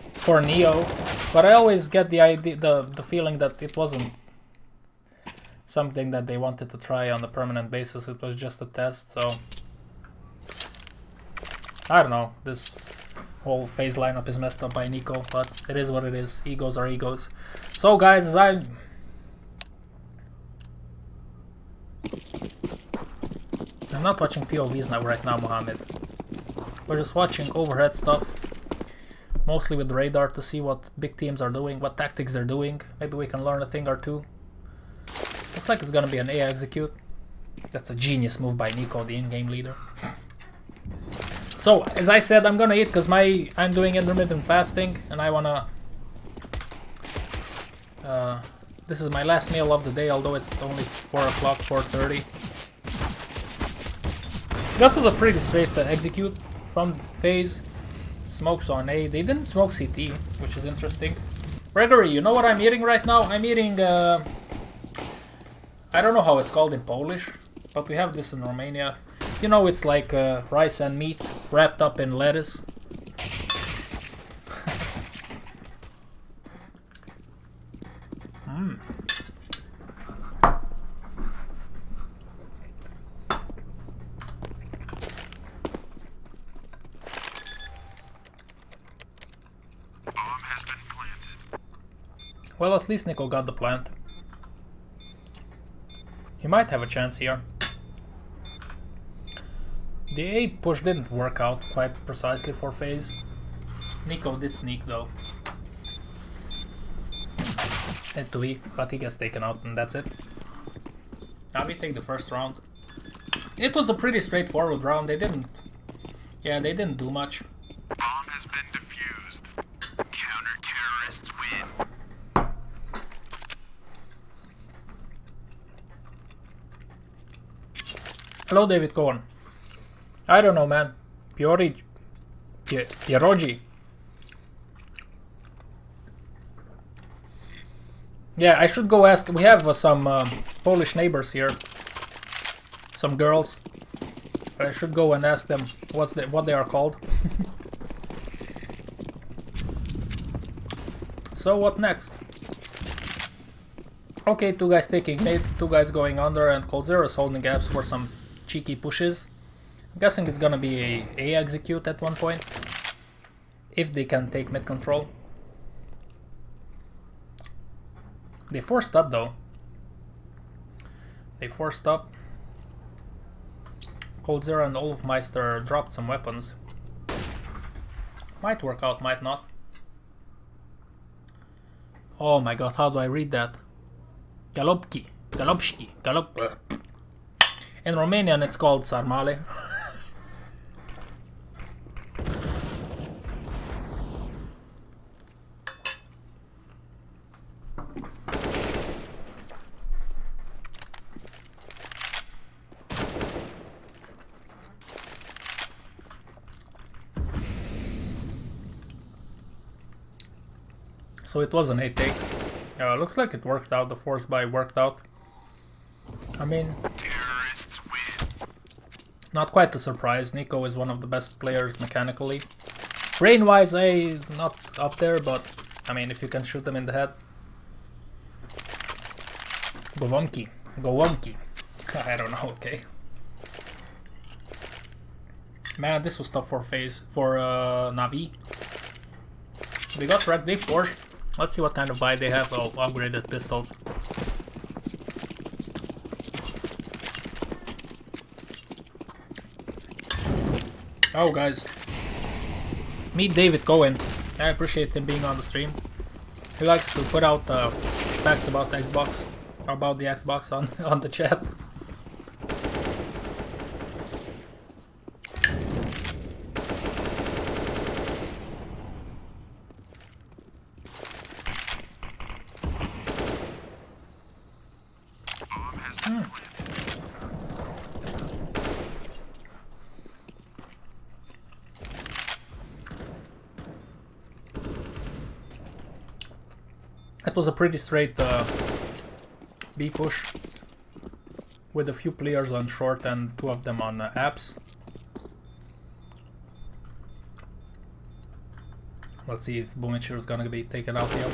Speaker 1: but I always get the idea, the feeling that it wasn't something that they wanted to try on a permanent basis. It was just a test, so I don't know. This whole FaZe lineup is messed up by Nico, but it is what it is. Egos are egos. So guys, I'm not watching POVs now right now, Mohammed. We're just watching overhead stuff, mostly with radar, to see what big teams are doing, what tactics they're doing. Maybe we can learn a thing or two. Looks like it's gonna be an A execute. That's a genius move by Nico, the in-game leader. So, as I said, I'm gonna eat because I'm doing intermittent fasting, and I wanna... this is my last meal of the day, although it's only 4 o'clock, 4:30. This was a pretty straight execute from FaZe. Smokes on A. They didn't smoke CT, which is interesting. Gregory, you know what I'm eating right now? I'm eating... I don't know how it's called in Polish, but we have this in Romania. You know, it's like rice and meat wrapped up in lettuce. Well, at least Nico got the plant. He might have a chance here. The A push didn't work out quite precisely for FaZe. Nico did sneak though. Hit to E, but he gets taken out and that's it. Now we take the first round. It was a pretty straightforward round. They didn't do much.
Speaker 2: Bomb has been defused. Counter-terrorists win.
Speaker 1: Hello, David Cohen. I don't know, man. Pierogi. Yeah, I should go ask. We have some Polish neighbors here. Some girls. I should go and ask them what they are called. So what next? Okay, 2 guys taking mid, 2 guys going under, and ChilledZero is holding gaps for some cheeky pushes. I'm guessing it's gonna be a execute at one point, if they can take mid control. They forced up though. They forced up. ChilledZero and Olofmeister dropped some weapons. Might work out, might not. Oh my god, how do I read that? Galopki, Galopski, Galop. In Romanian it's called Sarmale. So it was an 8 take. Looks like it worked out. The force buy worked out. I mean,
Speaker 2: Terrorists win.
Speaker 1: not quite a surprise. Nico is one of the best players mechanically. Brain-wise, not up there, but I mean, if you can shoot them in the head. Go wonky. Go wonky. I don't know, okay. Man, this was tough for FaZe, for Navi. They got wrecked, they forced. Let's see what kind of buy they have. Oh, upgraded pistols. Oh, guys. Meet David Cohen. I appreciate him being on the stream. He likes to put out facts about the Xbox. About the Xbox on the chat. It was a pretty straight B push with a few players on short and 2 of them on apps. Let's see if Boomichir is gonna be taken out here.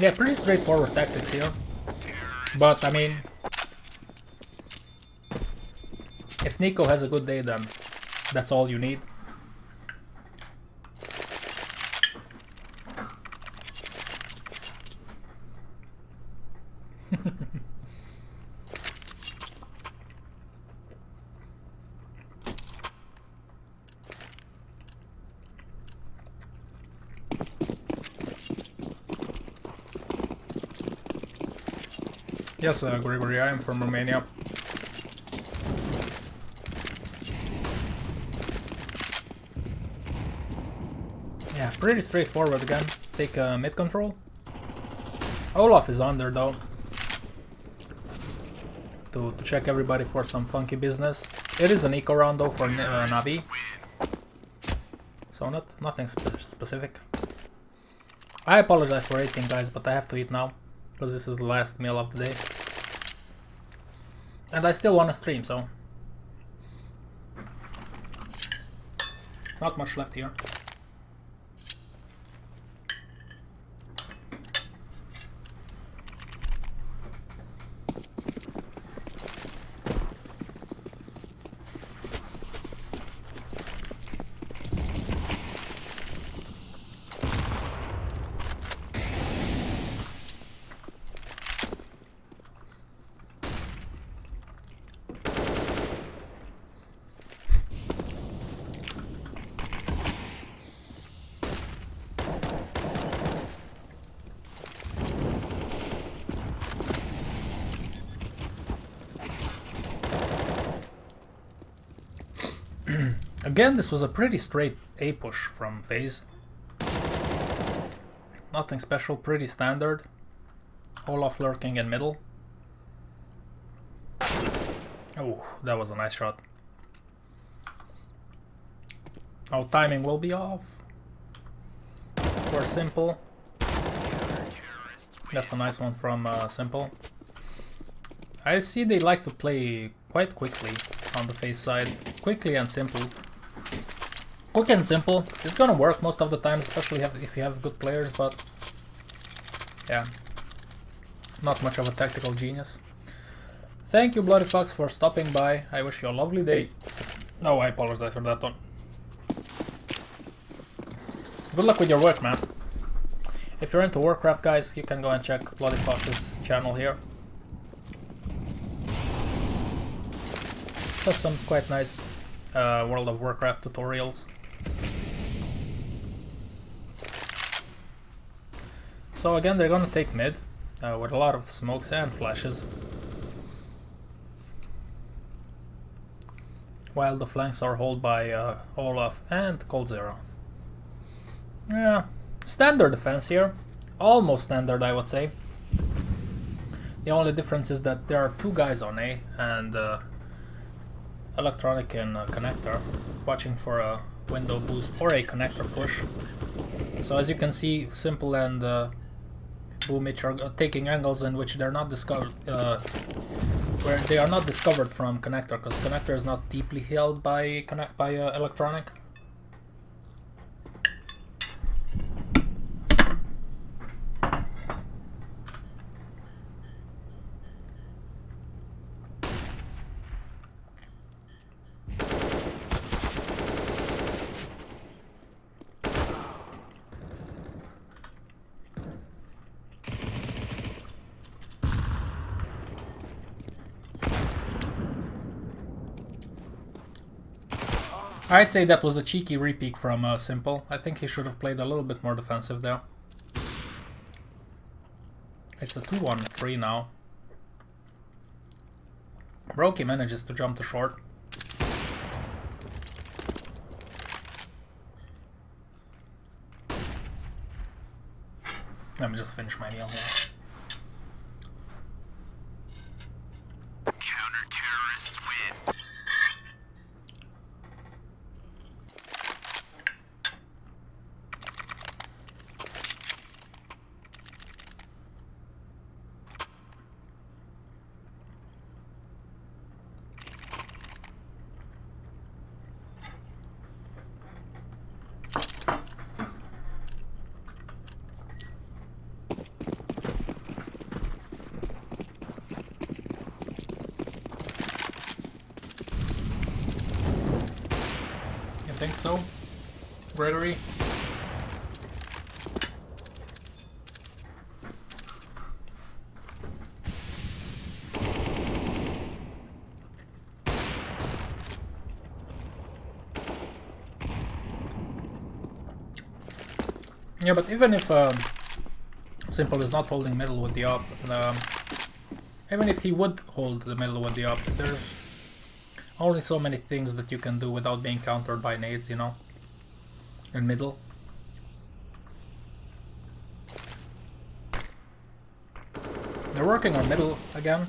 Speaker 1: Yeah, pretty straightforward tactics here. But I mean, if Nico has a good day, then that's all you need. Yes, Gregory, I am from Romania. Yeah, pretty straightforward again. Take mid control. Olaf is on there though. To check everybody for some funky business. It is an eco round though for Navi. So nothing specific. I apologize for eating, guys, but I have to eat now. Because this is the last meal of the day. And I still want to stream, so... not much left here. Again, this was a pretty straight A push from FaZe. Nothing special, pretty standard. Olaf lurking in middle. Oh, that was a nice shot. Oh, timing will be off. for Simple. That's a nice one from Simple. I see they like to play quite quickly on the face side. Quickly and simple. Quick and simple. It's gonna work most of the time, especially if you have good players, but yeah. Not much of a tactical genius. Thank you, Bloody Fox, for stopping by. I wish you a lovely day. Oh, I apologize for that one. Good luck with your work, man. If you're into Warcraft, guys, you can go and check Bloody Fox's channel here. Does some quite nice World of Warcraft tutorials. So again, they're gonna take mid with a lot of smokes and flashes, while the flanks are held by Olaf and Cold Zero. Yeah, standard defense here. Almost standard, I would say. The only difference is that there are two guys on A, and Electronic and Connector watching for a window boost or a connector push. So as you can see, Simple and Boomich are taking angles in which they're not discovered, where they are not discovered from Connector, because Connector is not deeply held by Electronic. I'd say that was a cheeky repeat from Simple. I think he should have played a little bit more defensive there. It's a 2-1-3 now. Brokey manages to jump to short. Let me just finish my meal here.
Speaker 2: Counter-terrorists win.
Speaker 1: Think so, Gregory? Yeah, but even if Simple is not holding middle with the op, even if he would hold the middle with the op, there's only so many things that you can do without being countered by nades, you know, in middle. They're working on middle again.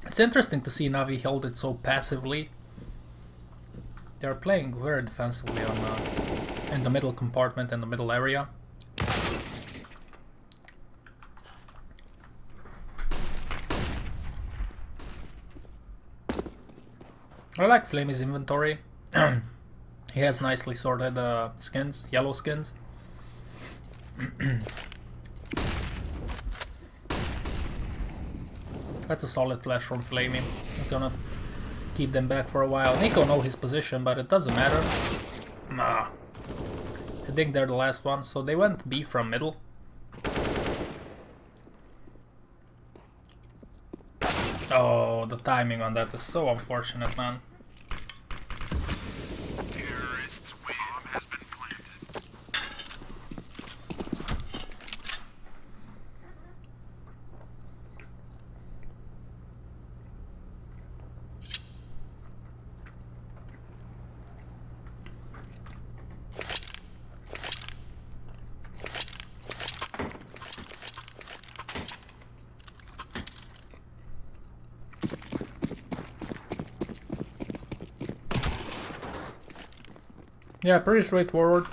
Speaker 1: It's interesting to see Navi hold it so passively. They're playing very defensively on in the middle compartment and the middle area. I like Flamey's inventory. He has nicely sorted skins, yellow skins. That's a solid flash from Flamey. He's gonna keep them back for a while. Nico knows his position, but it doesn't matter. Nah. I think they're the last one, so they went B from middle. Oh, the timing on that is so unfortunate, man.
Speaker 2: Terrorists win. Bomb has been planted.
Speaker 1: Yeah, pretty straightforward.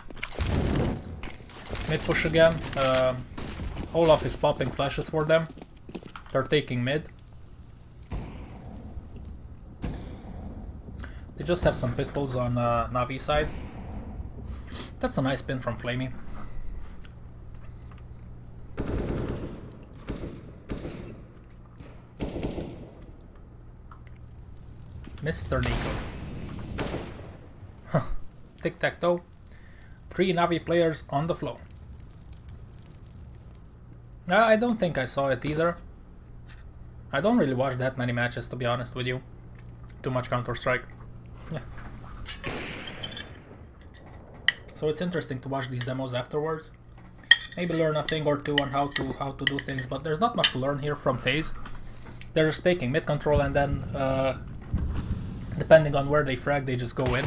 Speaker 1: Mid push again. Olaf is popping flashes for them. They're taking mid. They just have some pistols on Navi side. That's a nice pin from Flamey. Mr. Nico. Huh. Tic-tac-toe. 3 Navi players on the floor. I don't think I saw it either. I don't really watch that many matches, to be honest with you. Too much Counter-Strike. Yeah. So it's interesting to watch these demos afterwards. Maybe learn a thing or two on how to do things, but there's not much to learn here from FaZe. They're just taking mid control and then depending on where they frag, they just go in.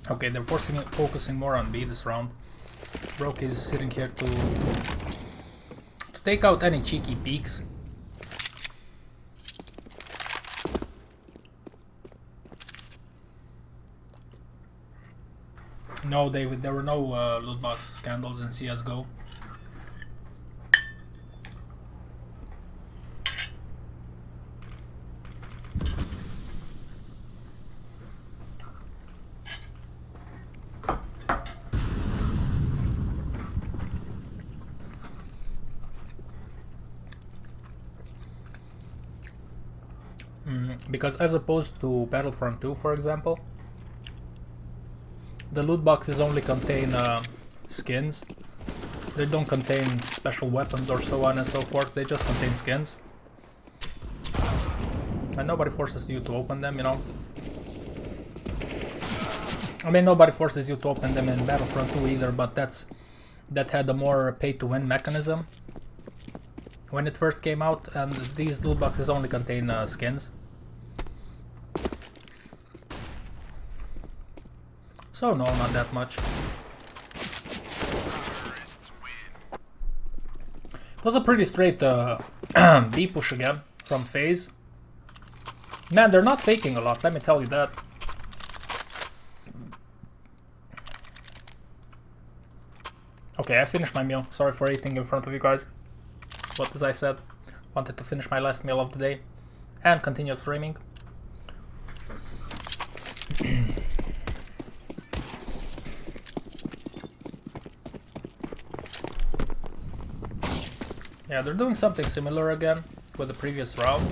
Speaker 1: Okay, they're focusing more on B this round. Broke is sitting here to take out any cheeky peeks. No, David, there were no loot box scandals in CSGO. Because as opposed to Battlefront 2, for example, the loot boxes only contain skins. They don't contain special weapons or so on and so forth, they just contain skins. And nobody forces you to open them, you know. I mean, nobody forces you to open them in Battlefront 2 either, but that had a more pay-to-win mechanism when it first came out, and these loot boxes only contain skins. So no, not that much. It was a pretty straight B push again from FaZe. Man, they're not faking a lot, let me tell you that. Okay, I finished my meal. Sorry for eating in front of you guys. But as I said, wanted to finish my last meal of the day and continue streaming. Yeah, they're doing something similar again with the previous round.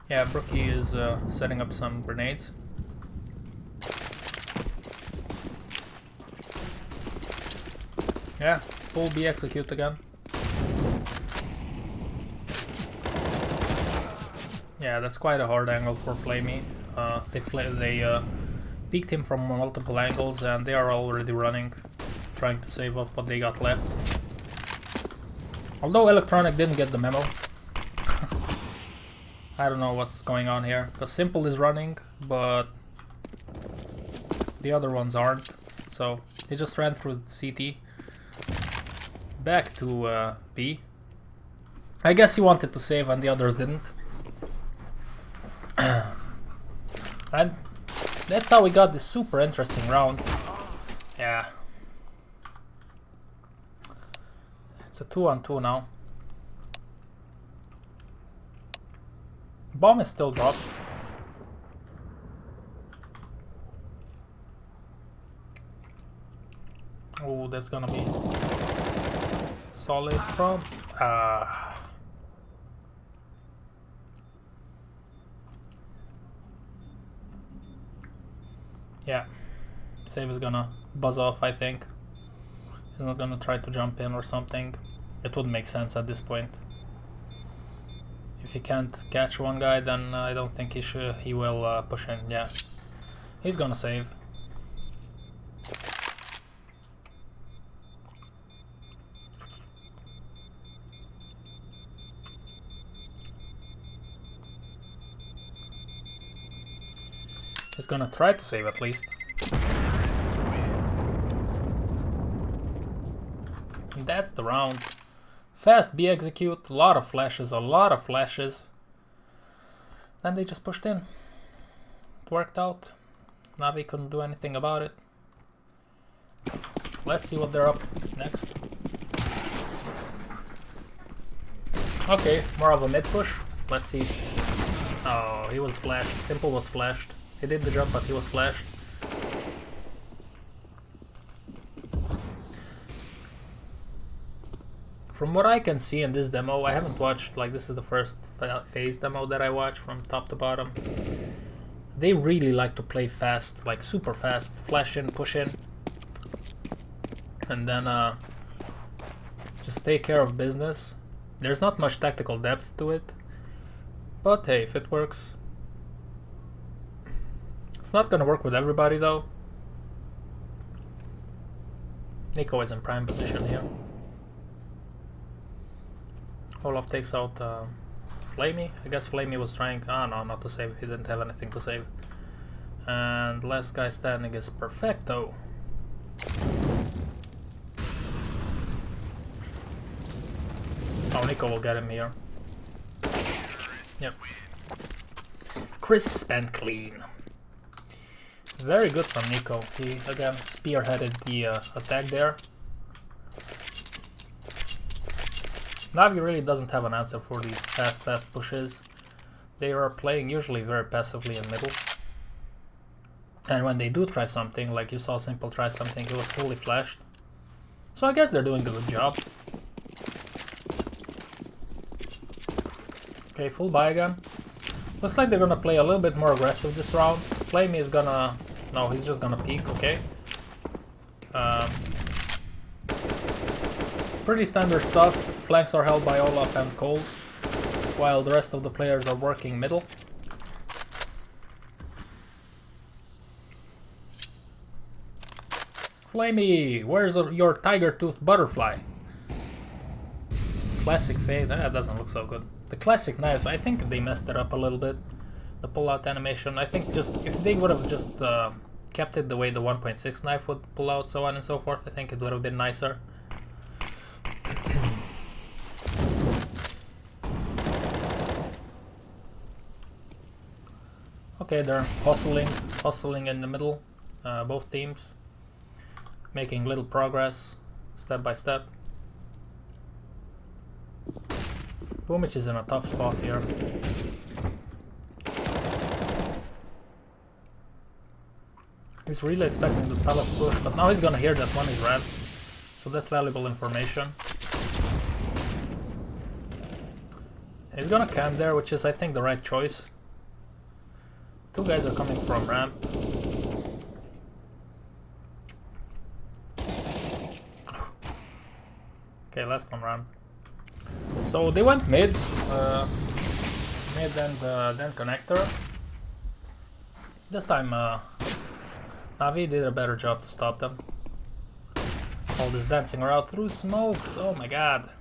Speaker 1: Yeah, Brookie is setting up some grenades. Yeah, full B execute again. Yeah, that's quite a hard angle for Flamey. They peeked him from multiple angles and they are already running, trying to save up what they got left. Although Electronic didn't get the memo. I don't know what's going on here, because Simple is running, but the other ones aren't. So he just ran through CT. Back to B. I guess he wanted to save and the others didn't. And that's how we got this super interesting round. Yeah. It's a 2-on-2 now. Bomb is still dropped. Oh, that's gonna be solid from Yeah, save is gonna buzz off, I think. He's not gonna try to jump in or something. It would make sense at this point. If he can't catch one guy, then I don't think he will push in. Yeah, he's gonna save. He's gonna try to save at least. And that's the round. Fast B execute, a lot of flashes, Then they just pushed in. It worked out. Navi couldn't do anything about it. Let's see what they're up next. Okay, more of a mid push. Let's see. Oh, he was flashed. Simple was flashed. He did the jump, but he was flashed. From what I can see in this demo, I haven't watched, like, this is the first phase demo that I watched from top to bottom. They really like to play fast, like super fast, flash in, push in, and then just take care of business. There's not much tactical depth to it, but hey, if it works. It's not gonna work with everybody though. Nico is in prime position here. Olaf takes out Flamey. I guess Flamey was trying... Ah, no, not to save. He didn't have anything to save. And last guy standing is Perfecto. Oh, Nico will get him here. Yep. Crisp and clean. Very good from Nico. He, again, spearheaded the attack there. Navi really doesn't have an answer for these fast pushes. They are playing usually very passively in middle. And when they do try something, like you saw Simple try something, it was fully flashed. So I guess they're doing a good job. Okay, full buy again. Looks like they're gonna play a little bit more aggressive this round. Flamey is gonna... No, he's just gonna peek, okay. Pretty standard stuff. Flanks are held by Olaf and Cold, while the rest of the players are working middle. Flamey, where's your tiger tooth butterfly? Classic fade, that doesn't look so good. The classic knives, I think they messed it up a little bit. The pull-out animation, I think just if they would have just kept it the way the 1.6 knife would pull out, so on and so forth, I think it would have been nicer. Okay, they're hustling in the middle, both teams, making little progress, step by step. Boomich is in a tough spot here. He's really expecting the Palace push, but now he's gonna hear that one is red, so that's valuable information. He's gonna camp there, which is, I think, the right choice. Two guys are coming from ramp. Okay, last one ramp. So they went mid and then connector. This time Navi did a better job to stop them. All this dancing around through smokes, oh my god.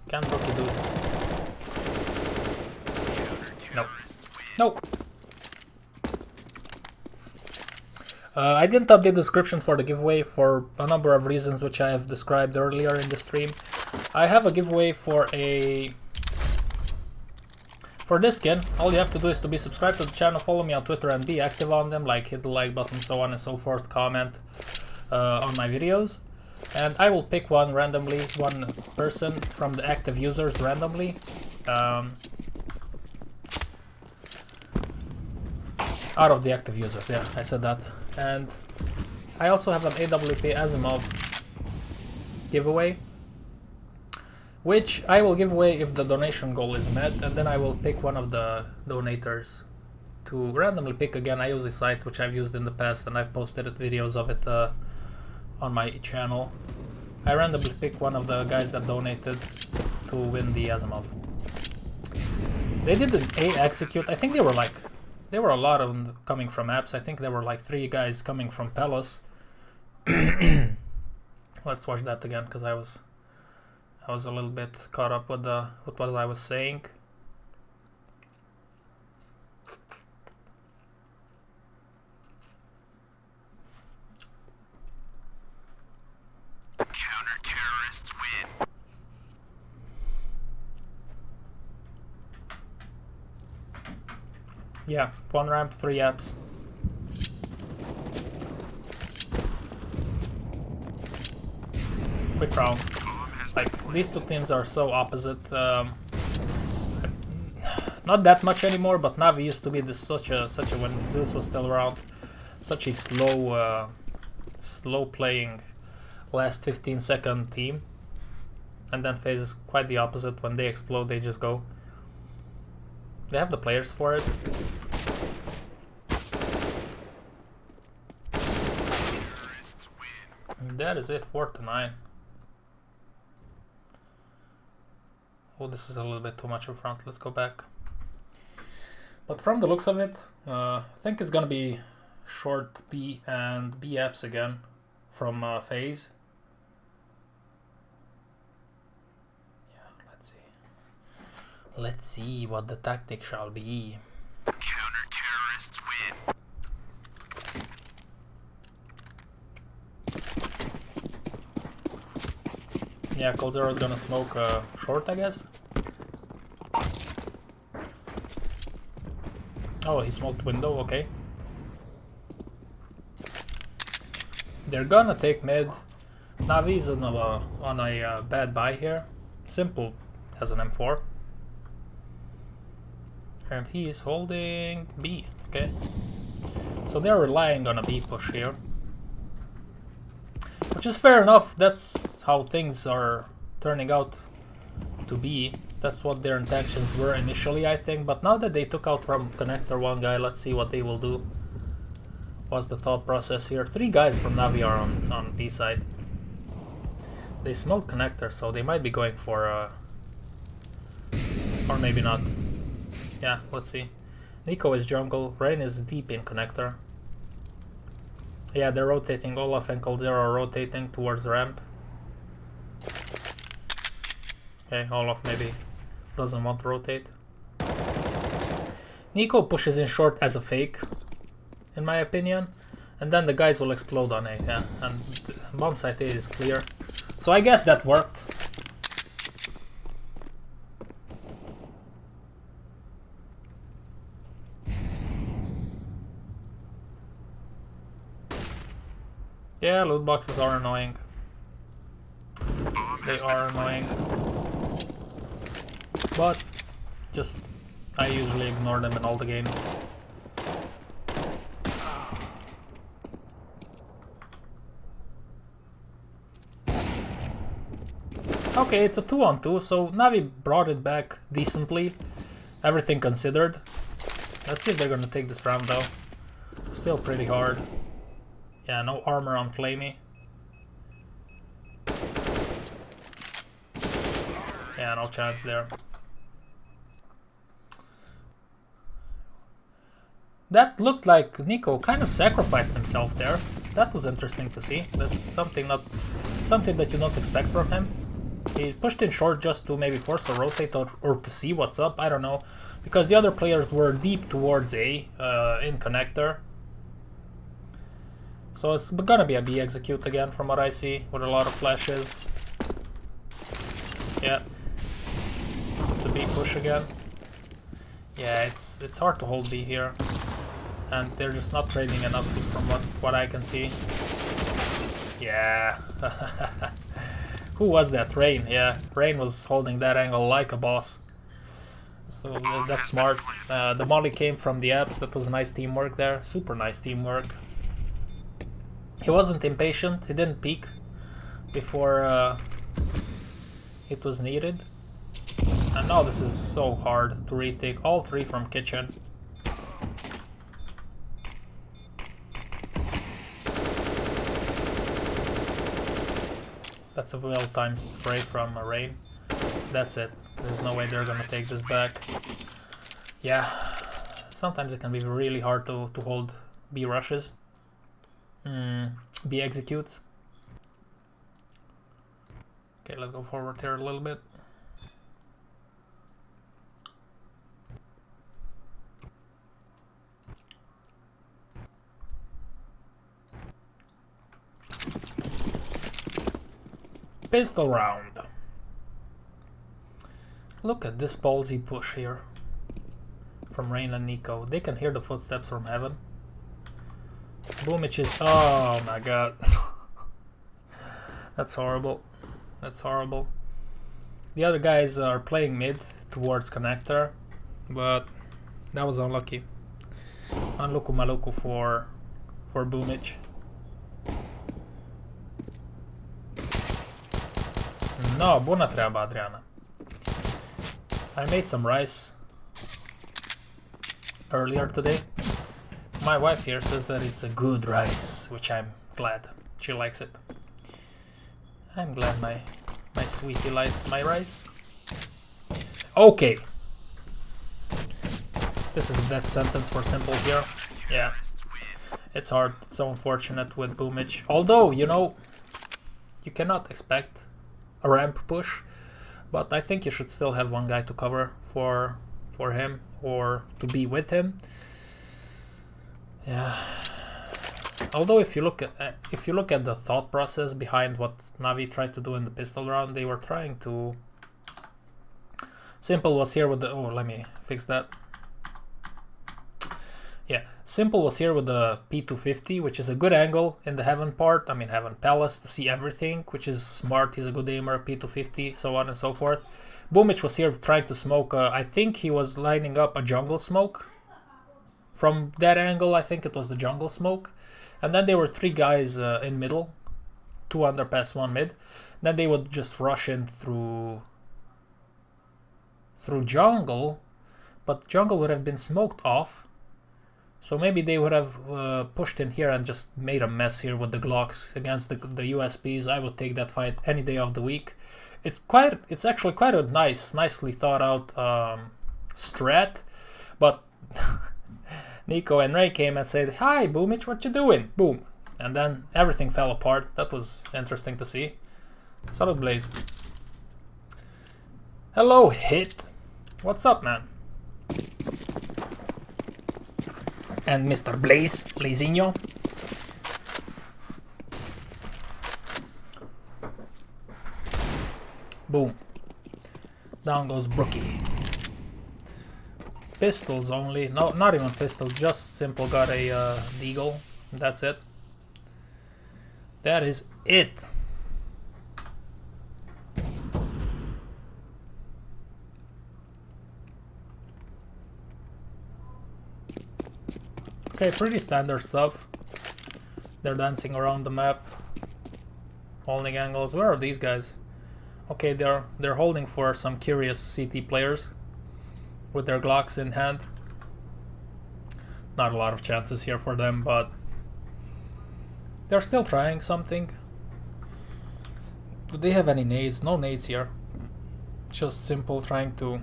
Speaker 1: Can Rookie do this? Nope. Nope. I didn't update the description for the giveaway for a number of reasons which I have described earlier in the stream. I have a giveaway for this skin. All you have to do is to be subscribed to the channel, follow me on Twitter and be active on them, like hit the like button, so on and so forth, comment on my videos. And I will pick one randomly, one person from the active users randomly. Out of the active users, yeah, I said that. And I also have an AWP Asimov giveaway, which I will give away if the donation goal is met, and then I will pick one of the donators to randomly pick again. I use a site which I've used in the past and I've posted videos of it on my channel. I randomly pick one of the guys that donated to win the Asimov. They did an A execute. I think they were a lot of them coming from apps. I think there were like 3 guys coming from Palace. Let's watch that again because I was a little bit caught up with what I was saying.
Speaker 2: Counter-terrorists win.
Speaker 1: Yeah, 1 ramp, 3 apps. Quick round. Like, these two teams are so opposite. Not that much anymore, but Navi used to be such a when Zeus was still around, such a slow playing last 15-second team. And then FaZe is quite the opposite. When they explode, they just go. They have the players for it. And that is it, 4-9. Oh, this is a little bit too much in front. Let's go back. But from the looks of it, I think it's gonna be short B and B apps again from FaZe. Let's see what the tactic shall be.
Speaker 2: Counter-terrorists win.
Speaker 1: Yeah, coldzera is gonna smoke short, I guess. Oh, he smoked window, okay. They're gonna take mid. Navi's on a bad buy here. Simple has an M4. And he's holding B, okay. So they're relying on a B push here. Which is fair enough, that's how things are turning out to be. That's what their intentions were initially, I think. But now that they took out from connector 1 guy, let's see what they will do. What's the thought process here? 3 guys from Navi are on B side. They smoked connector, so they might be going for or maybe not. Yeah, let's see. Nico is jungle, Rain is deep in connector. Yeah, they're rotating. Olaf and coldzera are rotating towards ramp. Okay, Olaf maybe doesn't want to rotate. Nico pushes in short as a fake, in my opinion. And then the guys will explode on A, yeah. And bomb site A is clear. So I guess that worked. Yeah, loot boxes are annoying. They are annoying. But just I usually ignore them in all the games. Okay, it's a 2-on-2, so Navi brought it back decently, everything considered. Let's see if they're gonna take this round though. Still pretty hard. Yeah, no armor on Flamey. Yeah, no chance there. That looked like Nico kind of sacrificed himself there. That was interesting to see. That's something that you don't expect from him. He pushed in short just to maybe force a rotate or to see what's up, I don't know. Because the other players were deep towards A in connector. So it's gonna be a B execute again from what I see, with a lot of flashes. Yeah. It's a B push again. Yeah, it's hard to hold B here. And they're just not trading enough from what I can see. Yeah. Who was that? Rain, yeah. Rain was holding that angle like a boss. So that's smart. The molly came from the apps, that was nice teamwork there. Super nice teamwork. He wasn't impatient, he didn't peek before it was needed. And now this is so hard to retake all 3 from kitchen. That's a well-timed spray from Rain. That's it. There's no way they're gonna take this back. Yeah, sometimes it can be really hard to hold B rushes. B executes. Okay, let's go forward here a little bit. Pistol round. Look at this ballsy push here from Rain and Nico. They can hear the footsteps from heaven. Boomich is... Oh my god. That's horrible. That's horrible. The other guys are playing mid towards connector, but that was unlucky. Unlucky maluku for Boomich. No, bună treabă, Adriana. I made some rice earlier today. My wife here says that it's a good rice, which I'm glad. She likes it. I'm glad my sweetie likes my rice. Okay. This is a death sentence for Simple here. Yeah. It's hard. It's so unfortunate with Boomich. Although, you know, you cannot expect a ramp push, but I think you should still have one guy to cover for him or to be with him. Yeah. Although if you look at the thought process behind what Navi tried to do in the pistol round, they were trying to... Simple was here with the... Oh, let me fix that. Yeah, Simple was here with the P250, which is a good angle in the Heaven part, I mean Heaven Palace, to see everything, which is smart. He's a good aimer, P250, so on and so forth. Boomich was here trying to smoke, I think he was lining up a jungle smoke. From that angle, I think it was the jungle smoke. And then there were three guys in middle, 2 underpass, 1 mid. Then they would just rush in through jungle, but jungle would have been smoked off. So maybe they would have pushed in here and just made a mess here with the Glocks against the USPs. I would take that fight any day of the week. It's actually quite a nicely thought out strat, but Nico and Ray came and said, "Hi, Boomich, what you doing?" Boom. And then everything fell apart. That was interesting to see. Salute, Blaze. Hello, Hit. What's up, man? And Mr. Blaze, Blazinho. Boom. Down goes Brookie. Pistols only. No, not even pistols. Just Simple got a deagle. That's it. That is it. Okay, pretty standard stuff. They're dancing around the map, holding angles. Where are these guys? Okay, they're holding for some curious CT players with their Glocks in hand. Not a lot of chances here for them, but they're still trying something. Do they have any nades? No nades here. Just Simple trying to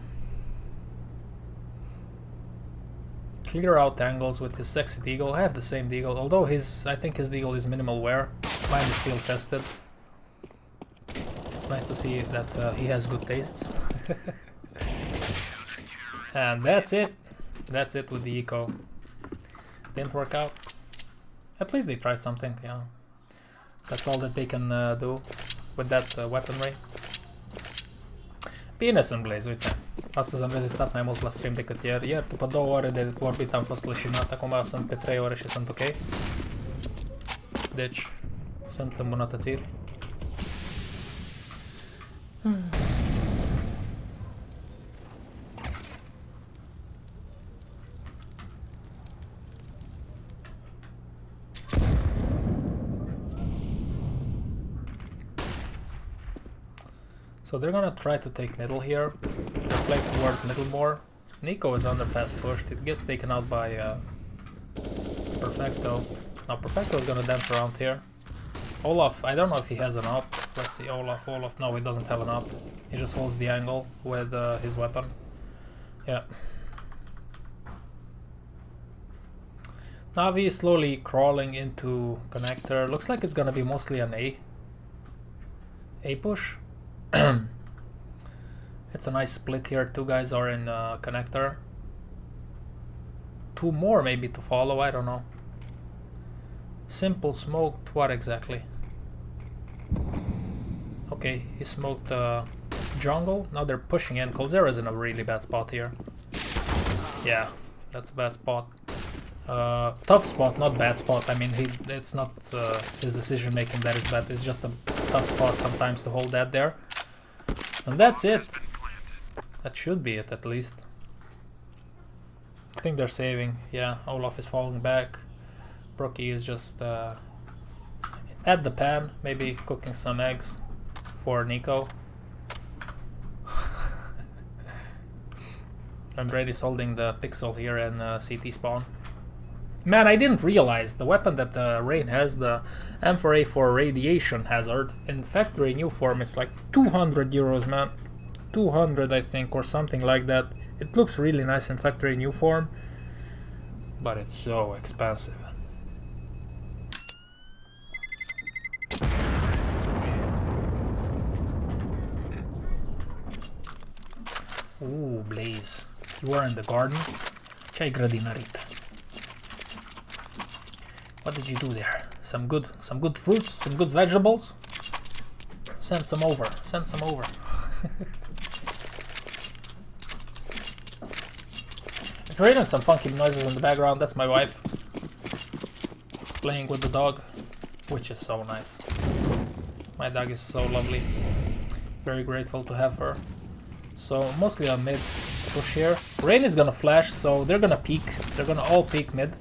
Speaker 1: clear out angles with his sexy deagle. I have the same deagle, although I think his deagle is minimal wear. Mine is field tested. It's nice to see that he has good taste. And that's it. That's it with the eco. Didn't work out. At least they tried something, you know. That's all that they can do with that weaponry. Bine sunt, Blaze, uite. Astăzi am rezistat mai mult la stream decât ieri. Ieri, după 2 ore de vorbit, am fost leșinat. Acum sunt pe 3 ore și sunt ok. Deci, sunt îmbunătățiri. So they're gonna try to take middle here. They're playing towards middle more. Nico is underpass pushed. It gets taken out by Perfecto. Now Perfecto is gonna dance around here. Olaf, I don't know if he has an up. Let's see, Olaf, no, he doesn't have an up. He just holds the angle with his weapon. Yeah. Na'Vi is slowly crawling into connector. Looks like it's gonna be mostly an A push. It's a nice split here. Two guys are in connector. Two more maybe to follow, I don't know. Simple smoked what exactly? Okay, he smoked jungle. Now they're pushing in. coldzera's in a really bad spot here. Yeah, that's a bad spot. Tough spot, not bad spot. I mean, it's not his decision making that is bad. It's just a tough spot sometimes to hold that there. And that's it. That should be it at least. I think they're saving. Yeah, Olaf is falling back. Brookie is just at the pan, maybe cooking some eggs for Nico. Andretti's holding the pixel here and CT spawn. Man, I didn't realize the weapon that Rain has, the M4A4 radiation hazard, in factory new form is like 200 euros, man. 200 I think, or something like that. It looks really nice in factory new form, but it's so expensive. Ooh, Blaze. You are in the garden? Ce-ai grădinărit? What did you do there? Some good fruits, some good vegetables? Send some over, send some over. If you're hearing some funky noises in the background, that's my wife playing with the dog, which is so nice. My dog is so lovely. Very grateful to have her. So mostly a mid push here. Rain is gonna flash, so they're gonna peek. They're gonna all peek mid.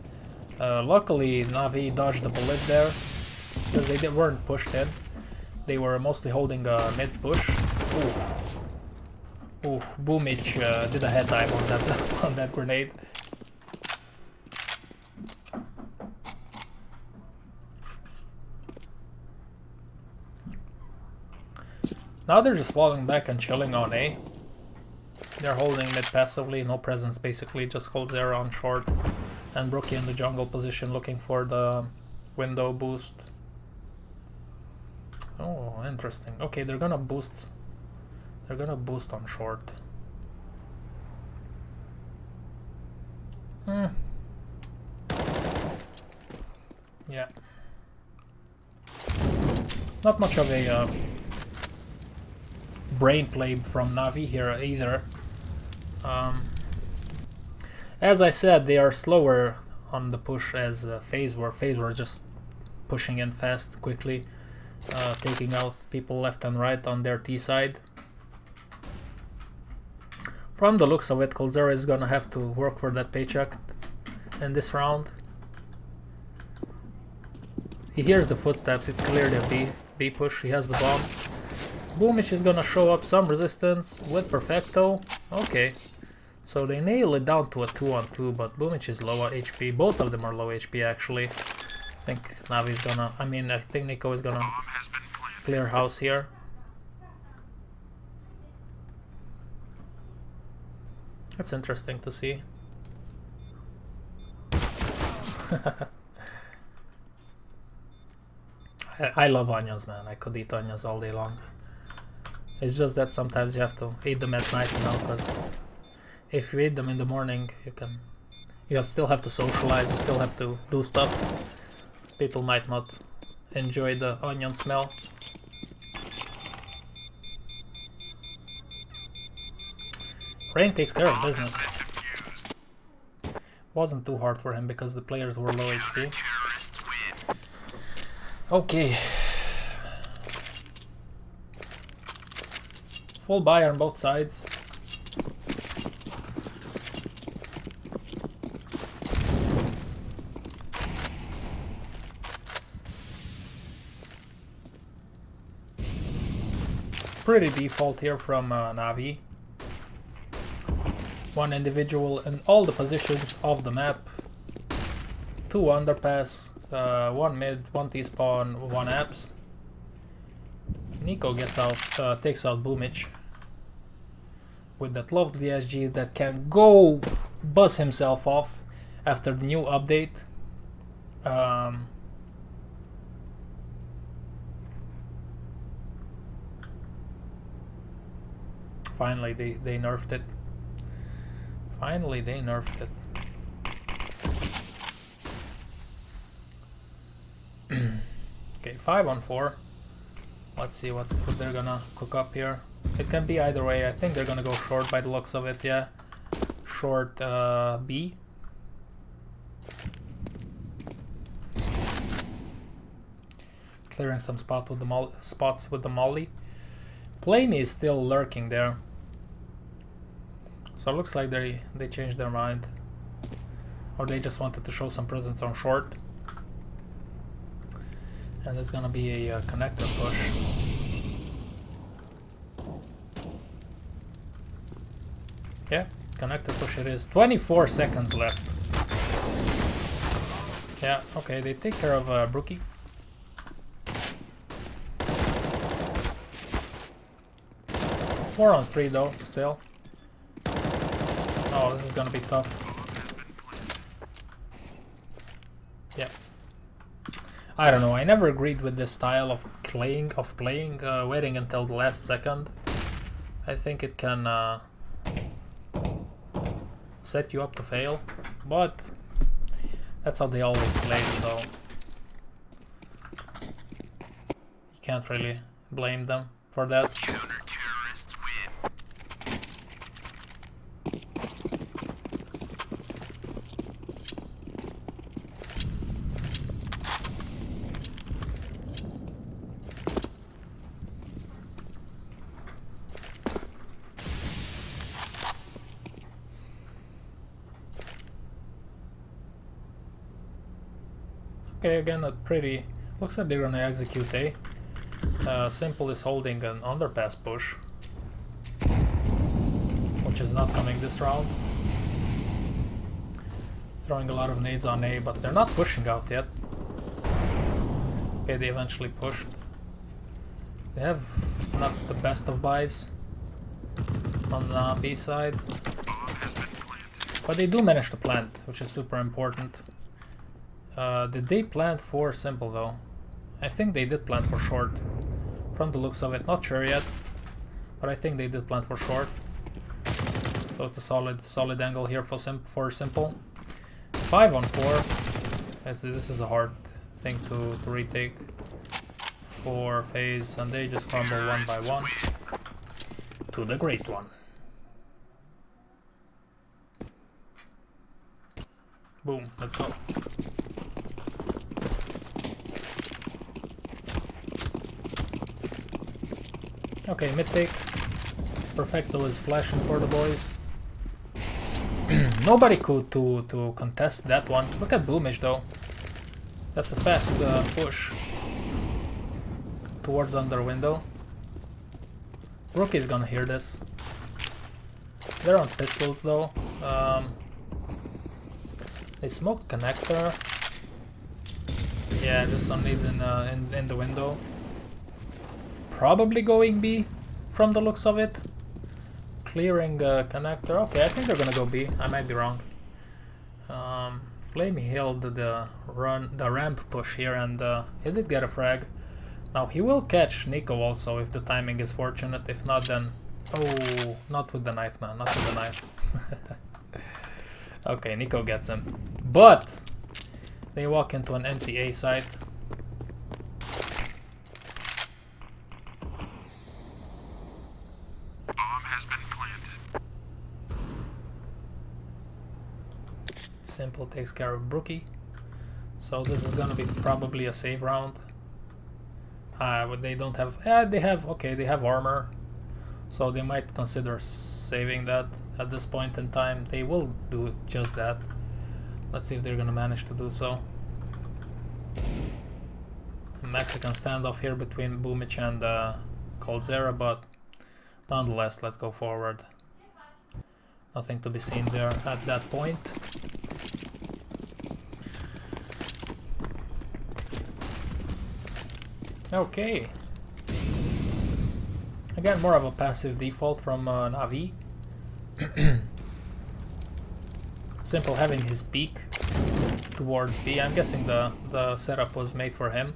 Speaker 1: Luckily Na'Vi dodged the bullet there because they weren't pushed in. They were mostly holding a mid push. Ooh, Boomich did a head dive on that on that grenade. Now they're just falling back and chilling on A. They're holding mid passively, no presence basically, just coldzera on short. And Brookie in the jungle position looking for the window boost. Oh, interesting. Okay, they're gonna boost. They're gonna boost on short. Yeah. Not much of a brain play from Na'Vi here either. As I said, they are slower on the push as FaZe were. FaZe were just pushing in fast, quickly, taking out people left and right on their T side. From the looks of it, coldzera is gonna have to work for that paycheck in this round. He hears the footsteps, it's clearly a B push, he has the bomb. Boomish is gonna show up some resistance with Perfecto. Okay. So they nail it down to a 2-on-2, but Boomich is low HP. Both of them are low HP actually. I think Na'Vi's gonna, I think Nico is gonna clear house here. That's interesting to see. I love onions, man. I could eat onions all day long. It's just that sometimes you have to eat them at night, you know, because if you eat them in the morning, you still have to socialize, you still have to do stuff. People might not enjoy the onion smell. Rain takes care of business. Wasn't too hard for him because the players were low HP. Okay. Full buy on both sides. Pretty default here from Na'Vi. One individual in all the positions of the map. Two underpass, one mid, one T-spawn, one apps. Nico gets out, takes out Boomich with that lovely SG that can go buzz himself off after the new update. Finally, they nerfed it. Finally, they nerfed it. Okay, 5-on-4. Let's see what they're gonna cook up here. It can be either way. I think they're gonna go short by the looks of it, yeah. Short B. Clearing some spots with the molly. Plane is still lurking there. So it looks like they changed their mind. Or they just wanted to show some presence on short. And there's gonna be a connector push. Yeah, connector push it is. 24 seconds left. Yeah, okay, they take care of Brookie. Four on 3 though, still. Oh, this is gonna be tough. Yeah. I don't know, I never agreed with this style of playing, waiting until the last second. I think it can set you up to fail, but that's how they always play, so you can't really blame them for that.
Speaker 2: Counter-terrorists win.
Speaker 1: Okay, again, a pretty... Looks like they're gonna execute A. Simple is holding an underpass push, which is not coming this round. Throwing a lot of nades on A, but they're not pushing out yet. Okay, they eventually pushed. They have not the best of buys on the B side, but they do manage to plant, which is super important. Did they plant for simple though? I think they did plant for short. From the looks of it, not sure yet, but I think they did plant for short. So it's a solid angle here for simple. 5-on-4. This is a hard thing to retake for FaZe, and they just crumble one by one to the great one. Boom, let's go. Okay, mid take. Perfecto is flashing for the boys. Nobody could to contest that one. Look at Boomich though. That's a fast push towards under window. Rookie's gonna hear this. They're on pistols though. They smoked connector. Yeah, there's some needs in the window. Probably going B from the looks of it. Clearing connector. Okay, I think they're gonna go B. I might be wrong. Flame held the ramp push here, and he did get a frag. Now he will catch Nico also if the timing is fortunate. If not, then oh, not with the knife, man. Not with the knife. Okay, Nico gets him, but they walk into an empty A site. Simple takes care of Brookie, so this is gonna be probably a save round. But they don't have. They have. Okay, they have armor, so they might consider saving that at this point in time. They will do just that. Let's see if they're gonna manage to do so. A Mexican standoff here between Boomich and Coldzera, but nonetheless, let's go forward. Nothing to be seen there at that point. Okay. Again, more of a passive default from Navi. Simple having his peak towards B. I'm guessing the setup was made for him,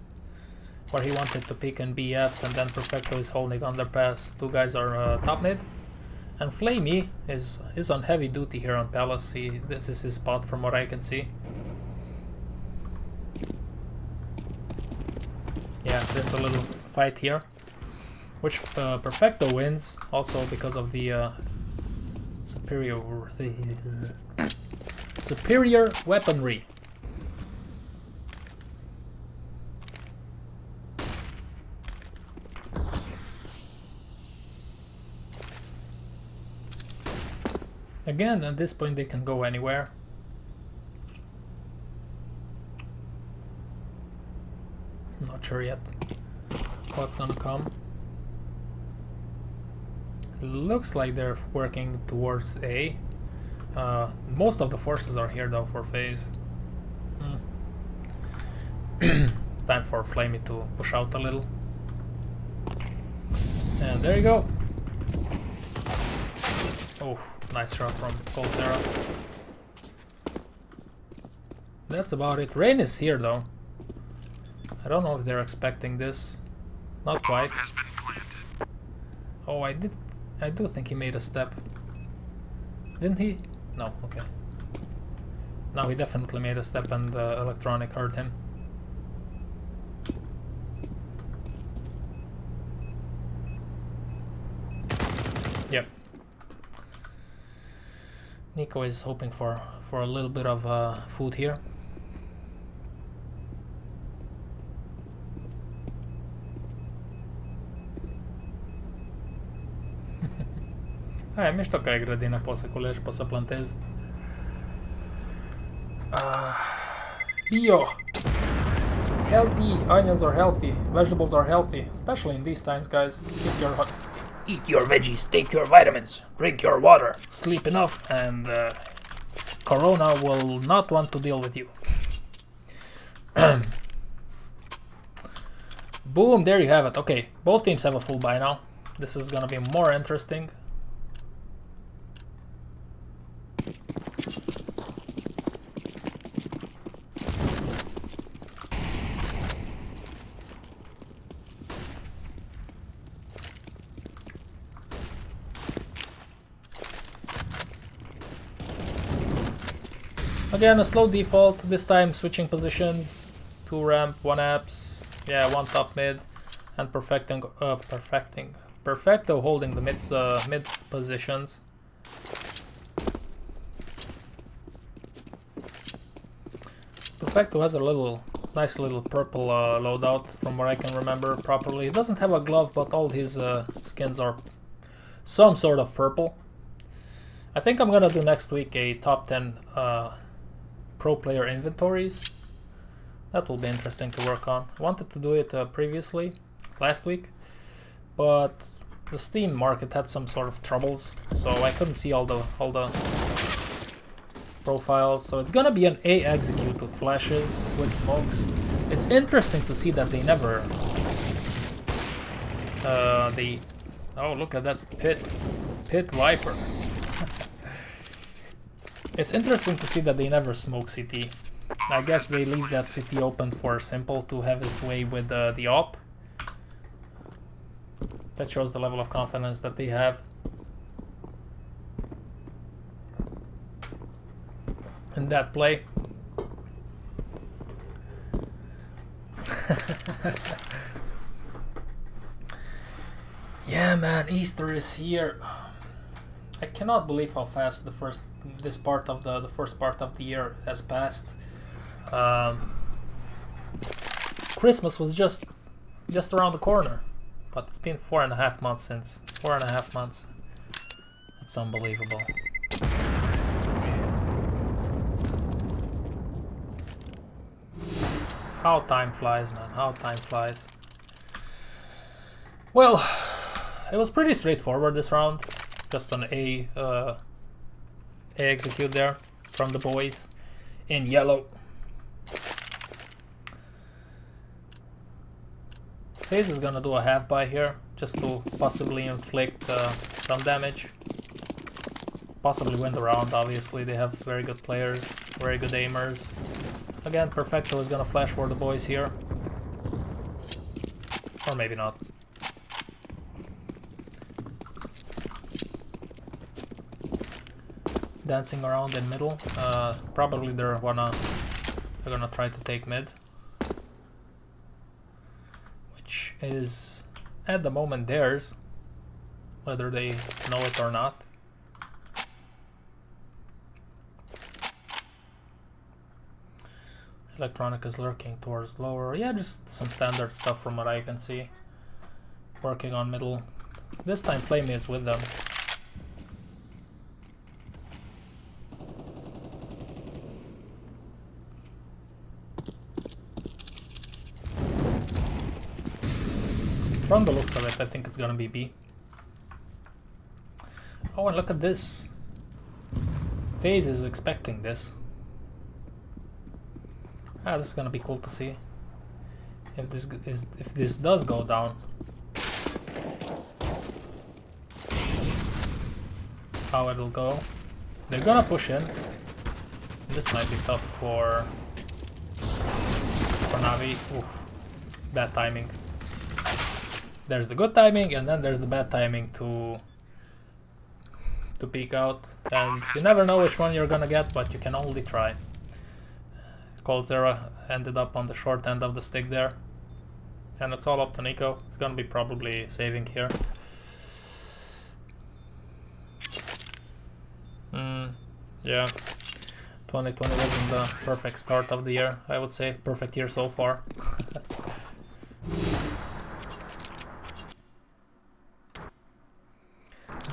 Speaker 1: where he wanted to pick in BFs and then Perfecto is holding underpass. Two guys are top mid. And Flamey is on heavy duty here on Palace. This is his spot from what I can see. Yeah, there's a little fight here, which Perfecto wins also because of the superior weaponry. Again, at this point they can go anywhere. Not sure yet what's gonna come. Looks like they're working towards A. Most of the forces are here though for phase. Time for Flamey to push out a little. And there you go. Oh, nice shot from Coldzera. That's about it. Rain is here though. I don't know if they're expecting this. Not quite. Oh, I do think he made a step. Didn't he? No, okay. No, he definitely made a step and electronic hurt him. Yep. Nico is hoping for a little bit of food here. Mișto că ai grădină, poți să culegi, poți să plantezi. Bio! Healthy! Onions are healthy. Vegetables are healthy. Especially in these times, guys. Eat your veggies, take your vitamins, drink your water, sleep enough, and Corona will not want to deal with you. Boom, there you have it. Okay, both teams have a full buy now. This is gonna be more interesting. Again, a slow default, this time switching positions, 2 ramp, 1 apps, yeah, 1 top mid, and Perfecto holding the mid positions. Perfecto has a nice little purple loadout from what I can remember properly. He doesn't have a glove, but all his skins are some sort of purple. I think I'm gonna do next week a top 10 pro player inventories. That will be interesting to work on. I wanted to do it previously, last week, but the Steam market had some sort of troubles, so I couldn't see all the profiles. So it's gonna be an A execute with flashes, with smokes. It's interesting to see that they never oh, look at that pit viper. It's interesting to see that they never smoke CT. I guess they leave that CT open for Simple to have its way with the op. That shows the level of confidence that they have. In that play. Yeah, man, Easter is here. I cannot believe how fast the first part of the year has passed. Christmas was just around the corner, but it's been 4.5 months since. 4.5 months. It's unbelievable. How time flies, man. How time flies. Well, it was pretty straightforward this round. Just an A execute there from the boys in yellow. FaZe is gonna do a half buy here, just to possibly inflict some damage. Possibly win the round, obviously. They have very good players, very good aimers. Again, Perfecto is gonna flash for the boys here. Or maybe not. Dancing around in middle. Probably they're gonna try to take mid. Which is, at the moment, theirs. Whether they know it or not. Electronic is lurking towards lower. Yeah, just some standard stuff from what I can see. Working on middle. This time Flame is with them. From the looks of it, I think it's gonna be B. Oh, and look at this. FaZe is expecting this. Ah, this is gonna be cool to see. If this does go down. How it'll go. They're gonna push in. This might be tough for Navi. Oof. Bad timing. There's the good timing, and then there's the bad timing to peek out. And you never know which one you're gonna get, but you can only try. coldzera ended up on the short end of the stick there. And it's all up to Nico. He's gonna be probably saving here. Yeah. 2020 wasn't the perfect start of the year, I would say. Perfect year so far.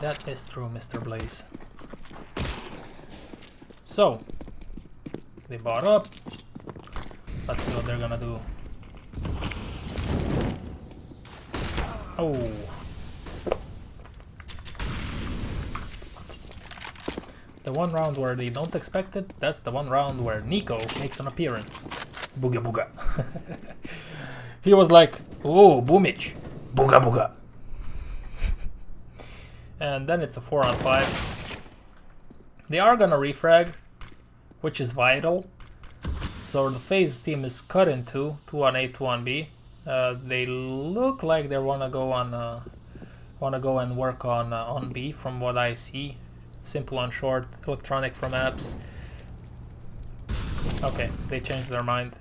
Speaker 1: That is true, Mr. Blaze. So, they bought up. Let's see what they're gonna do. Oh. The one round where they don't expect it, that's the one round where Nico makes an appearance. Booga booga. He was like, oh, boomage. Booga booga. And then it's a 4-on-5. They are gonna refrag, which is vital. So the FaZe team is cut in two on A, 2 on B. They look like they wanna go and work on B from what I see. Simple on short, electronic from apps. Okay, they changed their mind.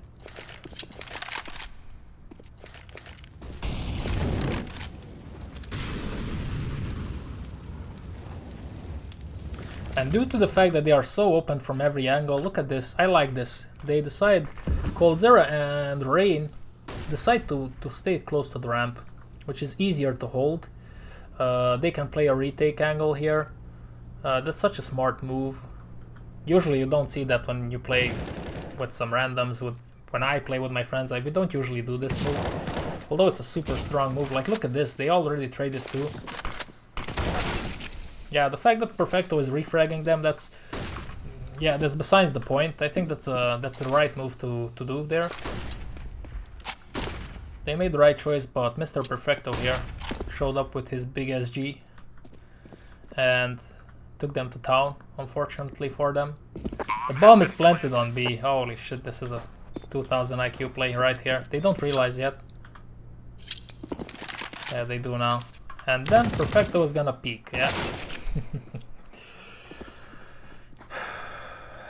Speaker 1: And due to the fact that they are so open from every angle, look at this, I like this. They decide, coldzera and Rain decide to stay close to the ramp, which is easier to hold. They can play a retake angle here. That's such a smart move. Usually you don't see that when you play with some randoms. When I play with my friends, we don't usually do this move. Although it's a super strong move. Like, look at this, they already traded two. Yeah, the fact that Perfecto is refragging them, that's besides the point. I think that's the right move to do there. They made the right choice, but Mr. Perfecto here showed up with his big SG and took them to town, unfortunately for them. The bomb is planted on B. Holy shit, this is a 2000 IQ play right here. They don't realize yet. Yeah, they do now. And then Perfecto is gonna peek, yeah.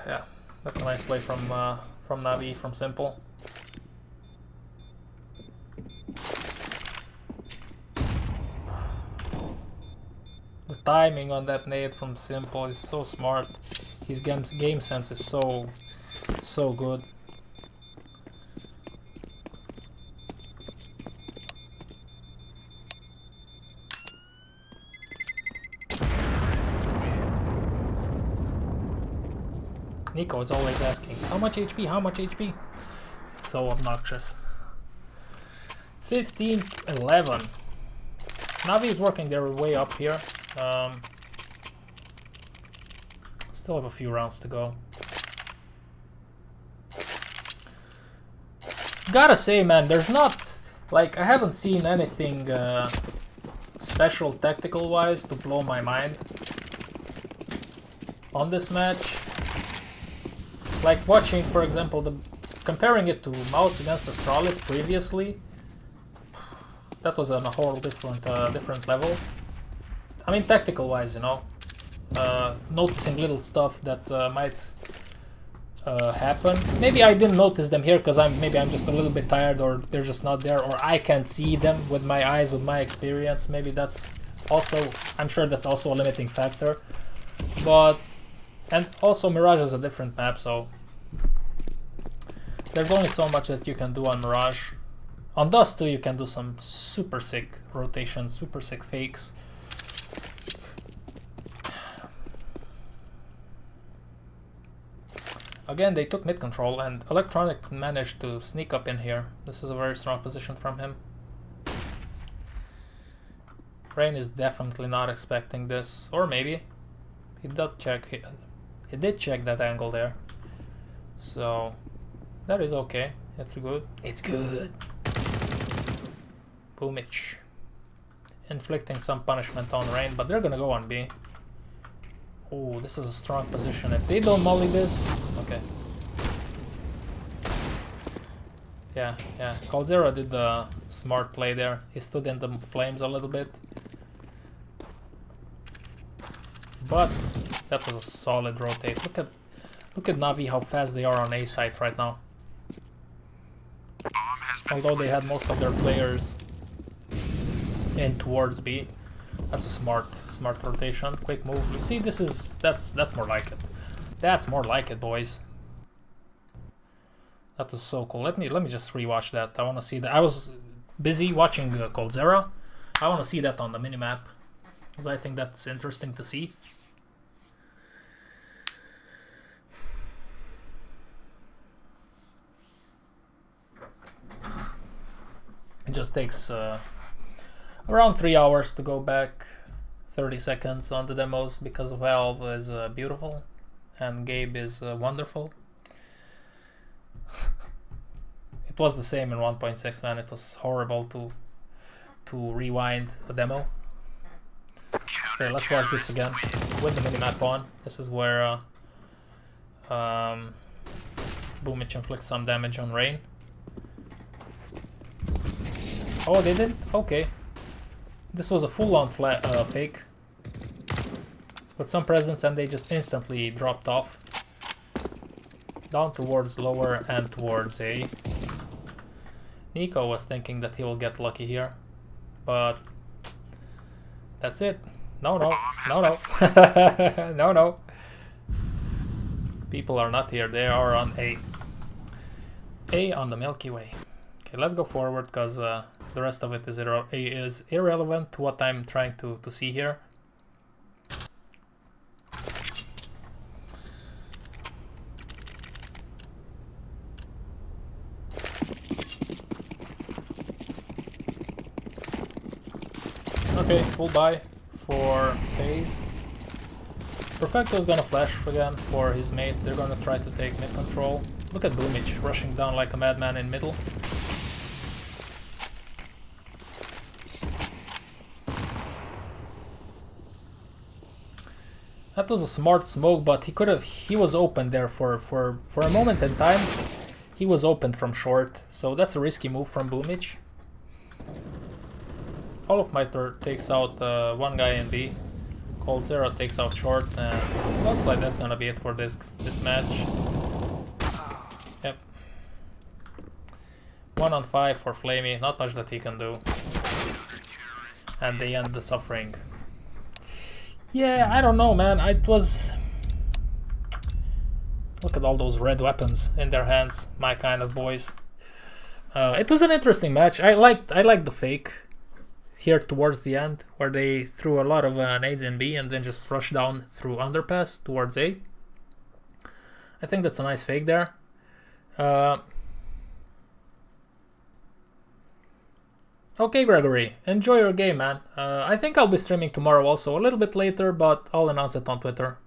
Speaker 1: Yeah, that's a nice play from Navi, from Simple. The timing on that nade from Simple is so smart. His game sense is so good. Nico is always asking, how much HP, how much HP? So obnoxious. 15-11. Navi is working their way up here. Still have a few rounds to go. Gotta say, man, there's not Like, I haven't seen anything special tactical-wise to blow my mind on this match. Like watching, for example, comparing it to Mouse against Astralis previously, that was on a whole different level. I mean, tactical-wise, you know, noticing little stuff that might happen. Maybe I didn't notice them here because maybe I'm just a little bit tired, or they're just not there, or I can't see them with my eyes, with my experience. Maybe that's also, I'm sure that's also a limiting factor. But, and also Mirage is a different map, so there's only so much that you can do on Mirage. On Dust 2 you can do some super sick rotations, super sick fakes. Again, they took mid control, and Electronic managed to sneak up in here. This is a very strong position from him. Rain is definitely not expecting this, or maybe he did check. He did check that angle there, so that is okay. It's good. It's good. Boomich inflicting some punishment on Rain, but they're gonna go on B. Oh, this is a strong position. If they don't molly this, okay. Yeah. Coldzera did the smart play there. He stood in the flames a little bit. But that was a solid rotate. Look at Navi, how fast they are on A site right now. Although they had most of their players in towards B. That's a smart rotation. Quick move. You see, that's more like it. That's more like it, boys. That was so cool. Let me just rewatch that. I want to see that. I was busy watching Coldzera. I want to see that on the minimap, because I think that's interesting to see. It just takes around 3 hours to go back, 30 seconds on the demos, because Valve is beautiful and Gabe is wonderful. It was the same in 1.6, man. It was horrible to rewind a demo. Okay, let's watch this again with the minimap on. This is where Boomich inflicts some damage on Rain. Oh, they didn't? Okay. This was a full-on fake with some presence, and they just instantly dropped off down towards lower and towards A. Nico was thinking that he will get lucky here, but that's it. No. No. People are not here. They are on A. A on the Milky Way. Okay, let's go forward, because the rest of it is irrelevant to what I'm trying to see here. Okay, full buy for FaZe. Perfecto is gonna flash again for his mate. They're gonna try to take mid control. Look at Boomich rushing down like a madman in middle. That was a smart smoke, but he was open there for a moment in time. He was open from short, so that's a risky move from Boomich. Olofmiter takes out one guy in B. Coldzera takes out short, and looks like that's gonna be it for this match. Yep. 1 on 5 for Flamey, not much that he can do. And they end the suffering. Yeah, I don't know, man. It was... Look at all those red weapons in their hands, my kind of boys. It was an interesting match. I liked the fake here towards the end, where they threw a lot of nades in B and then just rushed down through underpass towards A. I think that's a nice fake there. Okay, Gregory, enjoy your game, man. I think I'll be streaming tomorrow also, a little bit later, but I'll announce it on Twitter.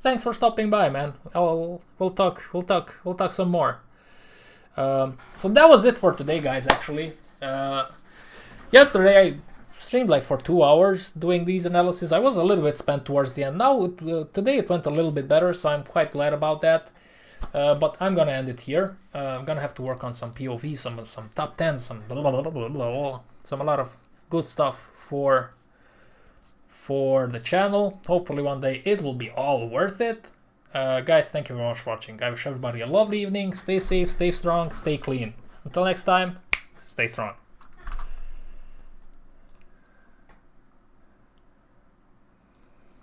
Speaker 1: Thanks for stopping by, man. We'll talk some more. So that was it for today, guys, actually. Yesterday I streamed like for 2 hours doing these analyses. I was a little bit spent towards the end. Now today it went a little bit better, so I'm quite glad about that. But I'm gonna end it here. I'm gonna have to work on some POV, some top 10, some blah, blah, blah, blah, blah, some a lot of good stuff for the channel. Hopefully one day it will be all worth it. Guys, thank you very much for watching. I wish everybody a lovely evening. Stay safe, stay strong, stay clean. Until next time, stay strong.